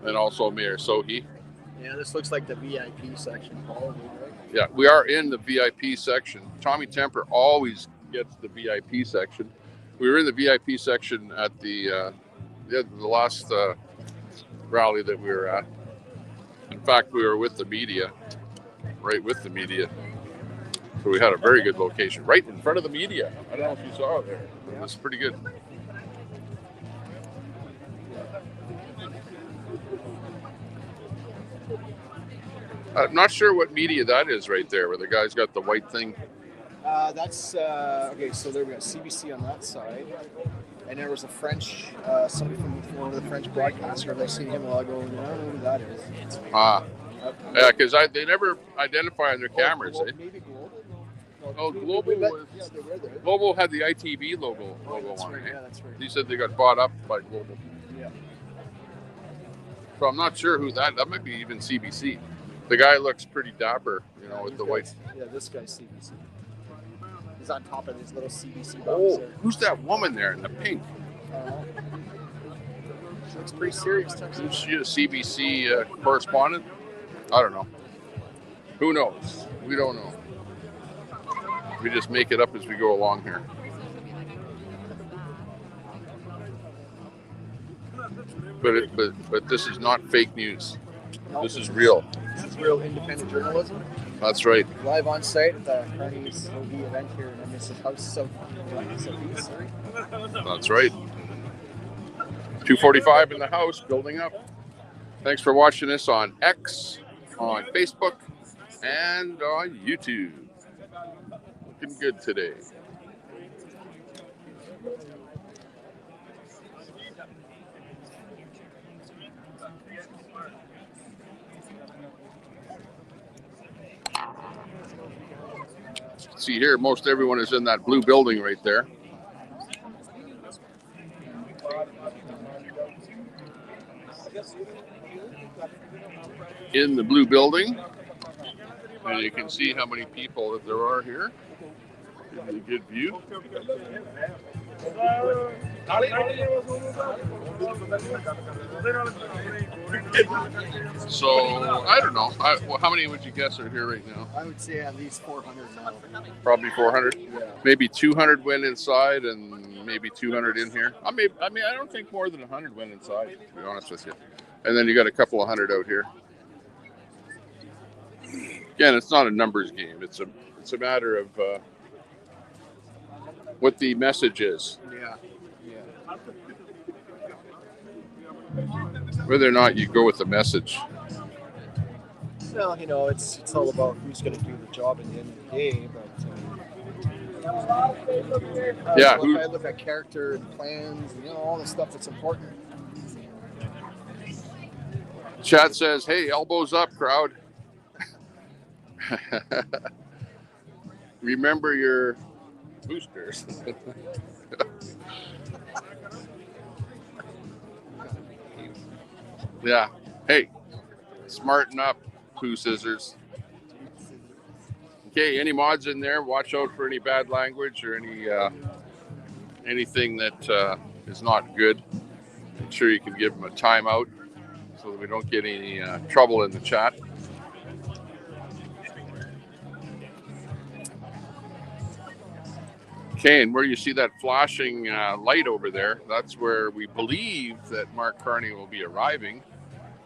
And also Mayor Sohi. Yeah, this looks like the VIP section, probably, right? Yeah, we are in the VIP section. Tommy Temper always gets the VIP section. We were in the VIP section at the last rally that we were at. In fact, we were with the media, right with the media. So we had a very good location, right in front of the media. I don't know if you saw it there. It was pretty good. I'm not sure what media that is right there, where the guy's got the white thing. That's okay. So there we got CBC on that side, and there was a French, somebody from one of the French broadcasters. I seen him a while ago, and I don't know who that is. Yeah, because they never identify on their cameras. Maybe Global. Oh, Global was. Yeah, they were there. Global had the ITV logo That's on right. it. Yeah, that's right. He said they got bought up by Global. Yeah. So I'm not sure who that might be even CBC. The guy looks pretty dapper, with the white. Yeah, this guy's CBC. He's on top of his little CBC box Oh, there. who's that woman there in the pink? She looks pretty serious. Is she a CBC correspondent? I don't know. Who knows? We don't know. We just make it up as we go along here. But this is not fake news. This is real. This is real independent journalism. That's right. Live on site at the Carney Sohi event here in Edmonton House Southeast. Sorry. That's right. 2:45 in the house, building up. Thanks for watching us on X, on Facebook, and on YouTube. Looking good today. See here, most everyone is in that blue building right there. In the blue building, and you can see how many people that there are here. Give you a good view. So I don't know. How many would you guess are here right now? I would say at least 400 now. Probably 400. Yeah. Maybe 200 went inside, and maybe 200 in here. I mean, I don't think more than 100 went inside, to be honest with you. And then you got a couple of hundred out here. Again, it's not a numbers game. It's a matter of what the message is. Yeah. Whether or not you go with the message. Well, it's all about who's going to do the job at the end of the day. But Yeah. if I look at character and plans, all the stuff that's important. Chad says, "Hey, elbows up, crowd." Remember your boosters. Yeah. Hey, smarten up, poo scissors. Okay, any mods in there? Watch out for any bad language or anything that is not good. Make sure you can give them a timeout so that we don't get any trouble in the chat. Okay, and where you see that flashing light over there, that's where we believe that Mark Carney will be arriving.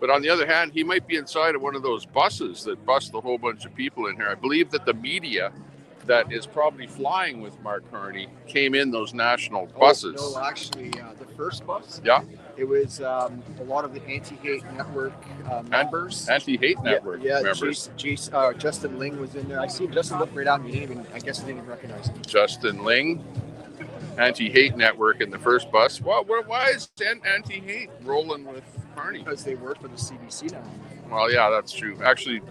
But on the other hand, he might be inside of one of those buses that bust a whole bunch of people in here. I believe that the media that is probably flying with Mark Carney came in those national buses. No, actually, the first bus. Yeah. It was a lot of the Anti-Hate Network members. Anti-Hate Network members. Justin Ling was in there. I see Justin look right at me. I guess I didn't even recognize him. Justin Ling, Anti-Hate Network in the first bus. Well, why is Anti-Hate rolling with Carney? Because they work for the CBC now. Well, yeah, that's true. Actually,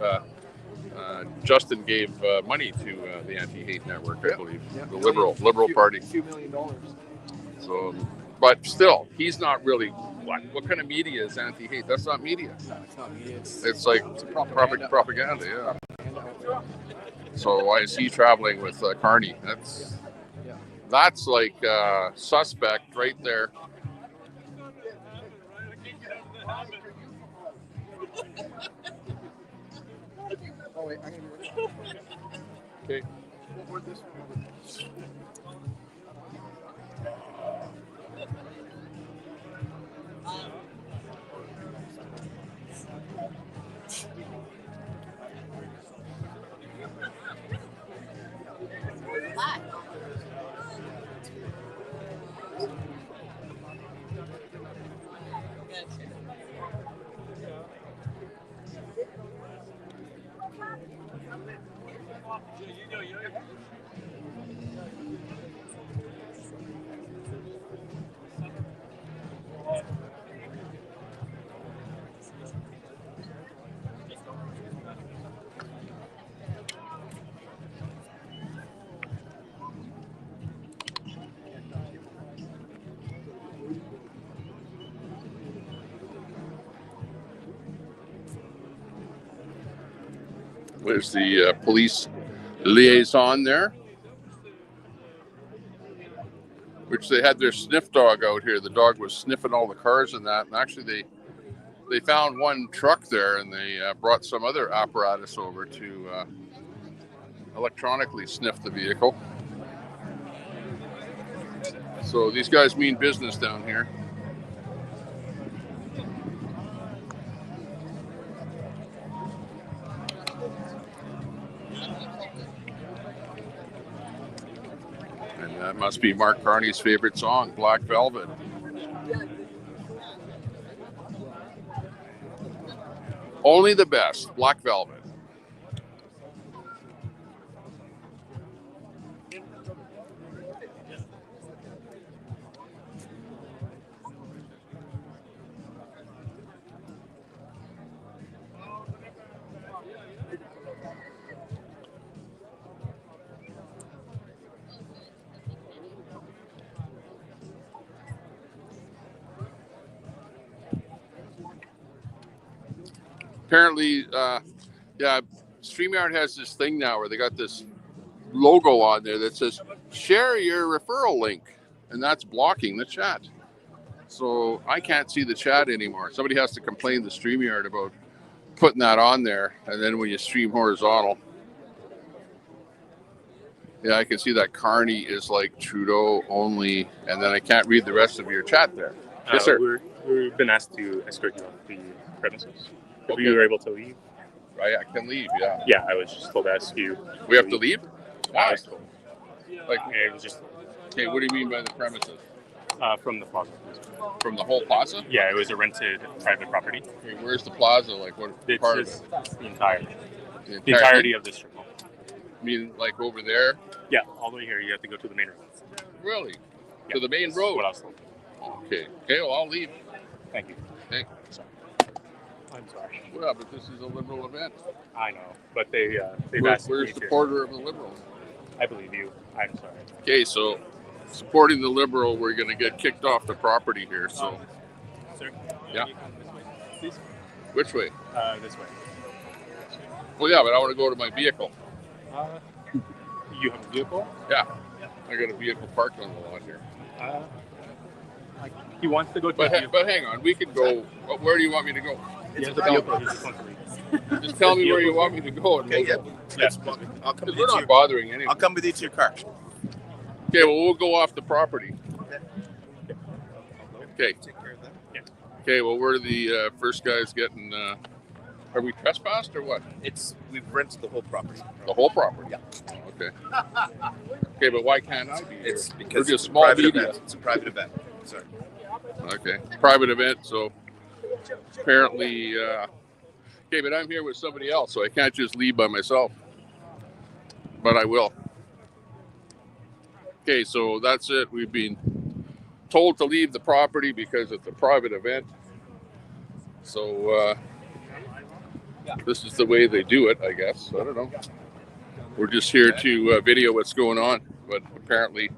Justin gave money to the Anti-Hate Network, I believe, the Liberal Party. A few $1 million. So, but still, he's not really. What kind of media is Anti-Hate? That's not media. No, it's not media. It's like propaganda. Yeah. So why is he traveling with Carney? That's like suspect right there. Oh wait, I'm gonna be ready. Okay. There's the police liaison there, which they had their sniff dog out here. The dog was sniffing all the cars and that. And actually, they found one truck there, and they brought some other apparatus over to electronically sniff the vehicle. So these guys mean business down here. And that must be Mark Carney's favorite song, Black Velvet. Only the best, Black Velvet. Apparently, StreamYard has this thing now where they got this logo on there that says, share your referral link, and that's blocking the chat. So I can't see the chat anymore. Somebody has to complain to StreamYard about putting that on there, and then when you stream horizontal, yeah, I can see that Carney is like Trudeau only, and then I can't read the rest of your chat there. Yes, sir. We've been asked to escort you off the premises. If Okay. you were able to leave. I can leave, yeah. Yeah, I was just told to ask you. We have to leave? I was told. Like, It was just okay, what do you mean by the premises? from the plaza. From the whole plaza? Yeah, it was a rented private property. Okay, where's the plaza? Like, what It's part of just it? the entirety. The The entirety of this strip mall. I mean, like over there? Yeah, all the way here. You have to go to the main road. Really? Yeah, To the main that's road? What I was told. Okay. Okay, well, I'll leave. Thank you. Okay. Sorry. I'm sorry. Well, but this is a Liberal event. I know, but they've We're asked me to. supporter of the Liberals. I believe you. I'm sorry. Okay, so supporting the Liberal, we're going to get kicked off the property here. So, Sir? Yeah. Please? which way? This way. Well, yeah, but I want to go to my vehicle. You have a vehicle? Yeah. I got a vehicle parked on the lot here. He wants to go to But, the vehicle. but hang on, we could go. Where do you want me to go? He has a vehicle. He just wants to leave. Just tell me where you want me to go. And Okay, we'll yeah. go. Let's, I'll come Because with we're you. not bothering anyone. I'll come with you to your car. Okay, well, we'll go off the property. Okay. Take care of that. Okay, well, we're the first guys getting. Are we trespassed or what? We've rented the whole property. The whole property? Yeah. Oh, okay. Okay, but why can't I be here? It's We're because just it's a small private media. event. It's a private event. Sorry. Okay, private event. So apparently, okay, but I'm here with somebody else, so I can't just leave by myself. But I will. Okay, so that's it. We've been told to leave the property because it's a private event. So this is the way they do it, I guess. I don't know. We're just here to video what's going on, but apparently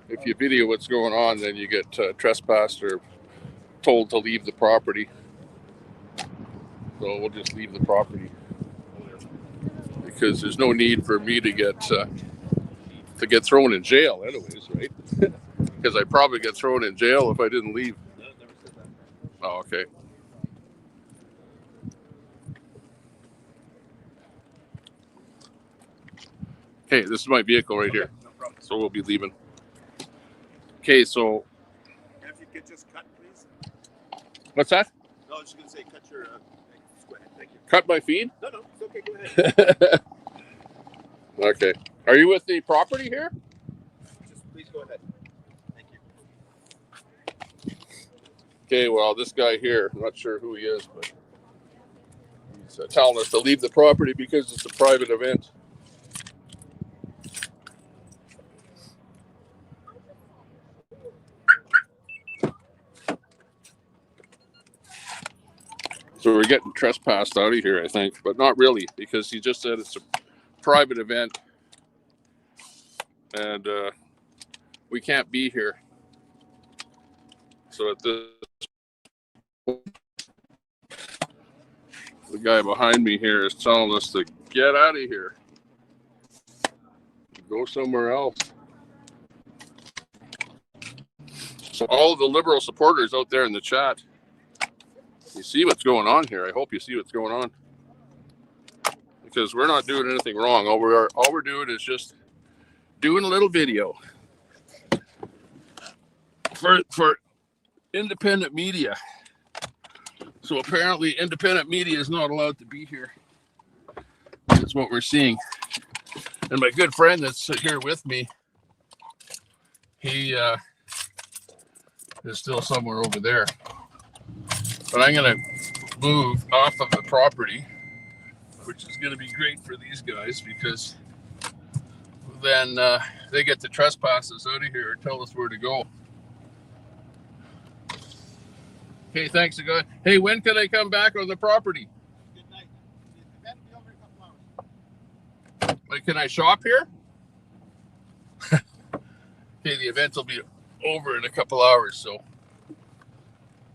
if you video what's going on, then you get trespassed or told to leave the property. So we'll just leave the property because there's no need for me to get thrown in jail anyways, right? Because I probably get thrown in jail if I didn't leave. Oh, okay. Okay, this is my vehicle right here. No problem. So we'll be leaving. Okay, so If you could just cut, please. what's that? No, I was just going to say, cut your. Go ahead. Thank you. Cut my feed? No, it's okay. Go ahead. Okay. Are you with the property here? Just please go ahead. Thank you. Okay, well, this guy here, I'm not sure who he is, but he's telling us to leave the property because it's a private event. So we're getting trespassed out of here, I think, but not really, because he just said it's a private event and we can't be here. So at this, the guy behind me here is telling us to get out of here, go somewhere else. So all of the Liberal supporters out there in the chat, you see what's going on here. I hope you see what's going on, because we're not doing anything wrong. All we're doing is just doing a little video for independent media. So apparently independent media is not allowed to be here. That's what we're seeing. And my good friend that's here with me, he is still somewhere over there. But I'm going to move off of the property, which is going to be great for these guys, because then they get to trespass us out of here and tell us where to go. Okay, thanks again. Hey, when can I come back on the property? Good night. The event will be over in a couple hours. Like, can I shop here? Okay, the event will be over in a couple hours, so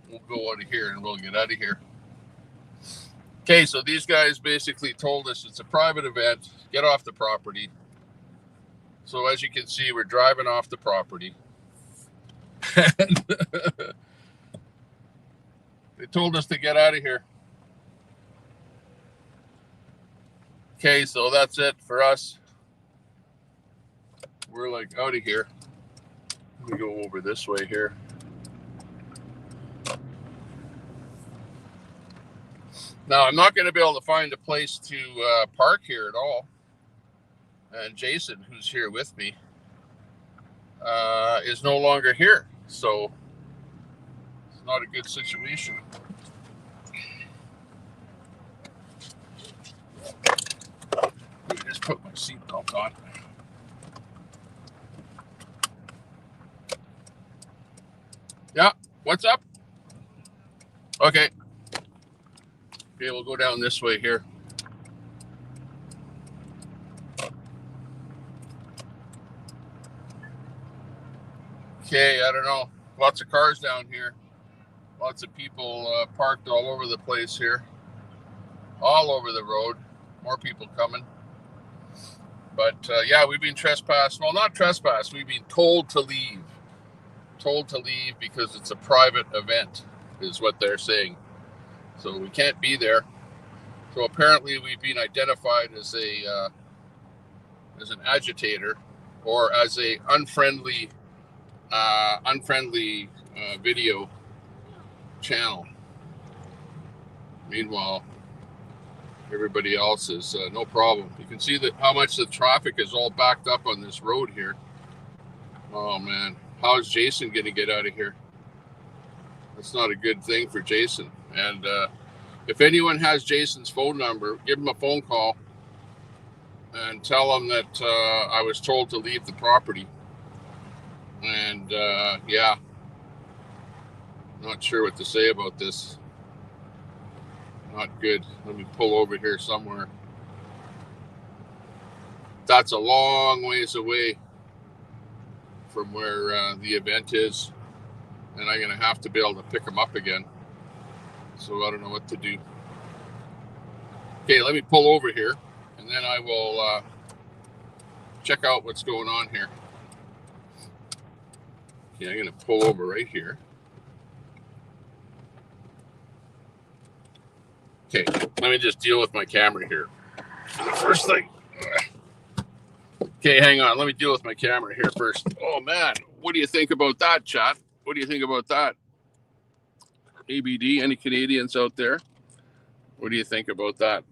we'll go out of here and we'll get out of here. Okay, so these guys basically told us it's a private event, get off the property. So as you can see, we're driving off the property. They told us to get out of here. Okay, so that's it for us. We're like out of here. Let me go over this way here. Now, I'm not going to be able to find a place to park here at all. And Jason, who's here with me, is no longer here. So it's not a good situation. Let me just put my seatbelt on. Yeah, what's up? Okay. Okay, we'll go down this way here. Okay, I don't know. Lots of cars down here. Lots of people parked all over the place here. All over the road. More people coming. But yeah, we've been trespassed. Well, not trespassed. We've been told to leave. Told to leave because it's a private event, is what they're saying. So we can't be there. So apparently we've been identified as an agitator, or as a unfriendly video channel. Meanwhile, everybody else is no problem. You can see that how much the traffic is all backed up on this road here. Oh man, how is Jason going to get out of here? That's not a good thing for Jason. And if anyone has Jason's phone number, give him a phone call and tell him that I was told to leave the property. And yeah, not sure what to say about this. Not good. Let me pull over here somewhere. That's a long ways away from where the event is, and I'm going to have to be able to pick them up again. So I don't know what to do. Okay, let me pull over here, and then I will check out what's going on here. Okay, I'm going to pull over right here. Okay, let me just deal with my camera here. First thing. Okay, hang on. Let me deal with my camera here first. Oh, man. What do you think about that, chat? What do you think about that? ABD, any Canadians out there? What do you think about that?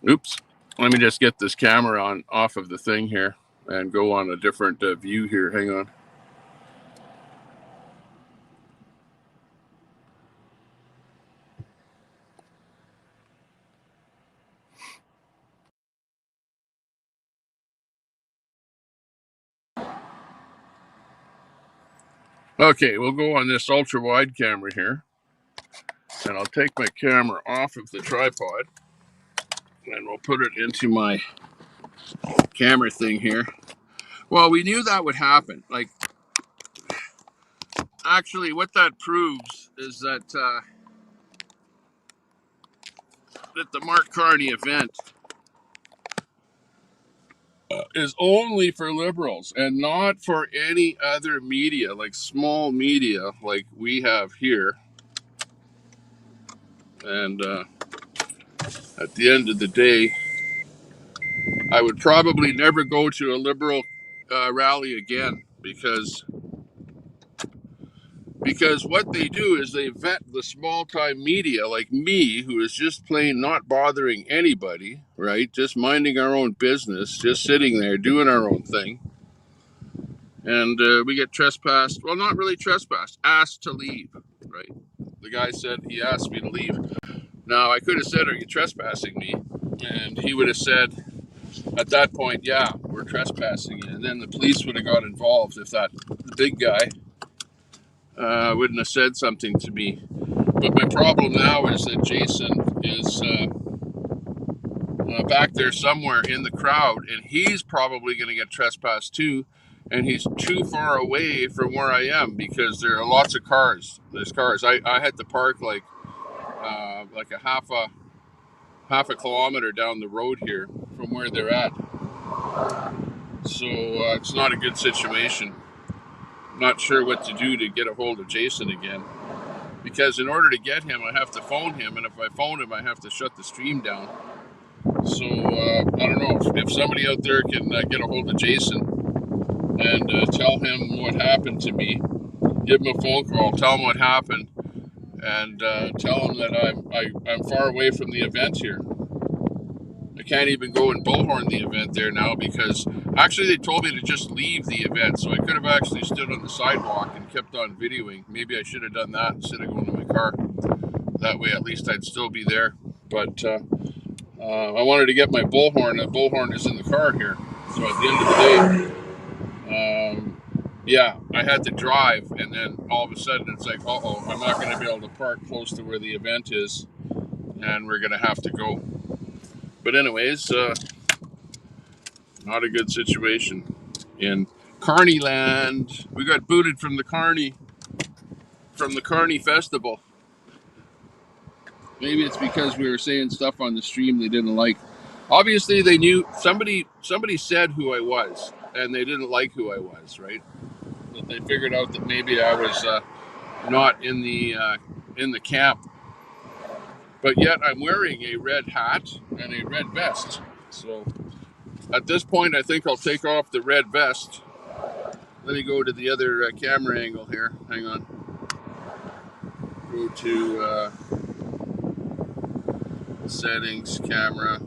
Oops. Let me just get this camera on off of the thing here and go on a different view here. Hang on. Okay, we'll go on this ultra wide camera here, and I'll take my camera off of the tripod and we'll put it into my camera thing here. Well, we knew that would happen. Like, actually, what that proves is that that the Mark Carney event is only for liberals and not for any other media, like small media like we have here. And at the end of the day, I would probably never go to a liberal rally again because what they do is they vet the small time media like me, who is just plain not bothering anybody, right? Just minding our own business, just sitting there doing our own thing. And we get trespassed. Well, not really trespassed, asked to leave, right? The guy said he asked me to leave. Now, I could have said, "Are you trespassing me?" And he would have said, at that point, "Yeah, we're trespassing you." And then the police would have got involved if the big guy wouldn't have said something to me. But my problem now is that Jason is back there somewhere in the crowd, and he's probably going to get trespassed too. And he's too far away from where I am because there are lots of cars. There's cars. I had to park like a half a kilometer down the road here from where they're at. So it's not a good situation. I'm not sure what to do to get a hold of Jason again. Because in order to get him, I have to phone him. And if I phone him, I have to shut the stream down. So I don't know if somebody out there can get a hold of Jason and tell him what happened to me. Give him a phone call, tell him what happened, and tell him that I'm far away from the event here. I can't even go and bullhorn the event there now because actually they told me to just leave the event, so I could have actually stood on the sidewalk and kept on videoing. Maybe I should have done that instead of going to my car. That way at least I'd still be there. But I wanted to get my bullhorn. The bullhorn is in the car here. So at the end of the day, yeah, I had to drive, and then all of a sudden it's like, uh-oh, I'm not going to be able to park close to where the event is, and we're going to have to go. But anyways, not a good situation in Carney land. We got booted from the Carney Festival. Maybe it's because we were saying stuff on the stream they didn't like. Obviously, they knew somebody said who I was, and they didn't like who I was, right? But they figured out that maybe I was not in the camp. But yet I'm wearing a red hat and a red vest. So at this point, I think I'll take off the red vest. Let me go to the other camera angle here. Hang on. Go to settings, camera,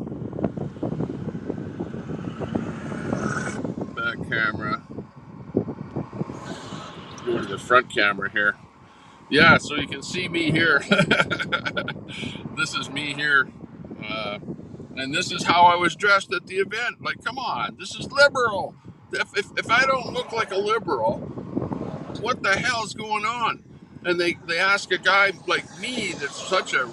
back camera. Go to the front camera here. Yeah, so you can see me here. This is me here. And this is how I was dressed at the event. Like, come on, this is liberal. If I don't look like a liberal, what the hell is going on? And they ask a guy like me that's such a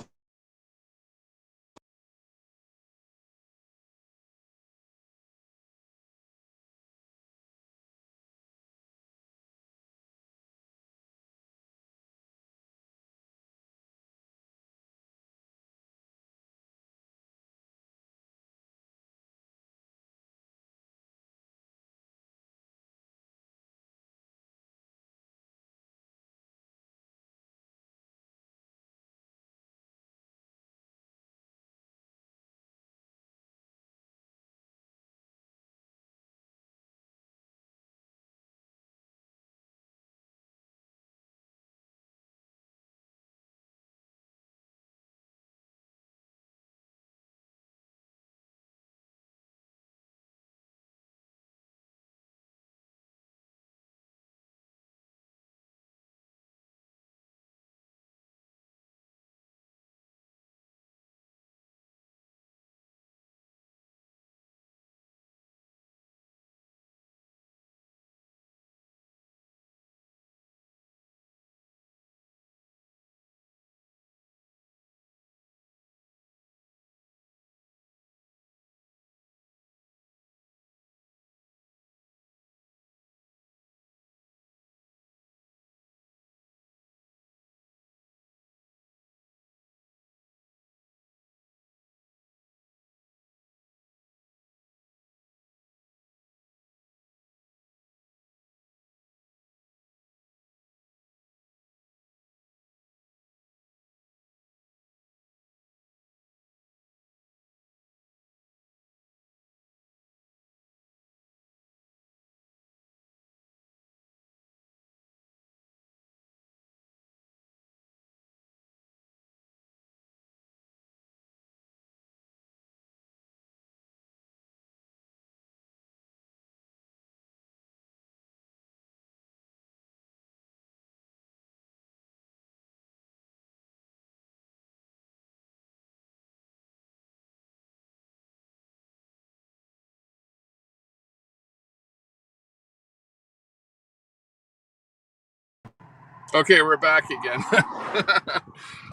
okay. We're back again.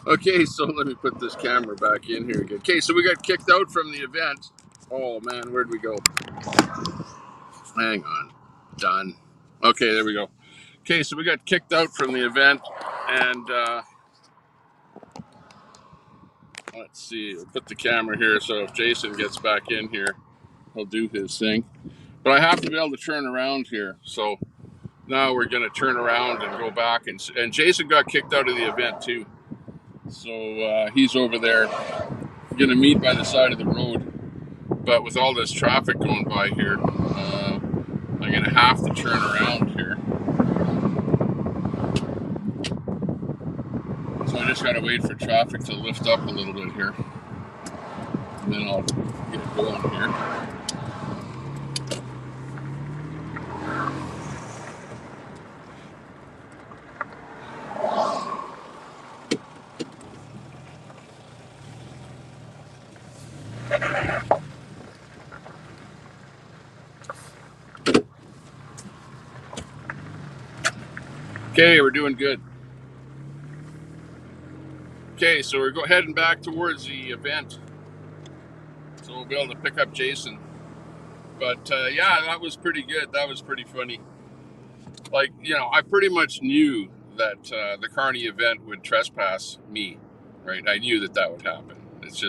Okay, so let me put this camera back in here again. Okay, so we got kicked out from the event. Oh man, where'd we go? Hang on. Done. Okay, there we go. Okay, so we got kicked out from the event, and let's see. We'll put the camera here so if Jason gets back in here, he'll do his thing. But I have to be able to turn around here. So now we're going to turn around and go back. And Jason got kicked out of the event too. So he's over there going to meet by the side of the road. But with all this traffic going by here, I'm going to have to turn around here. So I just got to wait for traffic to lift up a little bit here. And then I'll get it going here. Okay, we're doing good. Okay, so we're heading back towards the event. So we'll be able to pick up Jason. But yeah, that was pretty good. That was pretty funny. Like, you know, I pretty much knew that the Carney event would trespass me, right? I knew that that would happen. It's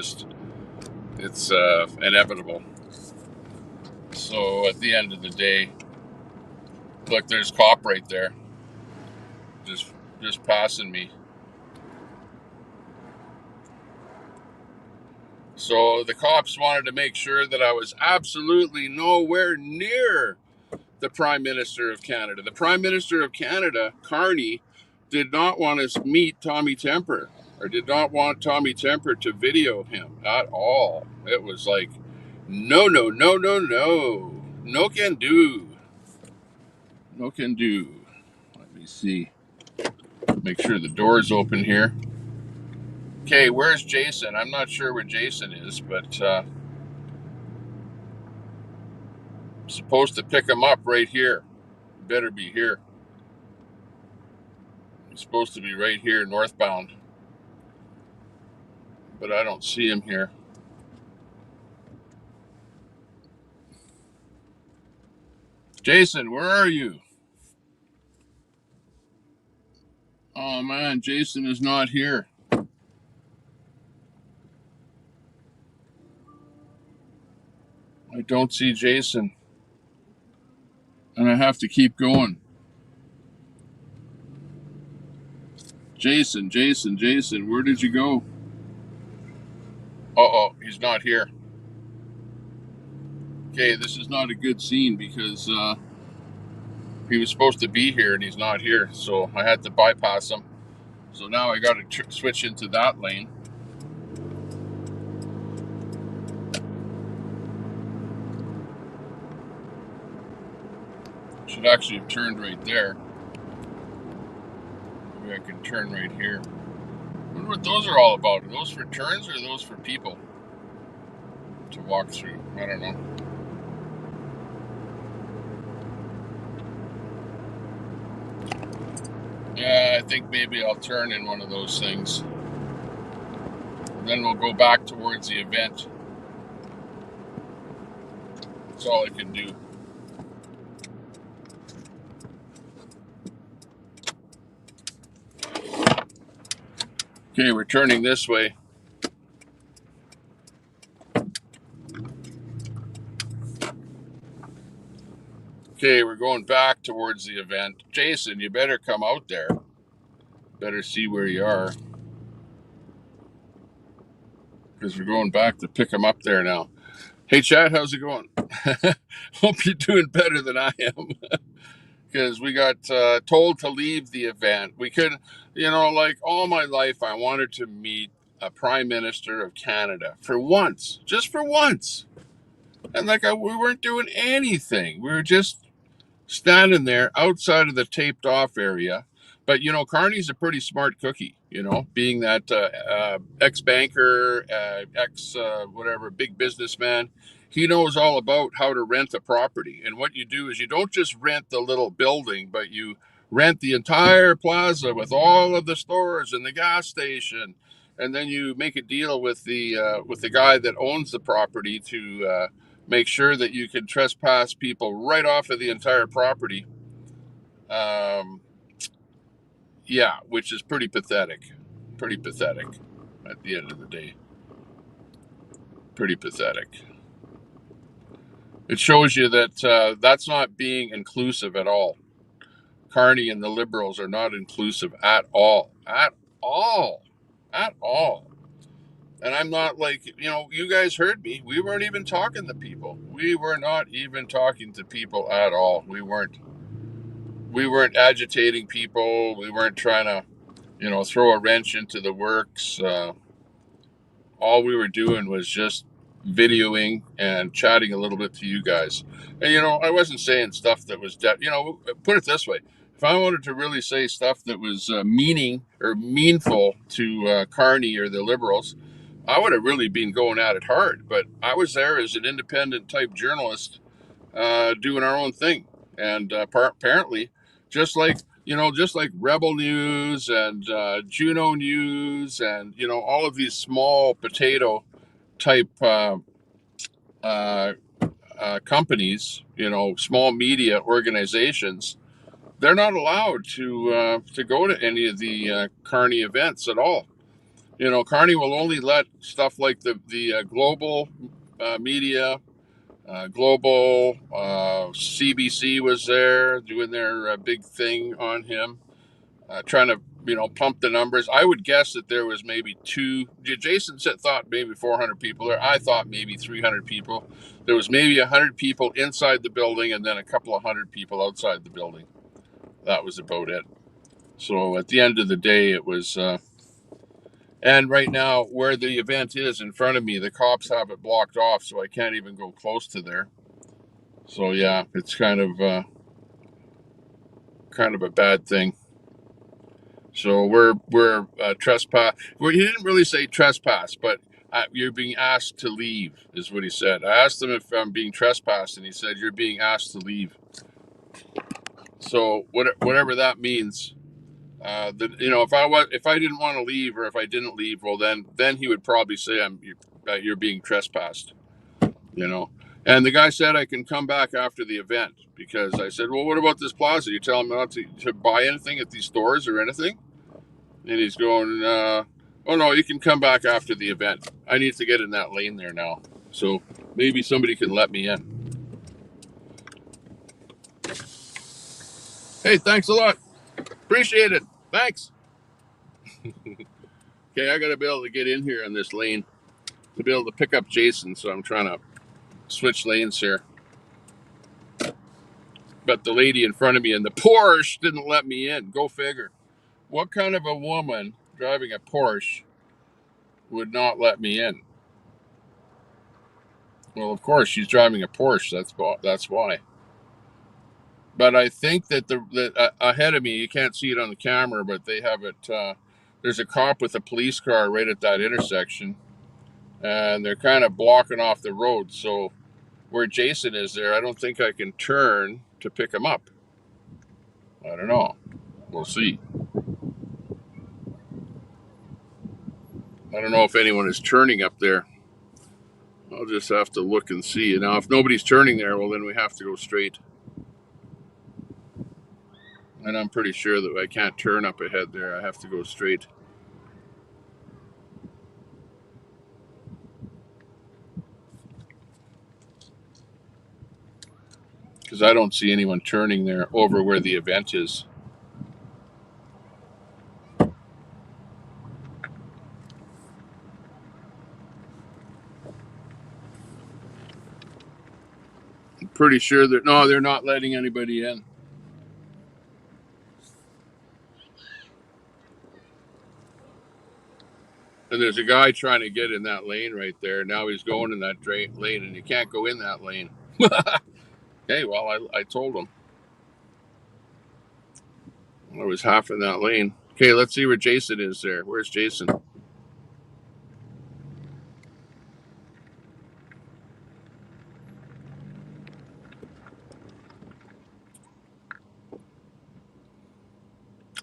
inevitable. So at the end of the day, look, there's cop right there, just passing me. So the cops wanted to make sure that I was absolutely nowhere near the Prime Minister of Canada. The Prime Minister of Canada, Carney, did not want us to meet Tommy Temper, or did not want Tommy Temper to video him at all. It was like, no, no, no, no, no. No can do. No can do. Let me see. Make sure the door's open here. Okay, where's Jason? I'm not sure where Jason is, but I'm supposed to pick him up right here. Better be here. He's supposed to be right here northbound, but I don't see him here. Jason, where are you? Oh man, Jason is not here. I don't see Jason, and I have to keep going. Jason, where did you go? Uh-oh, he's not here. Okay, this is not a good scene because he was supposed to be here and he's not here, so I had to bypass him. So now I got to switch into that lane. Should actually have turned right there. Maybe I can turn right here. I wonder what those are all about. Are those for turns or are those for people to walk through? I don't know. Yeah, I think maybe I'll turn in one of those things. And then we'll go back towards the event. That's all I can do. Okay, we're turning this way. Okay, we're going back towards the event. Jason, you better come out there. Better see where you are. Because we're going back to pick him up there now. Hey, Chad, how's it going? Hope you're doing better than I am. Because we got told to leave the event. We could, like all my life, I wanted to meet a Prime Minister of Canada for once. Just for once. And we weren't doing anything. We were just standing there outside of the taped off area. But, Carney's a pretty smart cookie, being that ex-banker, whatever, big businessman. He knows all about how to rent a property. And what you do is you don't just rent the little building, but you rent the entire plaza with all of the stores and the gas station. And then you make a deal with the guy that owns the property to make sure that you can trespass people right off of the entire property. Yeah, which is pretty pathetic. Pretty pathetic at the end of the day. Pretty pathetic. It shows you that that's not being inclusive at all. Carney and the Liberals are not inclusive at all. At all. At all. And I'm not like, you guys heard me. We weren't even talking to people. We were not even talking to people at all. We weren't agitating people. We weren't trying to, throw a wrench into the works. All we were doing was just videoing and chatting a little bit to you guys. And, I wasn't saying stuff that was, put it this way. If I wanted to really say stuff that was meaningful to Carney or the Liberals, I would have really been going at it hard. But I was there as an independent type journalist doing our own thing. And apparently, just like Rebel News and Juno News and all of these small potato type companies, small media organizations, they're not allowed to go to any of the Carney events at all. Carney will only let stuff like the global media. Global, CBC was there doing their big thing on him, trying to, pump the numbers. I would guess that there was maybe Jason thought maybe 400 people there. I thought maybe 300 people. There was maybe 100 people inside the building and then a couple of hundred people outside the building. That was about it. So at the end of the day, it was, and right now where the event is in front of me, the cops have it blocked off, so I can't even go close to there. So yeah, it's kind of a bad thing. So we're trespass. Well, he didn't really say trespass, but you're being asked to leave, is what he said. I asked him if I'm being trespassed, and he said you're being asked to leave. So whatever that means, if I didn't want to leave, or if I didn't leave, well, then he would probably say you're being trespassed. And the guy said I can come back after the event, because I said, well, what about this plaza? You tell him not to buy anything at these stores or anything? And he's going, oh no, you can come back after the event. I need to get in that lane there now. So maybe somebody can let me in. Hey, thanks a lot. Appreciate it. Thanks. Okay, I got to be able to get in here in this lane to be able to pick up Jason. So I'm trying to switch lanes here. But the lady in front of me in the Porsche didn't let me in. Go figure. What kind of a woman driving a Porsche would not let me in? Well, of course, she's driving a Porsche. That's why. But I think that ahead of me, you can't see it on the camera, but they have it. There's a cop with a police car right at that intersection, and they're kind of blocking off the road. So where Jason is there, I don't think I can turn to pick him up. I don't know. We'll see. I don't know if anyone is turning up there. I'll just have to look and see. Now, if nobody's turning there, well, then we have to go straight. And I'm pretty sure that I can't turn up ahead there. I have to go straight. Because I don't see anyone turning there over where the event is. I'm pretty sure that, no, they're not letting anybody in. And there's a guy trying to get in that lane right there. Now he's going in that lane, and you can't go in that lane. Okay, well, I told him. I was half in that lane. Okay, let's see where Jason is there. Where's Jason?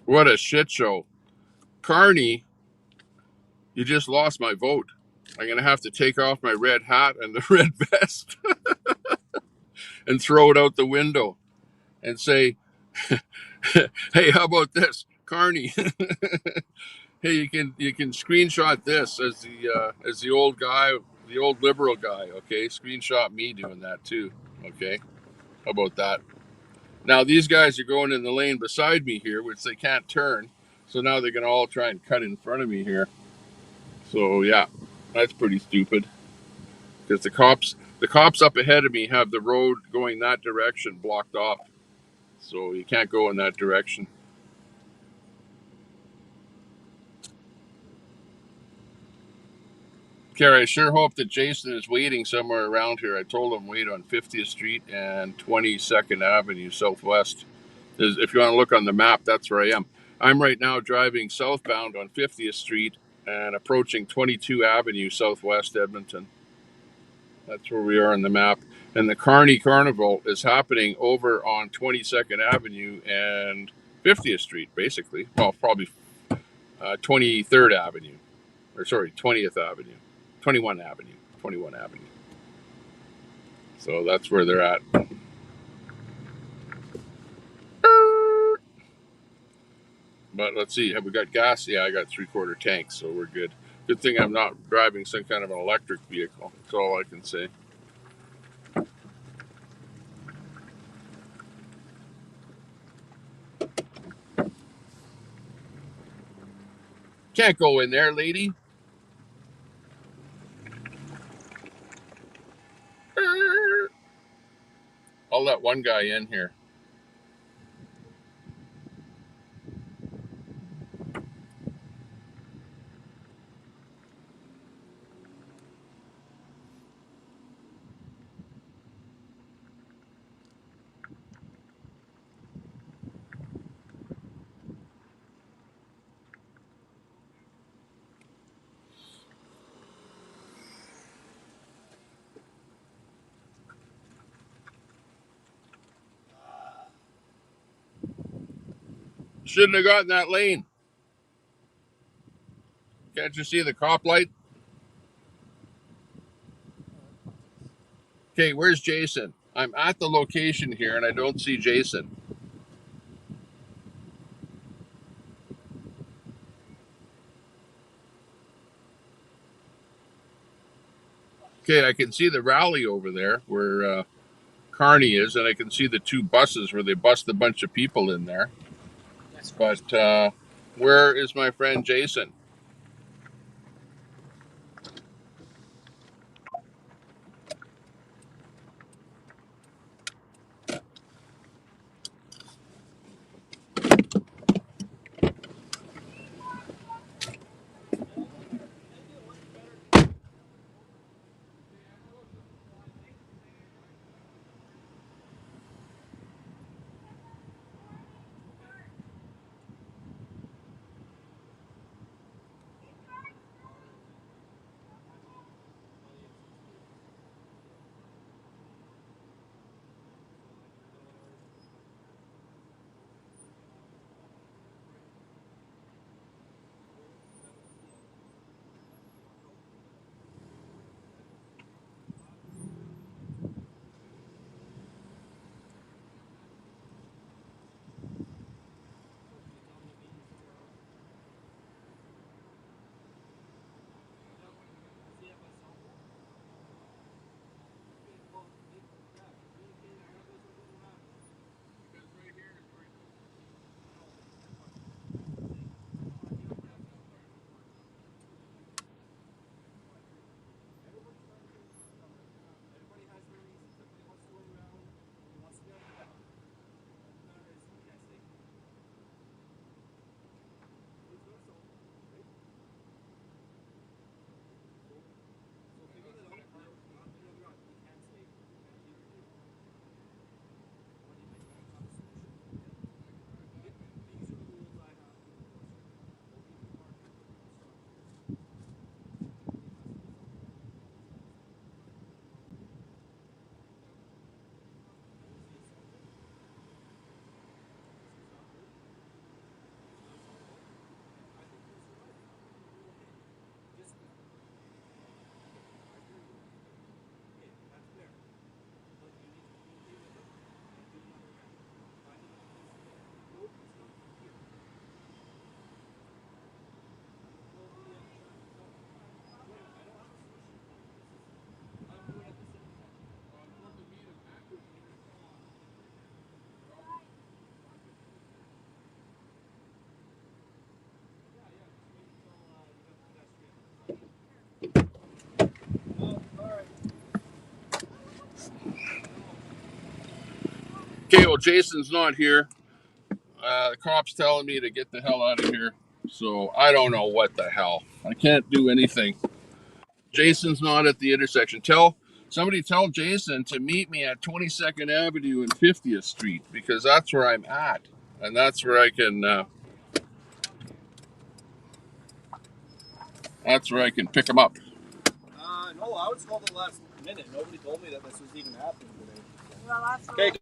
What a shit show. Carney, you just lost my vote. I'm going to have to take off my red hat and the red vest and throw it out the window and say, hey, how about this? Carney, hey, you can screenshot this as the old guy, the old liberal guy, okay? Screenshot me doing that too, okay? How about that? Now these guys are going in the lane beside me here, which they can't turn, so now they're going to all try and cut in front of me here. So yeah, that's pretty stupid, because the cops up ahead of me have the road going that direction blocked off, so you can't go in that direction. Carrie, I sure hope that Jason is waiting somewhere around here. I told him wait on 50th Street and 22nd Avenue Southwest. If you want to look on the map, that's where I am. I'm right now driving southbound on 50th Street and approaching 22 Avenue Southwest Edmonton. That's where we are on the map. And the Carney Carnival is happening over on 22nd Avenue and 50th Street, basically. Well, probably 23rd Avenue. Or sorry, 20th Avenue. 21 Avenue. 21 Avenue. So that's where they're at. But let's see, have we got gas? Yeah, I got 3/4 tanks, so we're good. Good thing I'm not driving some kind of an electric vehicle. That's all I can say. Can't go in there, lady. I'll let one guy in here. Shouldn't have gotten that lane. Can't you see the cop light? Okay, where's Jason? I'm at the location here and I don't see Jason. Okay, I can see the rally over there where Carney is, and I can see the two buses where they bust a bunch of people in there. But where is my friend Jason? Okay, well, Jason's not here. The cop's telling me to get the hell out of here. So I don't know what the hell. I can't do anything. Jason's not at the intersection. Somebody tell Jason to meet me at 22nd Avenue and 50th Street because that's where I'm at. And that's where I can pick him up. No, I was called the last minute. Nobody told me that this was even happening today. Well, that's Okay,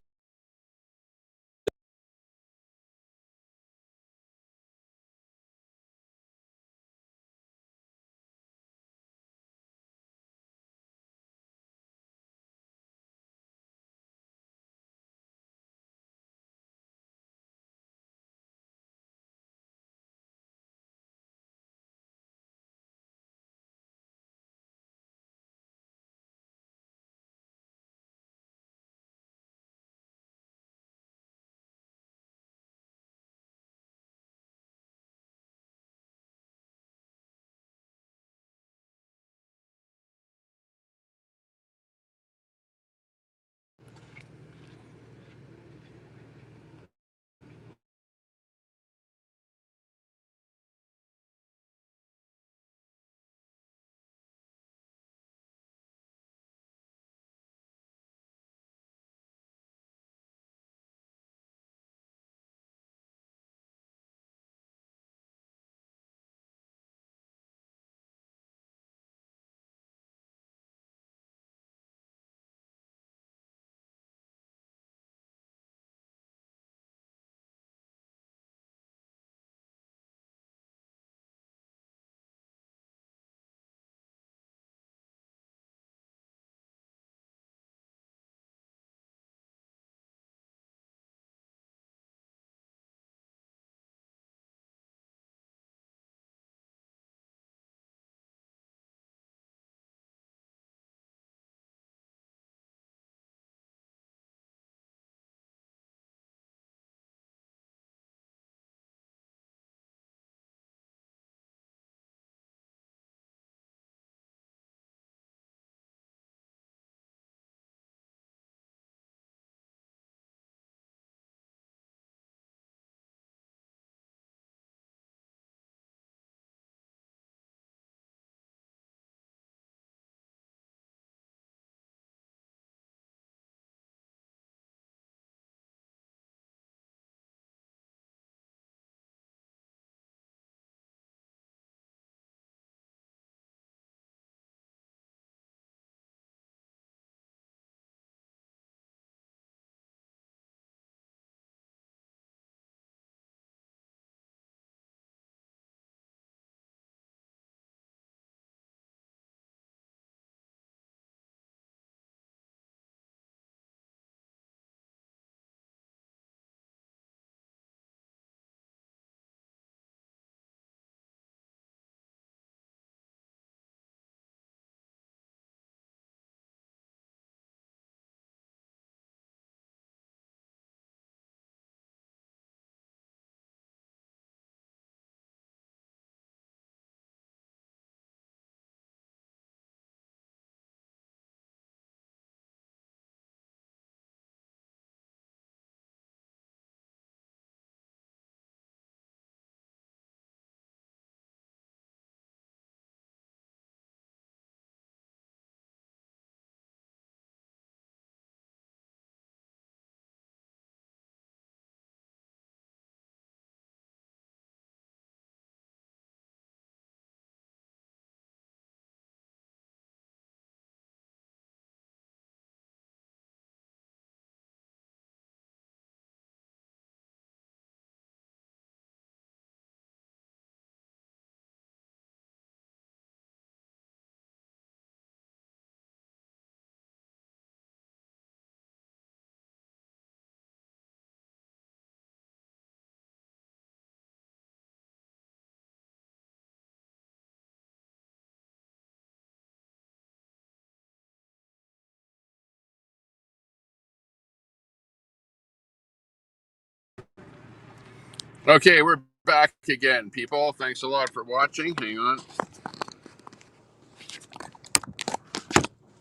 Okay, we're back again, people. Thanks a lot for watching. Hang on.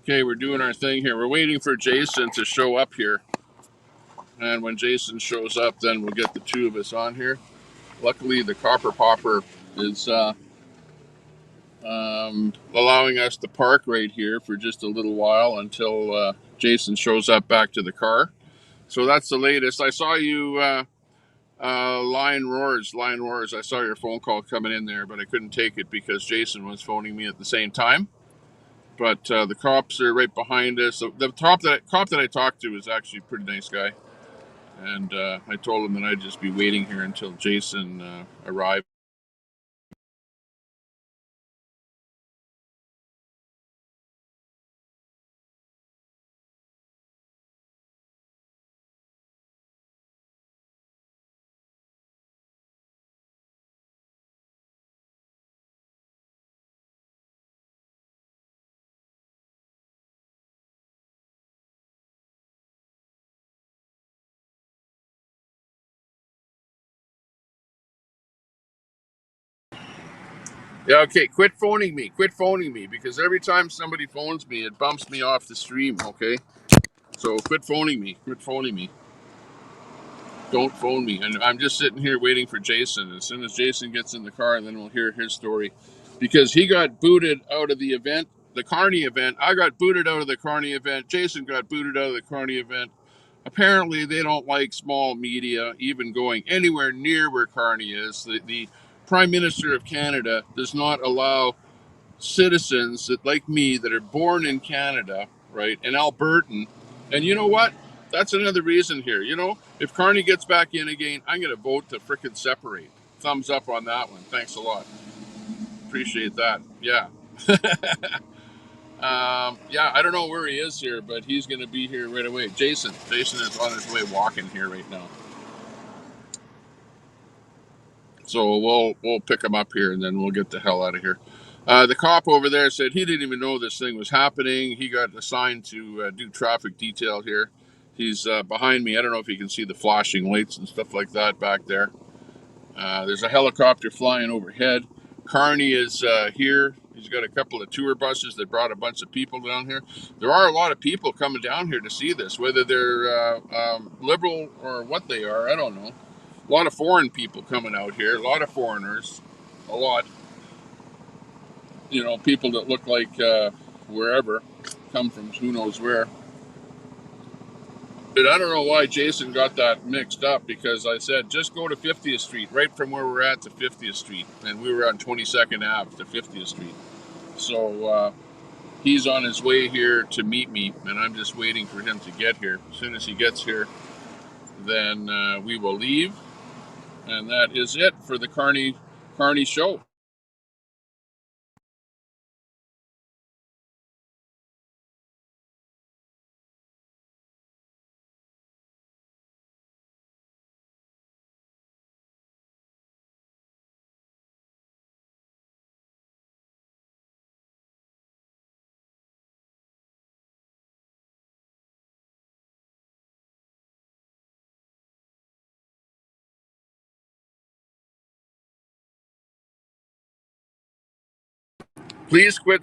Okay, we're doing our thing here. We're waiting for Jason to show up here. And when Jason shows up, then we'll get the two of us on here. Luckily, the copper popper is allowing us to park right here for just a little while until Jason shows up back to the car. So that's the latest. I saw you, Lion Roars. I saw your phone call coming in there, but I couldn't take it because Jason was phoning me at the same time. But the cops are right behind us. So the cop that I talked to is actually a pretty nice guy. And I told him that I'd just be waiting here until Jason arrived. Yeah, okay, quit phoning me. Quit phoning me, because every time somebody phones me, it bumps me off the stream, okay? So quit phoning me. Quit phoning me. Don't phone me. And I'm just sitting here waiting for Jason. As soon as Jason gets in the car, then we'll hear his story. Because he got booted out of the event, the Carney event. I got booted out of the Carney event. Jason got booted out of the Carney event. Apparently, they don't like small media even going anywhere near where Carney is. The Prime Minister of Canada does not allow citizens that, like me, that are born in Canada, right, and Albertan. And you know what? That's another reason here. You know, if Carney gets back in again, I'm going to vote to frickin' separate. Thumbs up on that one. Thanks a lot. Appreciate that. Yeah. Yeah, I don't know where he is here, but he's going to be here right away. Jason is on his way walking here right now. So we'll pick him up here and then we'll get the hell out of here. The cop over there said he didn't even know this thing was happening. He got assigned to do traffic detail here. He's behind me. I don't know if you can see the flashing lights and stuff like that back there. There's a helicopter flying overhead. Carney is here. He's got a couple of tour buses that brought a bunch of people down here. There are a lot of people coming down here to see this, whether they're liberal or what they are, I don't know. A lot of foreign people coming out here, a lot of foreigners, a lot, you know, people that look like wherever, come from who knows where. But I don't know why Jason got that mixed up, because I said, just go to 50th Street, right from where we're at to 50th Street. And we were on 22nd Ave to 50th Street. So he's on his way here to meet me, and I'm just waiting for him to get here. As soon as he gets here, then we will leave. And that is it for the Carney show. Please quit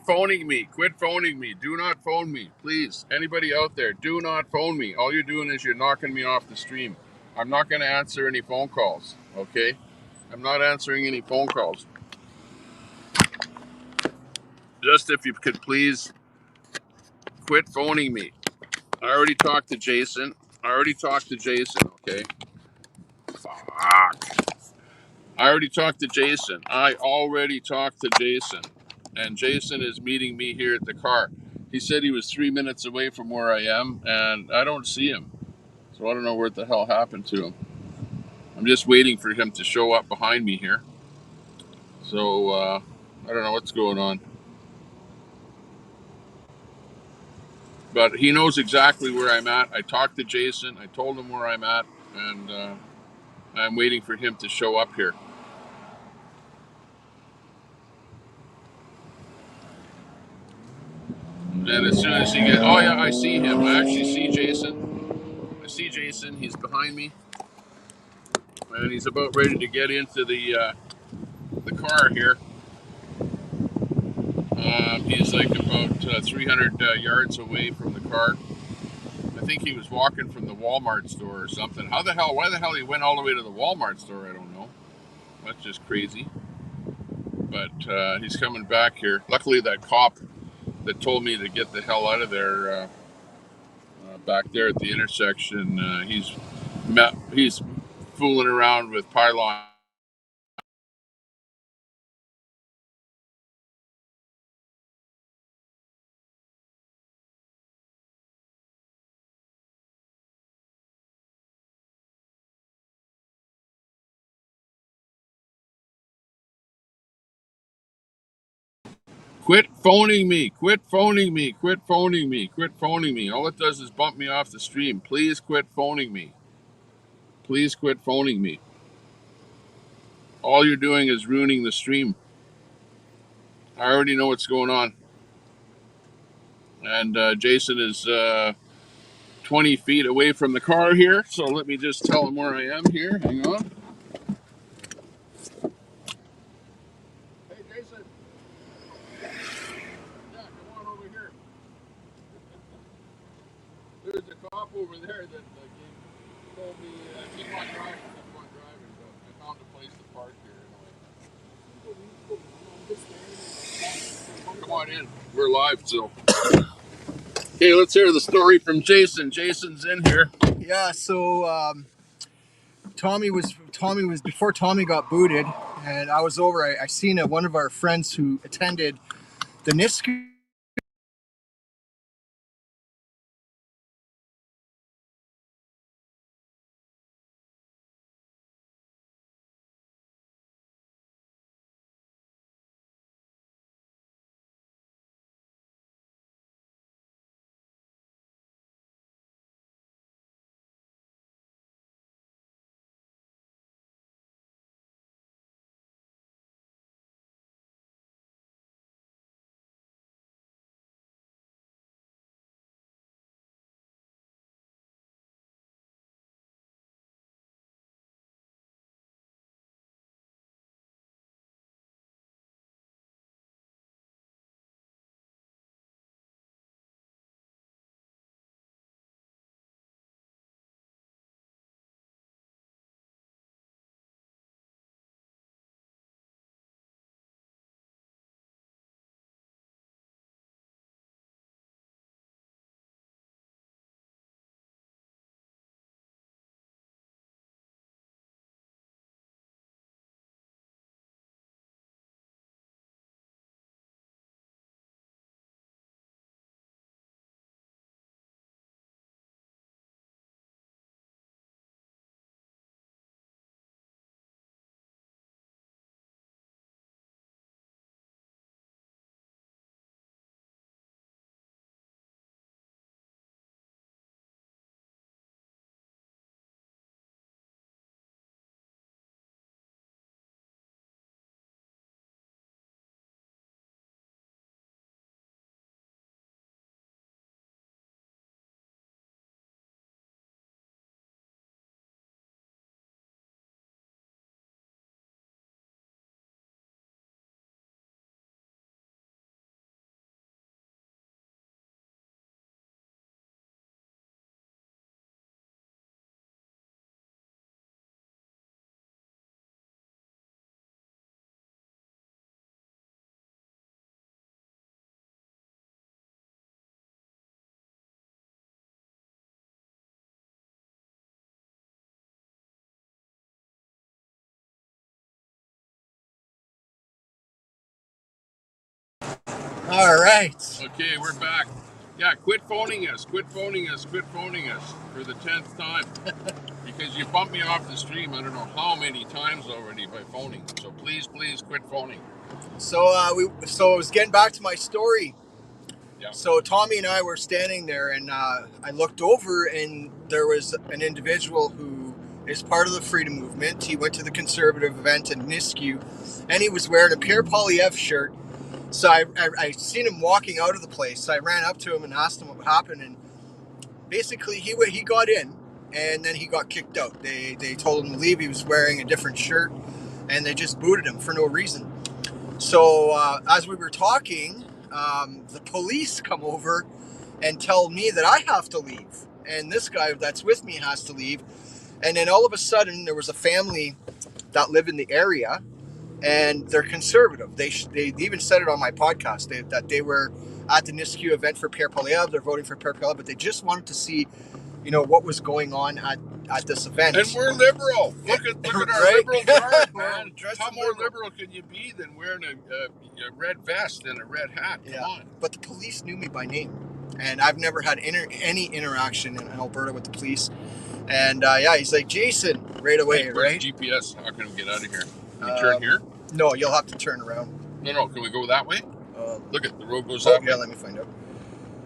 phoning me. Quit phoning me. Do not phone me. Please. Anybody out there, do not phone me. All you're doing is you're knocking me off the stream. I'm not going to answer any phone calls, okay? I'm not answering any phone calls. Just if you could please quit phoning me. I already talked to Jason. Okay? Fuck. I already talked to Jason. And Jason is meeting me here at the car. He said he was 3 minutes away from where I am, and I don't see him. So I don't know what the hell happened to him. I'm just waiting for him to show up behind me here. So I don't know what's going on. But he knows exactly where I'm at. I talked to Jason. I told him where I'm at, and I'm waiting for him to show up here. And as soon as he gets... Oh, yeah, I see him. I actually see Jason. He's behind me. and he's about ready to get into the car here. He's like about 300 yards away from the car. I think he was walking from the Walmart store or something. Why the hell he went all the way to the Walmart store, I don't know. That's just crazy. But he's coming back here. Luckily, that cop that told me to get the hell out of there back there at the intersection, he's fooling around with pylon. Quit phoning me. Quit phoning me. Quit phoning me. Quit phoning me. All it does is bump me off the stream. Please quit phoning me. Please quit phoning me. All you're doing is ruining the stream. I already know what's going on. And Jason is 20 feet away from the car here. So let me just tell him where I am here. Hang on. Hey, Jason. Yeah, come on over here. There's a cop over there that told me keep on driving, but I found a place to park here. Come on in. We're live still. Okay, let's hear the story from Jason. Jason's in here. Yeah, so Tommy was before Tommy got booted, and I was over. I seen one of our friends who attended the NISC. All right. Okay, we're back. Yeah, quit phoning us. Quit phoning us. Quit phoning us for the 10th time. Because you bumped me off the stream, I don't know how many times already by phoning. So please quit phoning. So I was getting back to my story. Yeah. So Tommy and I were standing there, and I looked over, and there was an individual who is part of the freedom movement. He went to the conservative event in Nisku, and he was wearing a Pierre Poilievre shirt. So I seen him walking out of the place. So I ran up to him and asked him what happened, and basically he got in, and then he got kicked out. They told him to leave. He was wearing a different shirt, and they just booted him for no reason. So as we were talking, the police come over and tell me that I have to leave, and this guy that's with me has to leave. And then all of a sudden, there was a family that live in the area, and they're conservative. They even said it on my podcast that they were at the Nisku event for Pierre Poilievre. They're voting for Pierre Poilievre, but they just wanted to see, what was going on at this event. And we're liberal. Look at our Right? liberal card, man. Dressed How in more liberal. liberal can you be than wearing a red vest and a red hat? Come on. But the police knew me by name, and I've never had any interaction in Alberta with the police. And he's like, Jason, right away, Hey, right? GPS. How can we get out of here? Can we turn here? No, you'll have to turn around. No. Can we go that way? Look at the road goes Oh, that yeah, way. let me find out.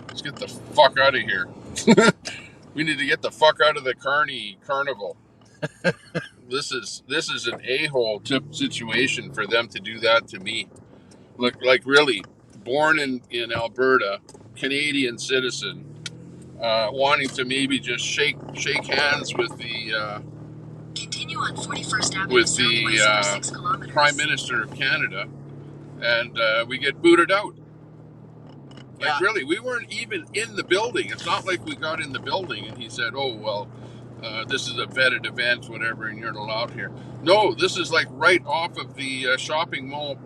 Let's get the fuck out of here. We need to get the fuck out of the Carney Carnival. This is an a-hole tip situation for them to do that to me. Look, like really, born in Alberta, Canadian citizen, wanting to maybe just shake hands with the Continue on 41st Avenue with Southwest for 6 the kilometers. Prime Minister of Canada, and we get booted out. Like really, we weren't even in the building. It's not like we got in the building and he said, "Oh well, this is a vetted event, whatever, and you're not allowed here." No, this is like right off of the shopping mall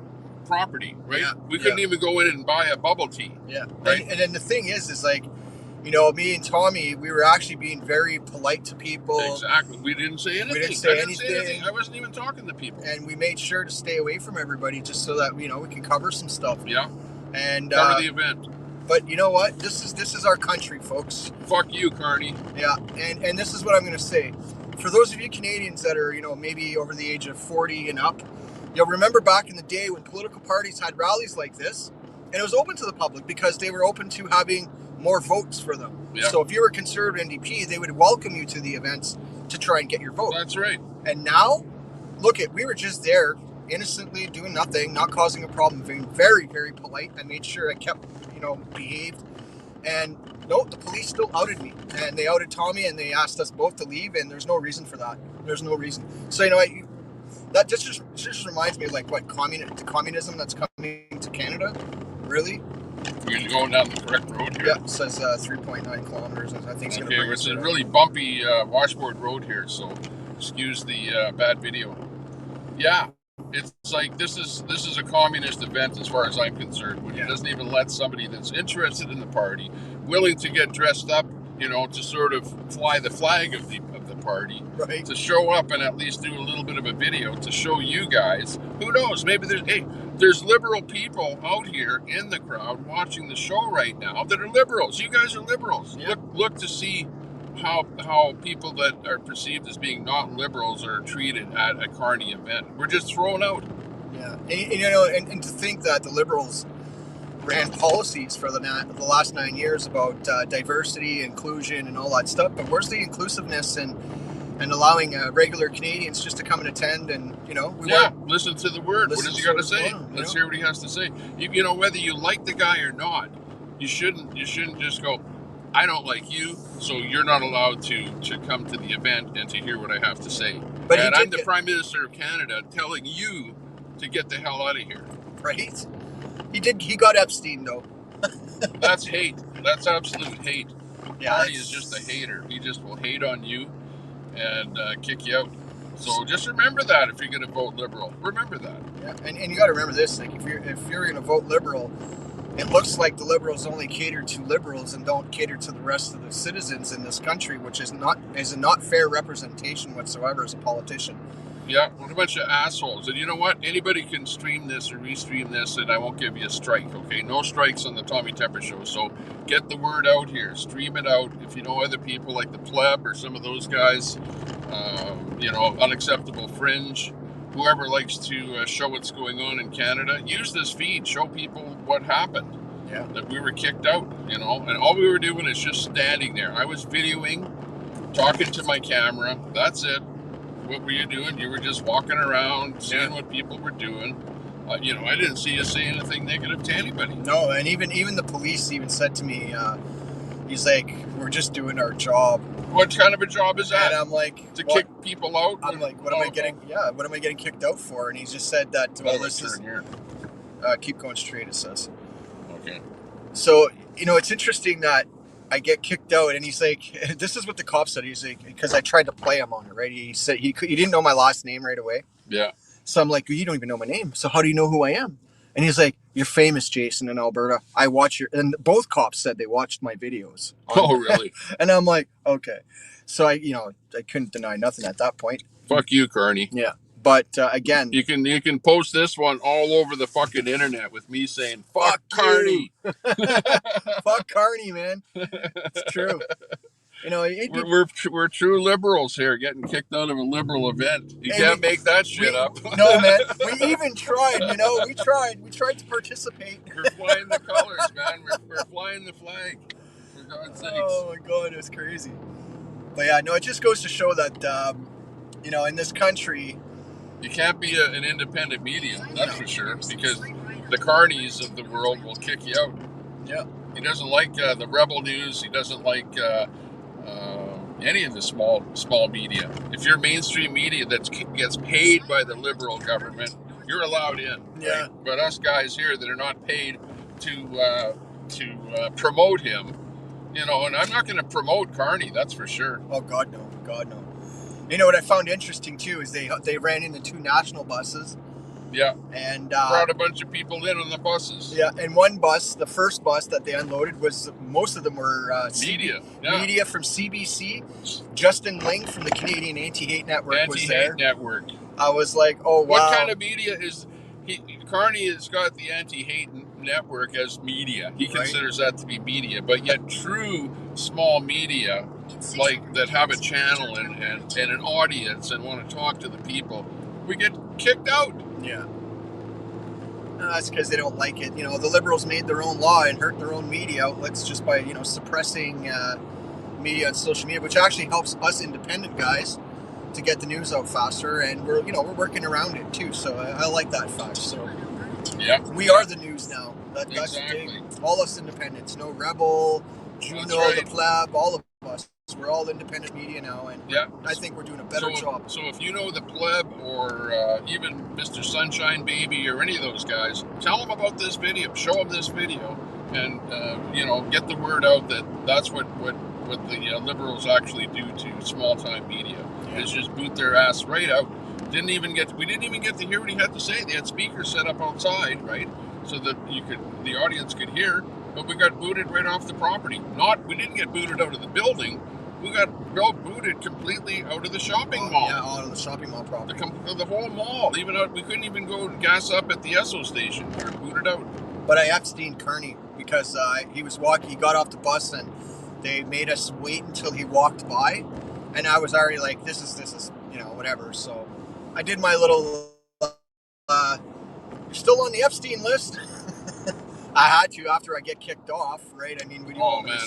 property, right? Yeah, We couldn't even go in and buy a bubble tea. Yeah, Right. and then the thing is like, me and Tommy, we were actually being very polite to people. Exactly. We didn't say anything. We didn't say I didn't say anything. anything. I wasn't even talking to people. And we made sure to stay away from everybody just so that we can cover some stuff. Yeah. And Cover the event. but you know what? This is our country, folks. Fuck you, Carney. Yeah, and this is what I'm going to say. For those of you Canadians that are, maybe over the age of 40 and up, you'll remember back in the day when political parties had rallies like this, and it was open to the public because they were open to having more votes for them. Yeah. So if you were a conservative NDP, they would welcome you to the events to try and get your vote. That's right. And now, we were just there innocently doing nothing, not causing a problem, being very, very polite. I made sure I kept, behaved. And no, the police still outed me. And they outed Tommy, and they asked us both to leave, and there's no reason for that. There's no reason. So, that just reminds me of like what the communism that's coming to Canada. Really? We're going down the correct road here. Yeah, it says 3.9 kilometers. I think it's going to bring it's us a around. really bumpy washboard road here, so excuse the bad video. Yeah, it's like this is a communist event as far as I'm concerned. When he doesn't even let somebody that's interested in the party, willing to get dressed up, to sort of fly the flag of the party, Right. to show up and at least do a little bit of a video to show you guys. Who knows? Maybe there's liberal people out here in the crowd watching the show right now that are liberals. You guys are liberals. Yeah. Look to see how people that are perceived as being not liberals are treated at a Carney event. We're just thrown out. Yeah, and to think that the Liberals ran policies for the last 9 years about diversity, inclusion, and all that stuff, but where's the inclusiveness and allowing regular Canadians just to come and attend? And Listen to the word. What Listen does he to got to what's say? going on, Let's hear what he has to say. Whether you like the guy or not, you shouldn't just go, I don't like you, so you're not allowed to come to the event and to hear what I have to say. But and I'm the Prime Minister of Canada telling you to get the hell out of here. right? He got Epstein though. That's hate. That's absolute hate. Yeah, Carney is just a hater. He just will hate on you and kick you out. So just remember that if you're going to vote Liberal. Remember that. Yeah, and you got to remember this: like if you're going to vote Liberal, it looks like the Liberals only cater to Liberals and don't cater to the rest of the citizens in this country, which is a not fair representation whatsoever as a politician. Yeah, what a bunch of assholes. And you know what? Anybody can stream this or restream this, and I won't give you a strike, okay? No strikes on the Tommy Tepper Show. So get the word out here. Stream it out. If you know other people like the Pleb or some of those guys, Unacceptable Fringe, whoever likes to show what's going on in Canada, use this feed. Show people what happened. Yeah. That we were kicked out, and all we were doing is just standing there. I was videoing, talking to my camera. That's it. What were you doing? You were just walking around, seeing what people were doing. I didn't see you say anything negative to anybody. No, and even the police even said to me, He's like, we're just doing our job. What kind of a job is And that? I'm like, To what? kick people out? I'm like, what am I getting? Yeah, what am I getting kicked out for? And he just said that. Well, this is here. keep going straight. It says. Okay. So it's interesting that I get kicked out, and he's like, this is what the cop said. He's like, because I tried to play him on it, right? He said he didn't know my last name right away. Yeah. So I'm like, you don't even know my name. So how do you know who I am? And he's like, you're famous, Jason, in Alberta. I watch and both cops said they watched my videos. Oh, really? And I'm like, okay. So I couldn't deny nothing at that point. Fuck you, Carney. Yeah. But again, you can post this one all over the fucking internet with me saying, fuck Carney. Fuck Carney, man. It's true. We're true liberals here, getting kicked out of a liberal event. You can't make that shit up. No, man. We even tried. We tried to participate. We're flying the colors, man. We're flying the flag. For God's sakes. Oh my God, it was crazy. But yeah, no, it just goes to show that in this country, you can't be an independent media. That's for sure, because the Carneys of the world will kick you out. Yeah. He doesn't like the Rebel News. He doesn't like any of the small media. If you're mainstream media that gets paid by the Liberal government, you're allowed in. Yeah. Right? But us guys here that are not paid to promote him, and I'm not going to promote Carney. That's for sure. Oh God, no. God, no. You know what I found interesting too is they ran into 2 national buses. Yeah. And brought a bunch of people in on the buses. Yeah, and one bus, the first bus that they unloaded, most of them were media. Media from CBC. Justin Ling from the Canadian Anti-Hate Network was there. Anti-Hate Network. I was like, oh wow. What kind of media is Carney has got the Anti-Hate Network as media. He considers that to be media, but yet true small media like that have a channel and an audience and want to talk to the people, we get kicked out. Yeah. That's because they don't like it. The Liberals made their own law and hurt their own media outlets just by, suppressing media on social media, which actually helps us independent guys to get the news out faster. And we're working around it too. So I like that fact. So yeah, we are the news now. That's exactly. big. All us independents. No Rebel, Juno, the Pleb, all of us. We're all independent media now, and I think we're doing a better job. So if you know the Pleb or even Mr. Sunshine Baby or any of those guys, tell them about this video, show them this video, and get the word out that that's what the Liberals actually do to small time media. Is just boot their ass right out. We didn't even get to hear what he had to say. They had speakers set up outside, right, so that the audience could hear. But we got booted right off the property. We didn't get booted out of the building. We got booted completely out of the shopping mall. Yeah, out of the shopping mall property. The whole mall. Even out, we couldn't even go gas up at the Esso station. We were booted out. But I Epstein Carney because he was walking. He got off the bus and they made us wait until he walked by, and I was already like, this is whatever. So I did my little. You're still on the Epstein list. I had to after I get kicked off, right? I mean, we didn't. Oh man,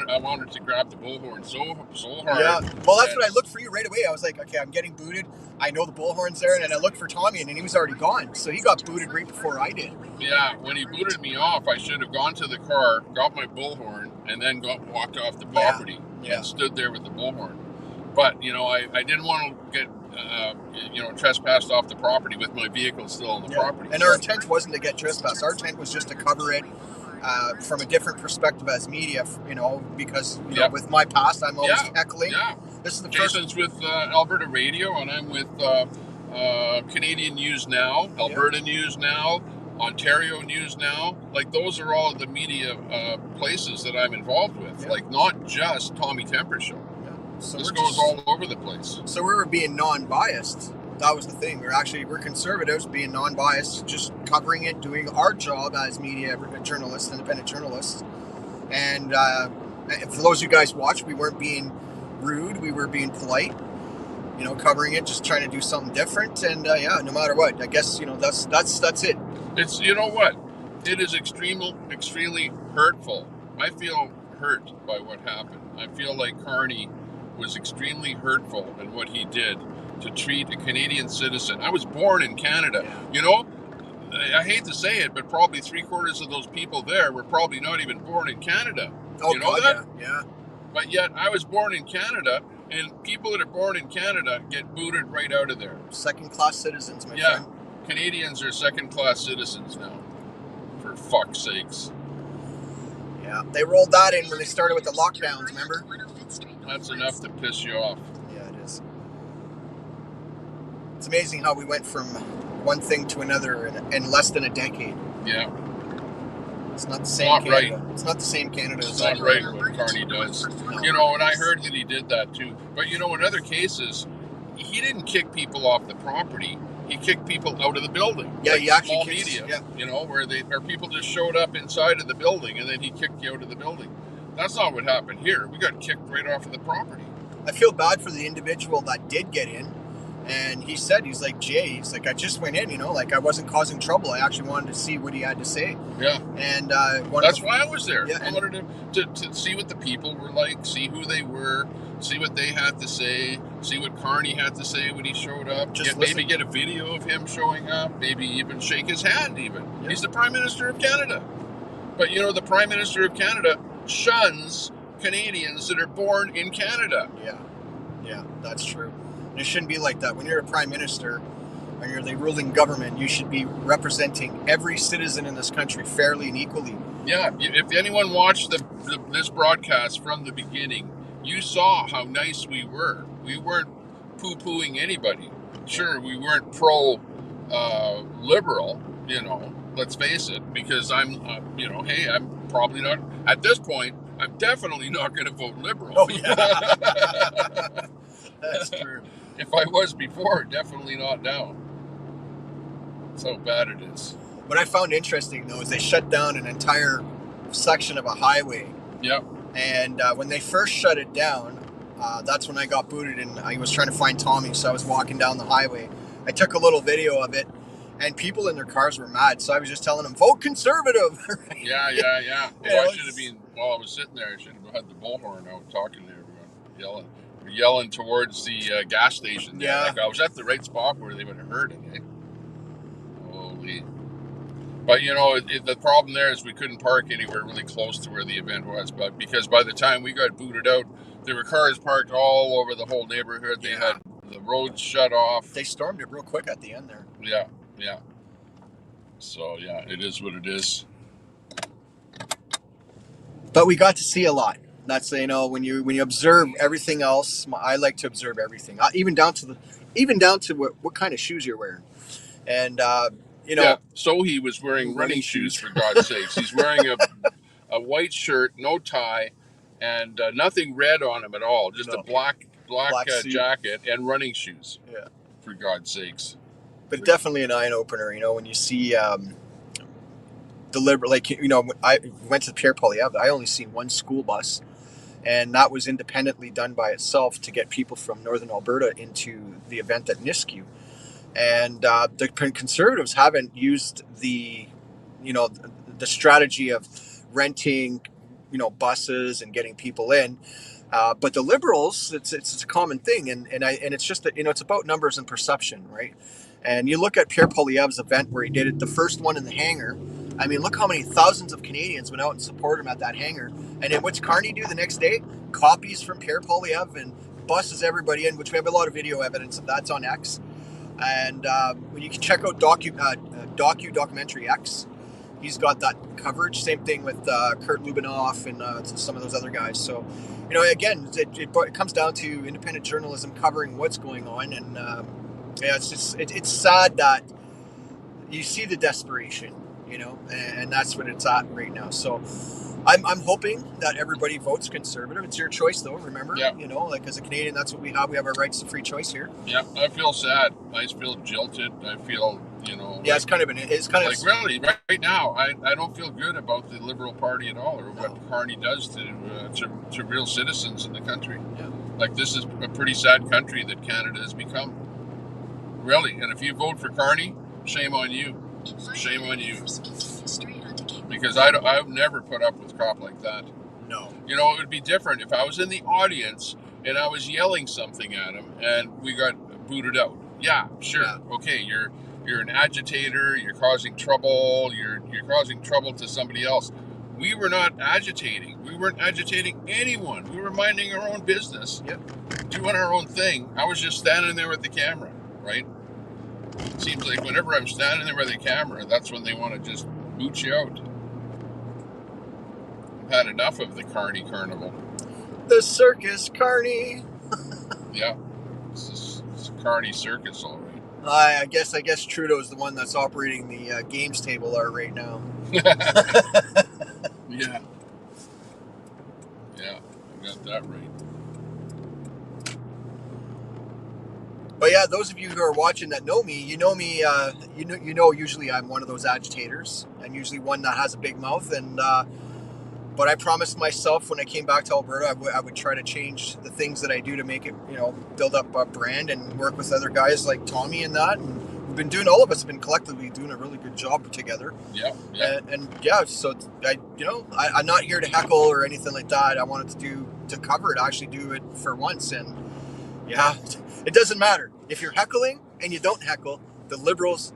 I wanted to grab the bullhorn so hard. Yeah, well, that's what I looked for you right away. I was like, okay, I'm getting booted. I know the bullhorn's there, and then I looked for Tommy, and then he was already gone. So he got booted right before I did. Yeah, when he booted me off, I should have gone to the car, got my bullhorn, and then walked off the property and stood there with the bullhorn. But I didn't want to get trespassed off the property with my vehicle still on the property. And our intent wasn't to get trespassed. Our intent was just to cover it from a different perspective as media, because with my past, I'm always heckling. Yeah. This is the Jason's with Alberta Radio, and I'm with Canadian News Now, Alberta News Now, Ontario News Now. Like, those are all the media places that I'm involved with. Like, not just Tommy Temper Show. So this goes all over the place. So we were being non-biased. That was the thing. We're conservatives, being non-biased, just covering it, doing our job as media journalists, independent journalists. And for those of you guys watch, we weren't being rude. We were being polite. Covering it, just trying to do something different. And no matter what, I guess that's it. It's what it is extremely hurtful. I feel hurt by what happened. I feel like Carney was extremely hurtful in what he did to treat a Canadian citizen. I was born in Canada. I hate to say it, but probably 3/4 of those people there were probably not even born in Canada. Oh, You know God, that? yeah. But yet I was born in Canada, and people that are born in Canada get booted right out of there. Second-class citizens, my Yeah. friend. Canadians are second-class citizens now. For fuck's sakes. Yeah, they rolled that in when they started with the lockdowns, remember? That's enough to piss you off. Yeah, it is. It's amazing how we went from one thing to another in less than a decade. Yeah. It's not the same Not Canada. right. It's not the same Canada It's as not that. right what Carney does. No. You know, and I heard that he did that too. But you know, in other cases, he didn't kick people off the property. He kicked people out of the building. Yeah, like he actually small kicks, media. yeah. You know, where people just showed up inside of the building and then he kicked you out of the building. That's not what happened here. We got kicked right off of the property. I feel bad for the individual that did get in. And he said, he's like, Jay, he's like, I just went in, you know, like I wasn't causing trouble. I actually wanted to see what he had to say. Yeah. And that's why I was there. Yeah, I wanted to see what the people were like, see who they were, see what they had to say, see what Carney had to say when he showed up. Maybe get a video of him showing up, maybe even shake his hand even. Yeah. He's the Prime Minister of Canada. But you know, the Prime Minister of Canada shuns Canadians that are born in Canada. Yeah, that's true. It shouldn't be like that. When you're a prime minister and you're the ruling government, you should be representing every citizen in this country fairly and equally. Yeah, if anyone watched this broadcast from the beginning, you saw how nice we were. We weren't poo-pooing anybody. Sure, we weren't pro-liberal, you know, let's face it, because I'm, you know, hey, I'm probably not, at this point, I'm definitely not going to vote liberal. Oh, yeah. That's true. If I was before, definitely not now. That's how bad it is. What I found interesting, though, is they shut down an entire section of a highway. Yep. And when they first shut it down, that's when I got booted, and I was trying to find Tommy, so I was walking down the highway. I took a little video of it, and people in their cars were mad, so I was just telling them, vote Conservative! Right? Yeah. Well, I should have been, while I was sitting there, I should have had the bullhorn out talking to everyone, yelling towards the gas station there. Yeah. Like I was at the right spot where they would have heard it, eh? Holy. But you know, the problem there is we couldn't park anywhere really close to where the event was. But because by the time we got booted out, there were cars parked all over the whole neighborhood. They had the roads shut off. They stormed it real quick at the end there. Yeah. So yeah, it is what it is. But we got to see a lot. That's, you know, when you observe everything else, I like to observe everything, even down to what kind of shoes you're wearing, and you know. Yeah, Sohi was wearing running shoes for God's sakes. He's wearing a white shirt, no tie, and nothing red on him at all. Just a black jacket and running shoes. Yeah, for God's sakes. But definitely an eye opener, you know, when you see deliberate, like, you know, I went to Pierre Poilievre. I only seen one school bus. And that was independently done by itself to get people from Northern Alberta into the event at Nisku. And the Conservatives haven't used the strategy of renting, you know, buses and getting people in. But the Liberals, it's a common thing, and it's just that, you know, it's about numbers and perception, right? And you look at Pierre Poilievre's event where he did it, the first one in the hangar. I mean, look how many thousands of Canadians went out and supported him at that hangar. And then what's Carney do the next day? Copies from Pierre Poilievre and buses everybody in, which we have a lot of video evidence of. That's on X. And when you can check out documentary X, he's got that coverage. Same thing with Kurt Lubinoff and some of those other guys. So, you know, again, it comes down to independent journalism covering what's going on. And yeah, it's sad that you see the desperation, you know, and that's what it's at right now. So I'm hoping that everybody votes Conservative. It's your choice, though. Remember, you know, like as a Canadian, that's what we have. We have our rights to free choice here. Yeah, I feel sad. I feel jilted. I feel, you know. Yeah, it's kind of really right now. I don't feel good about the Liberal Party at all, or what Carney does to real citizens in the country. Yeah. Like, this is a pretty sad country that Canada has become. Really, and if you vote for Carney, shame on you. Shame on you. Because I've never put up with crap like that. No. You know, it would be different if I was in the audience and I was yelling something at him and we got booted out. Yeah, sure. Yeah. Okay, you're an agitator, you're causing trouble, you're causing trouble to somebody else. We were not agitating. We weren't agitating anyone. We were minding our own business, doing our own thing. I was just standing there with the camera, right? It seems like whenever I'm standing there with the camera, that's when they want to just boot you out. I've had enough of the Carney Carnival. The circus, Carney. Yeah, it's a Carney circus, all right. I guess Trudeau's the one that's operating the games table right now. Yeah. Yeah, I got that right. But yeah, those of you who are watching that know me, you know usually I'm one of those agitators. I'm usually one that has a big mouth, and but I promised myself when I came back to Alberta, I would try to change the things that I do to make it, build up a brand and work with other guys like Tommy and that. And we've been doing, all of us have been collectively doing a really good job together. Yeah. And yeah, so I'm not here to heckle or anything like that. I wanted to cover it, actually do it for once. And yeah, it doesn't matter if you're heckling and you don't heckle. The Liberals,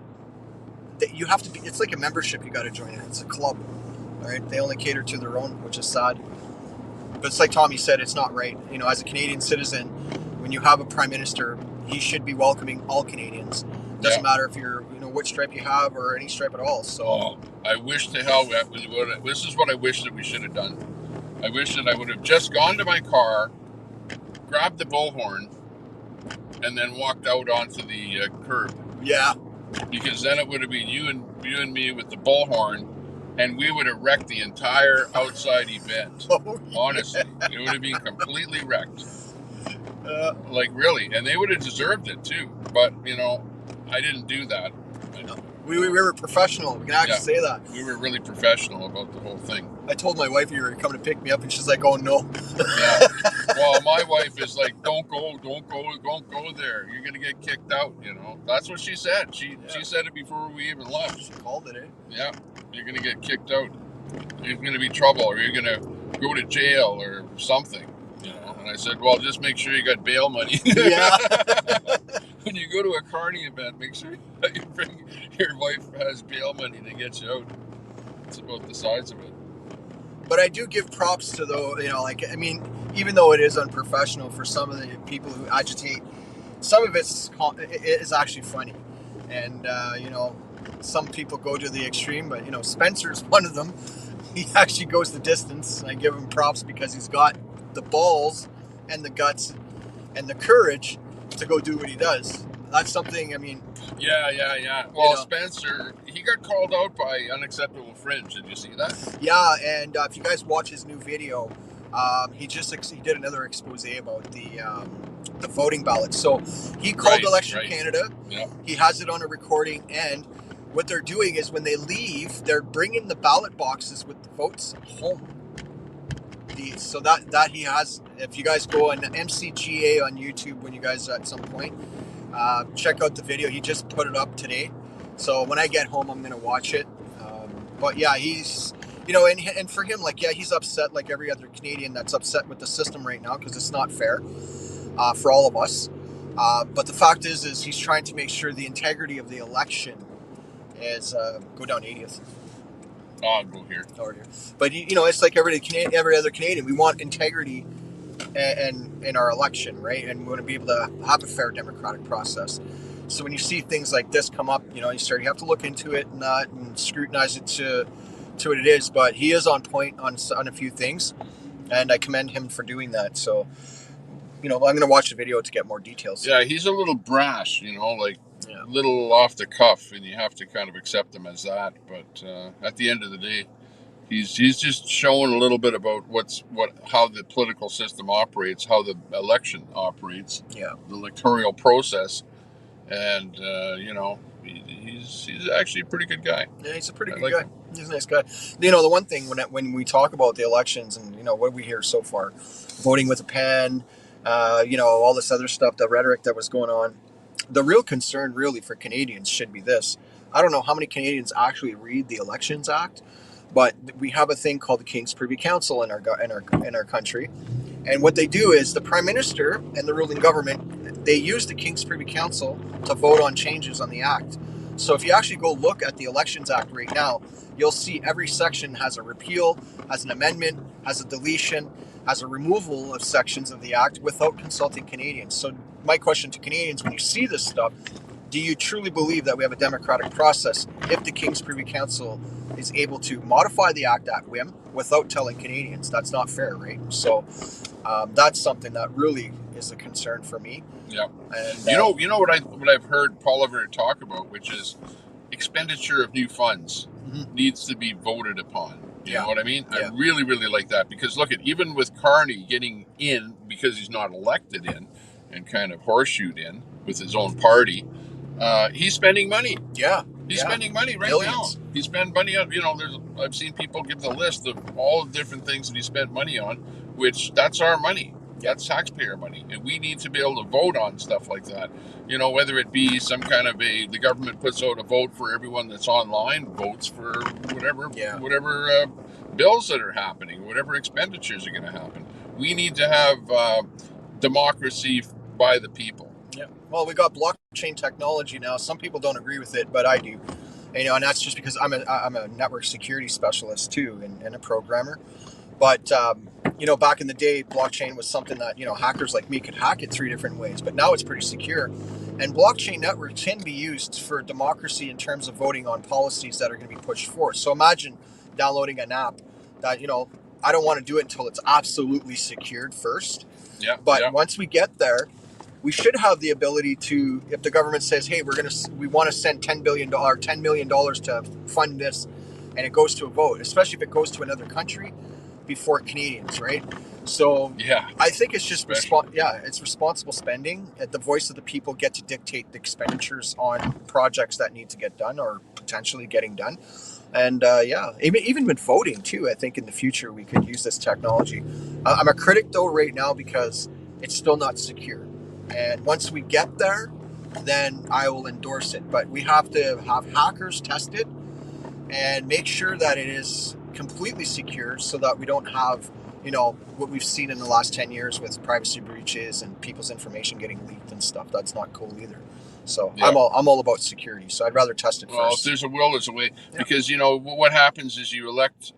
you have to be. It's like a membership you got to join. It's a club. All right, they only cater to their own, which is sad. But it's like Tommy said, it's not right. As a Canadian citizen, when you have a prime minister, he should be welcoming all Canadians. Doesn't matter if you're, what stripe you have or any stripe at all. So I wish to hell this is what I wish that we should have done. I wish that I would have just gone to my car, grabbed the bullhorn, and then walked out onto the curb. Yeah. Because then it would have been you and me with the bullhorn. And we would have wrecked the entire outside event. Oh, yeah. Honestly, it would have been completely wrecked. Like really, and they would have deserved it too. But I didn't do that. We were professional. We can actually say that. We were really professional about the whole thing. I told my wife you were coming to pick me up, and she's like, "Oh no." Yeah. Well, my wife is like, "Don't go there. You're gonna get kicked out." That's what she said. She said it before we even left. She called it, eh? Yeah. You're gonna get kicked out. There's gonna be trouble, or you're gonna go to jail or something. And I said, well, just make sure you got bail money. Yeah. When you go to a Carney event, make sure that your wife has bail money to get you out. It's about the size of it. But I do give props to even though it is unprofessional for some of the people who agitate, some of it is actually funny. And, some people go to the extreme, but, Spencer's one of them. He actually goes the distance. I give him props because he's got the balls and the guts and the courage to go do what he does. That's something, Yeah. Well, Spencer, he got called out by Unacceptable Fringe. Did you see that? Yeah, and if you guys watch his new video, he did another expose about the voting ballots. So he called Election Canada. Yeah. He has it on a recording, and what they're doing is when they leave, they're bringing the ballot boxes with the votes home. So that he has, if you guys go on MCGA on YouTube, when you guys at some point, check out the video. He just put it up today. So when I get home, I'm going to watch it. But yeah, he's, and for him, he's upset like every other Canadian that's upset with the system right now because it's not fair for all of us. But the fact is he's trying to make sure the integrity of the election is, go down 80th. I'll go here. But it's like every other Canadian. We want integrity in our election, right? And we want to be able to have a fair democratic process. So when you see things like this come up, you have to look into it and scrutinize it to what it is. But he is on point on a few things, and I commend him for doing that. So, I'm going to watch the video to get more details. Yeah, he's a little brash, little off the cuff, and you have to kind of accept him as that. But at the end of the day, he's just showing a little bit about how the political system operates, how the election operates, the electoral process, and he's actually a pretty good guy. Yeah, he's a pretty good guy. He's a nice guy. The one thing when we talk about the elections and what we hear so far, voting with a pen, all this other stuff, the rhetoric that was going on. The real concern really for Canadians should be this. I don't know how many Canadians actually read the Elections Act, but we have a thing called the King's Privy Council in our country. And what they do is the Prime Minister and the ruling government, they use the King's Privy Council to vote on changes on the Act. So if you actually go look at the Elections Act right now, you'll see every section has a repeal, has an amendment, has a deletion, has a removal of sections of the act without consulting Canadians. So my question to Canadians, when you see this stuff, do you truly believe that we have a democratic process if the King's Privy Council is able to modify the act at whim without telling Canadians? That's not fair, right? So that's something that really is a concern for me. Yeah. And You know what I've heard Paul Everett talk about, which is expenditure of new funds needs to be voted upon. You know what I mean? Yeah. I really, really like that, because look at, even with Carney getting in because he's not elected in and kind of horseshoed in with his own party, he's spending money. Yeah. He's spending money right Millions. now. He spent money on, I've seen people give the list of all the different things that he spent money on, which that's our money. That's taxpayer money. And we need to be able to vote on stuff like that. Whether it be some kind of the government puts out a vote for everyone that's online, votes for whatever bills that are happening, whatever expenditures are going to happen. We need to have democracy by the people. Yeah. Well, we got blockchain technology now. Some people don't agree with it, but I do. And that's just because I'm a network security specialist too, and a programmer. But back in the day, blockchain was something that hackers like me could hack it 3 different ways. But now it's pretty secure, and blockchain networks can be used for democracy in terms of voting on policies that are going to be pushed forward. So imagine downloading an app that I don't want to do it until it's absolutely secured first. Yeah. But once we get there, we should have the ability to, if the government says, hey, we want to send $10 million to fund this, and it goes to a vote, especially if it goes to another country, before Canadians, right? So I think it's just it's responsible spending. At the voice of the people get to dictate the expenditures on projects that need to get done or potentially getting done. And even with voting too, I think in the future we could use this technology. I'm a critic though right now because it's still not secure. And once we get there, then I will endorse it. But we have to have hackers test it and make sure that it is completely secure, so that we don't have what we've seen in the last 10 years with privacy breaches and people's information getting leaked and stuff. That's not cool either. So I'm all about security, so I'd rather test it first. Well, if there's a will, there's a way. Because what happens is you elect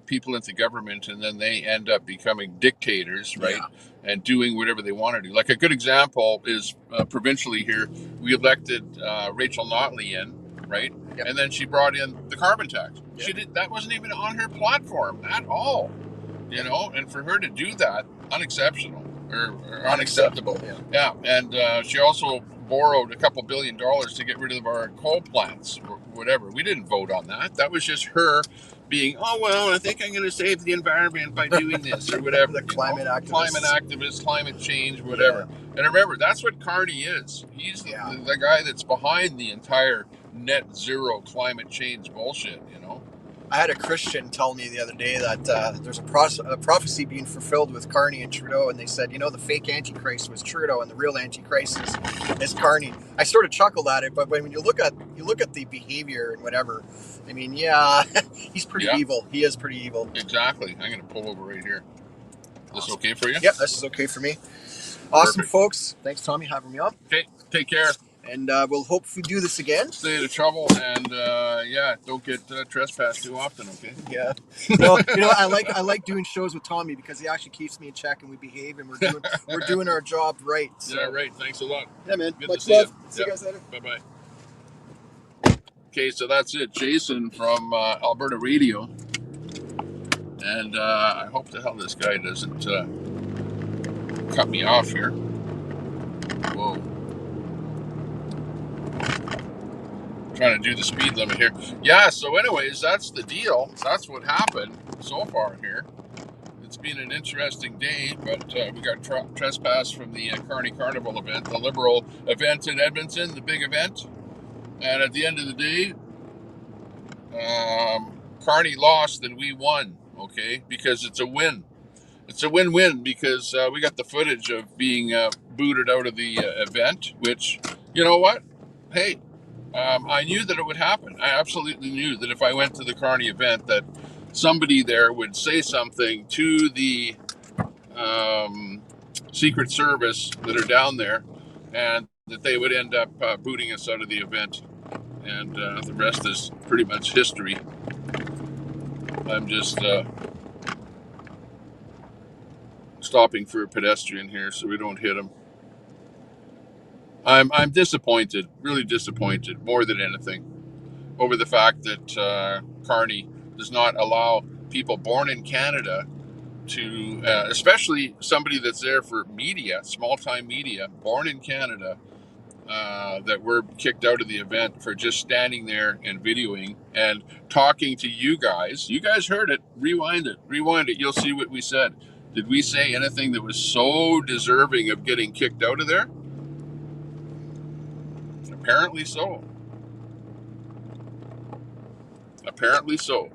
people into government, and then they end up becoming dictators, right? And doing whatever they want to do. Like a good example is provincially here, we elected Rachel Notley in, right? And then she brought in the carbon tax. That wasn't even on her platform at all, and for her to do that, unexceptional or unacceptable. And she also borrowed a couple $2 billion to get rid of our coal plants or whatever. We didn't vote on that. That was just her being, I think I'm going to save the environment by doing this or whatever. The climate activist, climate change, whatever. And remember, that's what Carney is. He's the guy that's behind the entire net zero climate change bullshit. I had a Christian tell me the other day that there's a prophecy being fulfilled with Carney and Trudeau, and they said, the fake Antichrist was Trudeau and the real Antichrist is Carney. I sort of chuckled at it, but when you look at the behavior and whatever, I mean, he's pretty evil. He is pretty evil. Exactly. I'm going to pull over right here. Is this okay for you? Yep, this is okay for me. Awesome, Perfect. Folks. Thanks, Tommy, having me on. Okay, take care. And we'll hopefully do this again. Stay out of trouble, and don't get trespassed too often, okay? Yeah. I like doing shows with Tommy because he actually keeps me in check, and we behave, and we're doing our job right. So. Yeah, right. Thanks a lot. Yeah, man. Good Much to see love. you. See you guys later. Bye-bye. Okay, so that's it. Jason from Alberta Radio. And I hope the hell this guy doesn't cut me off here. Whoa. Trying to do the speed limit here. Yeah, so anyways, that's the deal. That's what happened so far here. It's been an interesting day, but we got trespass from the Carney Carnival event, the Liberal event in Edmonton, the big event. And at the end of the day, Carney lost and we won, okay? Because it's a win. It's a win-win because we got the footage of being booted out of the event, which, you know what? Hey, I knew that it would happen. I absolutely knew that if I went to the Carney event that somebody there would say something to the Secret Service that are down there and that they would end up booting us out of the event. and the rest is pretty much history. I'm just stopping for a pedestrian here so we don't hit him. I'm disappointed, really disappointed, more than anything, over the fact that Carney does not allow people born in Canada to, especially somebody that's there for media, small-time media, born in Canada, that were kicked out of the event for just standing there and videoing and talking to you guys. You guys heard it. Rewind it. Rewind it. You'll see what we said. Did we say anything that was so deserving of getting kicked out of there? Apparently so. Apparently so.